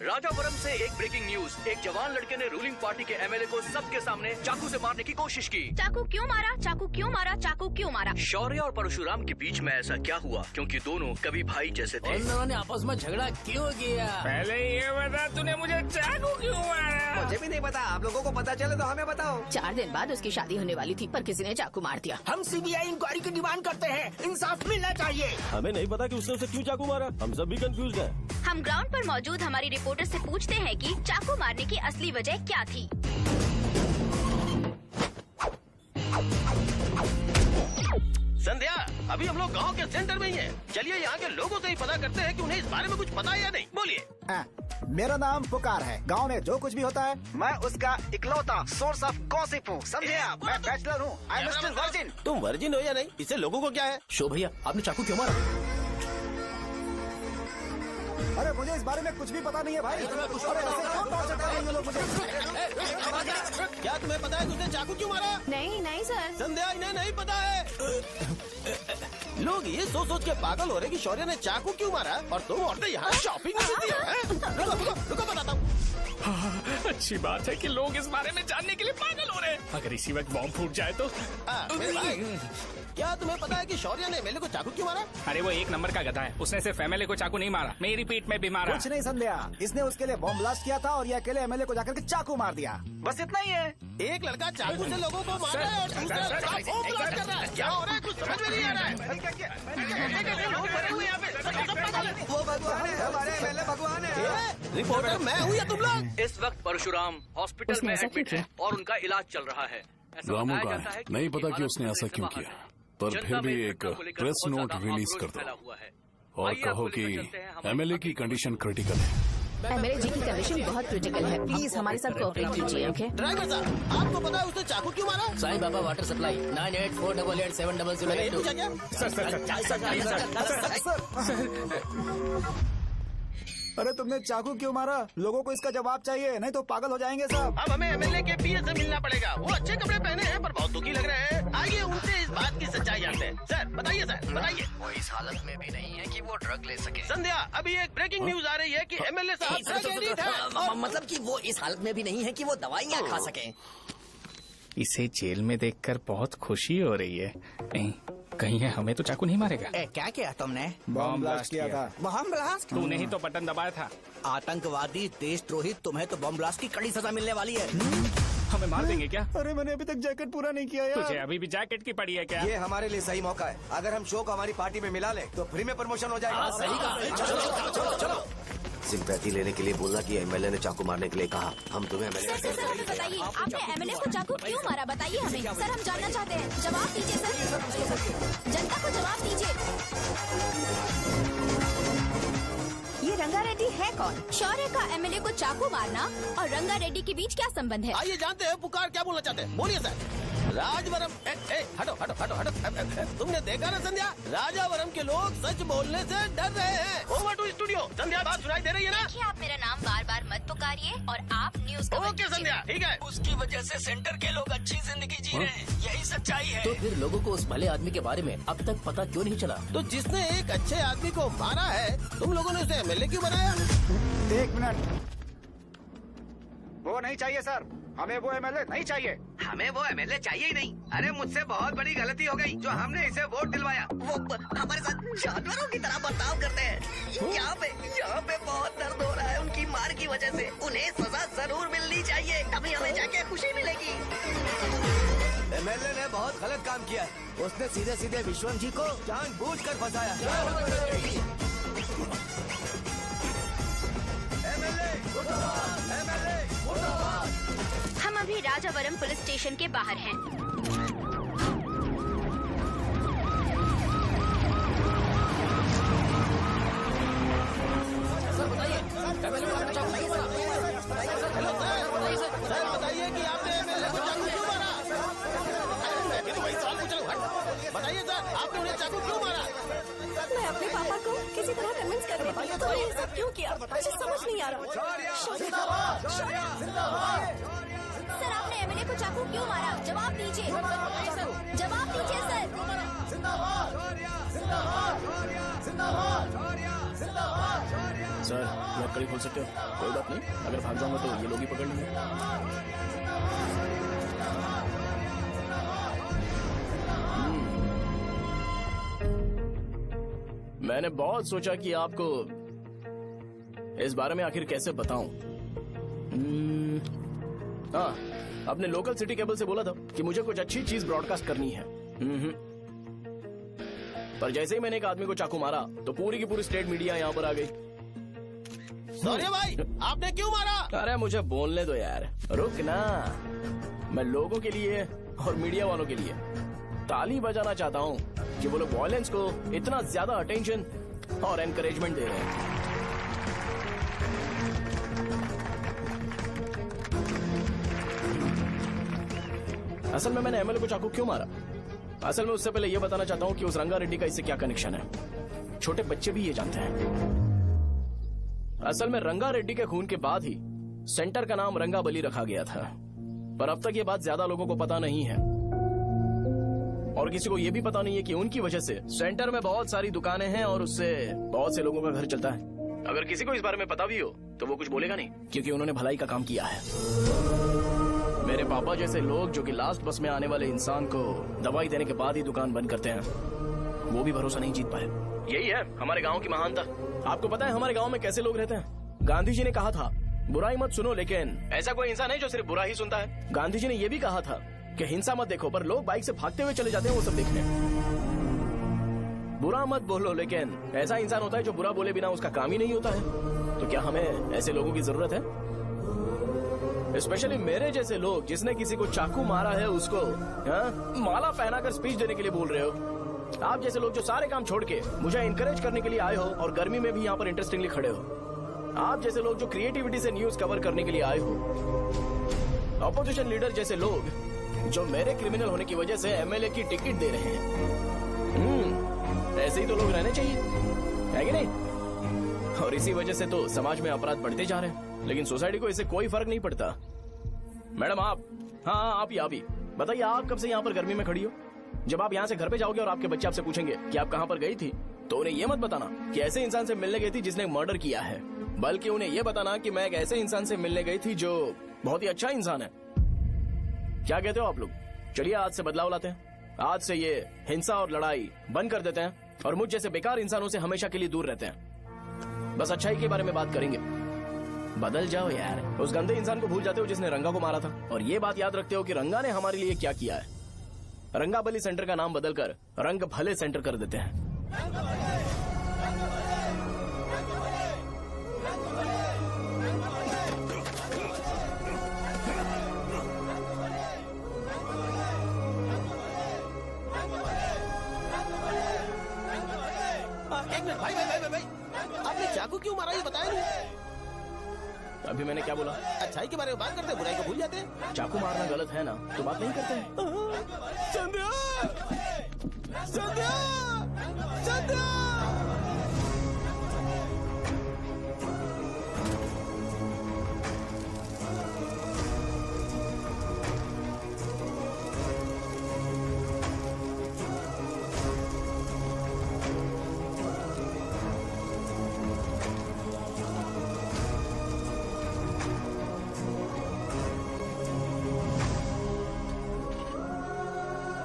राजापुरम से एक ब्रेकिंग न्यूज। एक जवान लड़के ने रूलिंग पार्टी के एमएलए को सबके सामने चाकू से मारने की कोशिश की। चाकू क्यों मारा? चाकू क्यों मारा? चाकू क्यों मारा? शौर्य और परशुराम के बीच में ऐसा क्या हुआ? क्योंकि दोनों कभी भाई जैसे थे। उन दोनों ने आपस में झगड़ा क्यों किया? पहले ये बता, तूने मुझे चाकू क्यों मारा? मुझे भी नहीं पता। आप लोगों को पता चले तो हमें बताओ। 4 दिन बाद उसकी शादी होने वाली थी पर किसी ने चाकू मार दिया। हम सीबीआई इंक्वायरी की डिमांड करते हैं। इंसाफ मिलना चाहिए। हमें नहीं पता कि उसने उसे क्यों चाकू मारा। हम सब भी कंफ्यूज हैं। हम ग्राउंड पर मौजूद हमारी रिपोर्टर से पूछते हैं कि चाकू मारने की असली वजह क्या थी। संध्या, अभी हम लोग गांव के सेंटर में ही हैं। चलिए यहाँ के लोगों से ही पता करते हैं कि उन्हें इस बारे में कुछ पता है या नहीं। बोलिए। मेरा नाम पुकार है। गांव में जो कुछ भी होता है मैं उसका इकलौता सोर्स ऑफ गॉसिप हूँ। समझे आप? मैं बैचलर हूँ। I am still virgin. तुम वर्जिन हो या नहीं, इससे लोगों को क्या है? शो भैया, आपने चाकू क्यों मारा? अरे मुझे इस बारे में कुछ भी पता नहीं है भाई। अरे ऐसे कौन टॉर्चर कर रहे हैं ये लोग मुझे? क्या तुम्हें पता है कि उसने चाकू क्यों मारा? नहीं नहीं सर। संध्या, इन्हें नहीं पता है। लोग ये सोच सोच के पागल हो रहे कि शौर्य ने चाकू क्यों मारा और तुम औरतें यहाँ शॉपिंग करती हैं। रुको बताता हूँ। अच्छी बात है कि लोग इस बारे में जानने के लिए पागल हो रहे हैं। अगर इसी वक्त बॉम्ब फूट जाए तो। मेरे भाई, क्या तुम्हें पता है कि शौर्य ने एमएलए को चाकू क्यों मारा? अरे वो एक नंबर का गधा है। उसने सिर्फ एमएलए को चाकू नहीं मारा, मेरी पीठ में भी मारा। कुछ नहीं संध्या, इसने उसके लिए बॉम्ब ब्लास्ट किया था और ये अकेले एमएलए को जाकर के चाकू मार दिया। बस इतना ही है। एक लड़का चाकू से लोगों को मार रहा है और दूसरा लड़का बॉम्ब ब्लास्ट कर रहा है। क्या हो रहा है? कुछ समझ में नहीं आ रहा है। वो भगवान है, हमारे एमएलए भगवान है। रिपोर्टर मैं हूँ या तुम लोग? इस वक्त परशुराम हॉस्पिटल में एडमिट है और उनका इलाज चल रहा है। रामू का है, नहीं पता कि उसने ऐसा क्यों किया, पर फिर भी एक प्रेस नोट रिलीज कर दो और कहो कि एमएलए की कंडीशन क्रिटिकल है। एमएलए जी की कंडीशन बहुत क्रिटिकल है। प्लीज हमारे साथ कोऑपरेट कीजिए। ओके ड्राइवर साहब, आपको पता है उसने चाकू क्यों मारा? Sai Baba water supply 9848870082। अरे तुमने चाकू क्यों मारा? लोगों को इसका जवाब चाहिए, नहीं तो पागल हो जाएंगे सब। अब हमें एमएलए के पीए से मिलना पड़ेगा। वो अच्छे कपड़े पहने हैं पर बहुत दुखी लग रहे हैं। आइए उनसे इस बात की सच्चाई जानते हैं। सर बताइए सर, बताइए। वो इस हालत में भी नहीं है कि वो ड्रग ले सके। संध्या, अभी एक ब्रेकिंग न्यूज आ रही है कि एमएलए साहब ड्रग एडिक्ट हैं। मतलब कि वो इस हालत में भी नहीं है कि वो दवाइयाँ खा सके। इसे जेल में देखकर बहुत खुशी हो रही है। कहीं है हमें तो चाकू नहीं मारेगा। क्या किया तुमने? बॉम्ब ब्लास्ट किया था। Bomb blast? तूने ही तो बटन दबाया था। आतंकवादी, देशद्रोही, तुम्हें तो बॉम्ब ब्लास्ट की कड़ी सजा मिलने वाली है। हमें मार देंगे क्या? अरे मैंने अभी तक जैकेट पूरा नहीं किया यार। तुझे अभी भी जैकेट की पड़ी है क्या? ये हमारे लिए सही मौका है। अगर हम शो को हमारी पार्टी में मिला ले तो फ्री में प्रमोशन हो जाएगा। सही कहा। चलो। सिंपैथी लेने के लिए बोलना कि एमएलए ने चाकू मारने के लिए कहा। हम तुम्हें एमएलए सर हमें बताइए, आपने एमएलए को चाकू क्यों मारा? बताइए हमें सर, हम जानना चाहते हैं। जवाब दीजिए सर, जनता को जवाब दीजिए। ये रंगा रेड्डी है कौन? शौर्य का एमएलए को चाकू मारना और रंगा रेड्डी के बीच क्या संबंध है? आइए जानते हैं पुकार क्या बोलना चाहते हैं। बोलिए सर। राजवरम हटो। तुमने देखा ना संध्या, राजावरम के लोग सच बोलने से डर रहे हैं। Over to studio. संध्या, बात सुनाई दे रही है ना? देखिए, आप मेरा नाम बार बार मत पुकारिए और आप न्यूज कवर ओके संध्या, ठीक है। उसकी वजह से सेंटर के लोग अच्छी जिंदगी जी रहे हैं, यही सच्चाई है। तो फिर लोगों को उस भले आदमी के बारे में अब तक पता क्यों नहीं चला? तो जिसने एक अच्छे आदमी को मारा है, तुम लोगों ने उसे एमएलए क्यों बनाया? 1 मिनट। वो नहीं चाहिए सर, हमें वो एमएलए नहीं चाहिए। हमें वो एमएलए चाहिए ही नहीं। अरे मुझसे बहुत बड़ी गलती हो गई जो हमने इसे वोट दिलवाया। वो हमारे साथ जानवरों की तरह बर्ताव करते हैं। यहाँ पे बहुत दर्द हो रहा है उनकी मार की वजह से। उन्हें सजा जरूर मिलनी चाहिए, तभी हमें जाके खुशी मिलेगी। एमएलए ने बहुत गलत काम किया है। उसने सीधे सीधे विश्वम जी को जानबूझकर फंसाया। हम अभी राजावरम पुलिस स्टेशन के बाहर हैं। सर बताइए कि आपने एमएलए को चाकू क्यों मारा? मैं तो वही सवाल पूछ रहा हूँ। बताइए सर, आपने उन्हें चाकू क्यों मारा? मैं अपने पापा को किसी तरह कन्विंस कर रही थी। तो ये सब क्यों किया मुझे समझ नहीं आ रहा। सर, आपने एमएलए को चाकू क्यों मारा? जवाब दीजिए, जवाब दीजिए सर। सर, आप कड़ी खोल सकते हो? कोई बात नहीं, अगर भाग जाऊंगा तो ये लोग ही पकड़ लेंगे। मैंने बहुत सोचा कि आपको इस बारे में आखिर कैसे बताऊं। हाँ, अपने लोकल सिटी केबल से बोला था कि मुझे कुछ अच्छी चीज ब्रॉडकास्ट करनी है। पर जैसे ही मैंने एक आदमी को चाकू मारा तो पूरी की पूरी स्टेट मीडिया यहाँ पर आ गई। सॉरी भाई, आपने क्यों मारा? अरे मुझे बोलने दो यार, रुक ना। मैं लोगों के लिए और मीडिया वालों के लिए ताली बजाना चाहता हूँ कि वो लोग वायलेंस को इतना ज्यादा अटेंशन और एनकरेजमेंट दे रहे हैं। असल में मैंने एमएलए को चाकू क्यों मारा? असल में उससे पहले ये बताना चाहता हूँ कि उस रंगा रेड्डी का इससे क्या कनेक्शन है। छोटे बच्चे भी ये जानते हैं। असल में रंगा रेड्डी के खून के बाद ही सेंटर का नाम रंगाबली रखा गया था, पर अब तक ये बात ज्यादा लोगों को पता नहीं है और किसी को ये भी पता नहीं है कि उनकी वजह से सेंटर में बहुत सारी दुकानें हैं और उससे बहुत से लोगों का घर चलता है। अगर किसी को इस बारे में पता भी हो तो वो कुछ बोलेगा नहीं, क्योंकि उन्होंने भलाई का काम किया है। मेरे पापा जैसे लोग जो कि लास्ट बस में आने वाले इंसान को दवाई देने के बाद ही दुकान बंद करते हैं, वो भी भरोसा नहीं जीत पाए। यही है हमारे गांव की महानता। आपको पता है हमारे गांव में कैसे लोग रहते हैं? गांधी जी ने कहा था बुराई मत सुनो, लेकिन ऐसा कोई इंसान है जो सिर्फ बुरा ही सुनता है। गांधी जी ने यह भी कहा था कि हिंसा मत देखो, पर लोग बाइक से भागते हुए चले जाते हैं वो सब देखने। बुरा मत बोलो, लेकिन ऐसा इंसान होता है जो बुरा बोले बिना उसका काम ही नहीं होता है। तो क्या हमें ऐसे लोगों की जरूरत है? स्पेशली मेरे जैसे लोग जिसने किसी को चाकू मारा है उसको माला पहनाकर स्पीच देने के लिए बोल रहे हो। आप जैसे लोग जो सारे काम छोड़ के मुझे इंकरेज करने के लिए आए हो और गर्मी में भी यहाँ पर इंटरेस्टिंगली खड़े हो। आप जैसे लोग जो क्रिएटिविटी से न्यूज कवर करने के लिए आए हो। अपोजिशन लीडर जैसे लोग जो मेरे क्रिमिनल होने की वजह से एमएलए की टिकट दे रहे हैं। ऐसे ही तो लोग रहने चाहिए, है कि नहीं? और इसी वजह से तो समाज में अपराध बढ़ते जा रहे हैं, लेकिन सोसाइटी को इससे कोई फर्क नहीं पड़ता। मैडम आप, हाँ आप ही बताइए, आप कब से यहाँ पर गर्मी में खड़ी हो? जब आप यहाँ से घर पे जाओगे और आपके बच्चे आपसे पूछेंगे कि आप कहाँ पर गई थी, तो उन्हें ये मत बताना कि ऐसे इंसान से मिलने गई थी जिसने मर्डर किया है, बल्कि उन्हें ये बताना कि मैं एक ऐसे इंसान से मिलने गई थी जो बहुत ही अच्छा इंसान है। क्या कहते हो आप लोग? चलिए आज से बदलाव लाते हैं। आज से ये हिंसा और लड़ाई बंद कर देते हैं और मुझ जैसे बेकार इंसानों से हमेशा के लिए दूर रहते हैं। बस अच्छाई के बारे में बात करेंगे। बदल जाओ यार। उस गंदे इंसान को भूल जाते हो जिसने रंगा को मारा था, और ये बात याद रखते हो कि रंगा ने हमारे लिए क्या किया है। रंगाबली सेंटर का नाम बदलकर रंग भले सेंटर कर देते हैं। एक मिनट भाई, आपने चाकू क्यों मारा ये बताया नहीं? अभी मैंने क्या बोला? अच्छाई के बारे में बात करते हैं, बुराई को भूल जाते हैं। चाकू मारना गलत है ना, तो बात नहीं करते हैं। संध्या! संध्या! संध्या!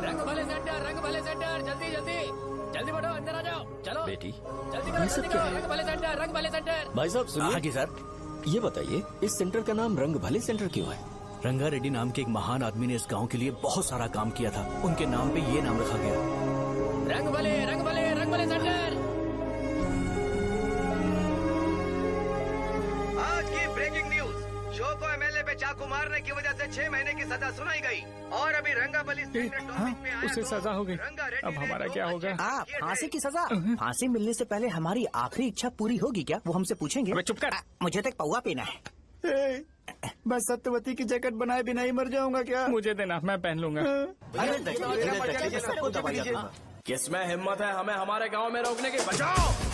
रंग भले सेंटर, जल्दी जल्दी जल्दी बढ़ो, अंदर आ जाओ। चलो बेटी, जल्दी करो, जल्दी करो। रंग भले सेंटर, रंग भले सेंटर। भाई साहब सुनिए। हाँ जी सर। ये बताइए इस सेंटर का नाम रंग भले सेंटर क्यों है? रंगा रेड्डी नाम के एक महान आदमी ने इस गांव के लिए बहुत सारा काम किया था, उनके नाम पे ये नाम रखा गया। रंग भले, रंग भले, रंग भले सेंटर। आज की ब्रेकिंग न्यूज, शो को एमएलए पे चाकू मारने की वजह से 6 महीने की सजा सुनाई गई और अभी रंगाबली सेंटर टॉपिक पे आया उसे तो सजा हो गई। अब हमारा क्या होगा? फांसी की सजा? फांसी मिलने से पहले हमारी आखिरी इच्छा पूरी होगी क्या, वो हमसे पूछेंगे? अबे चुप कर। मुझे तो एक पौवा पीना है। बस सत्यवती की जैकेट बनाए बिना ही मर जाऊंगा क्या? मुझे देना, मैं पहन लूंगा। किसमें हिम्मत है हमें हमारे गांव में रोकने की? बचाओ!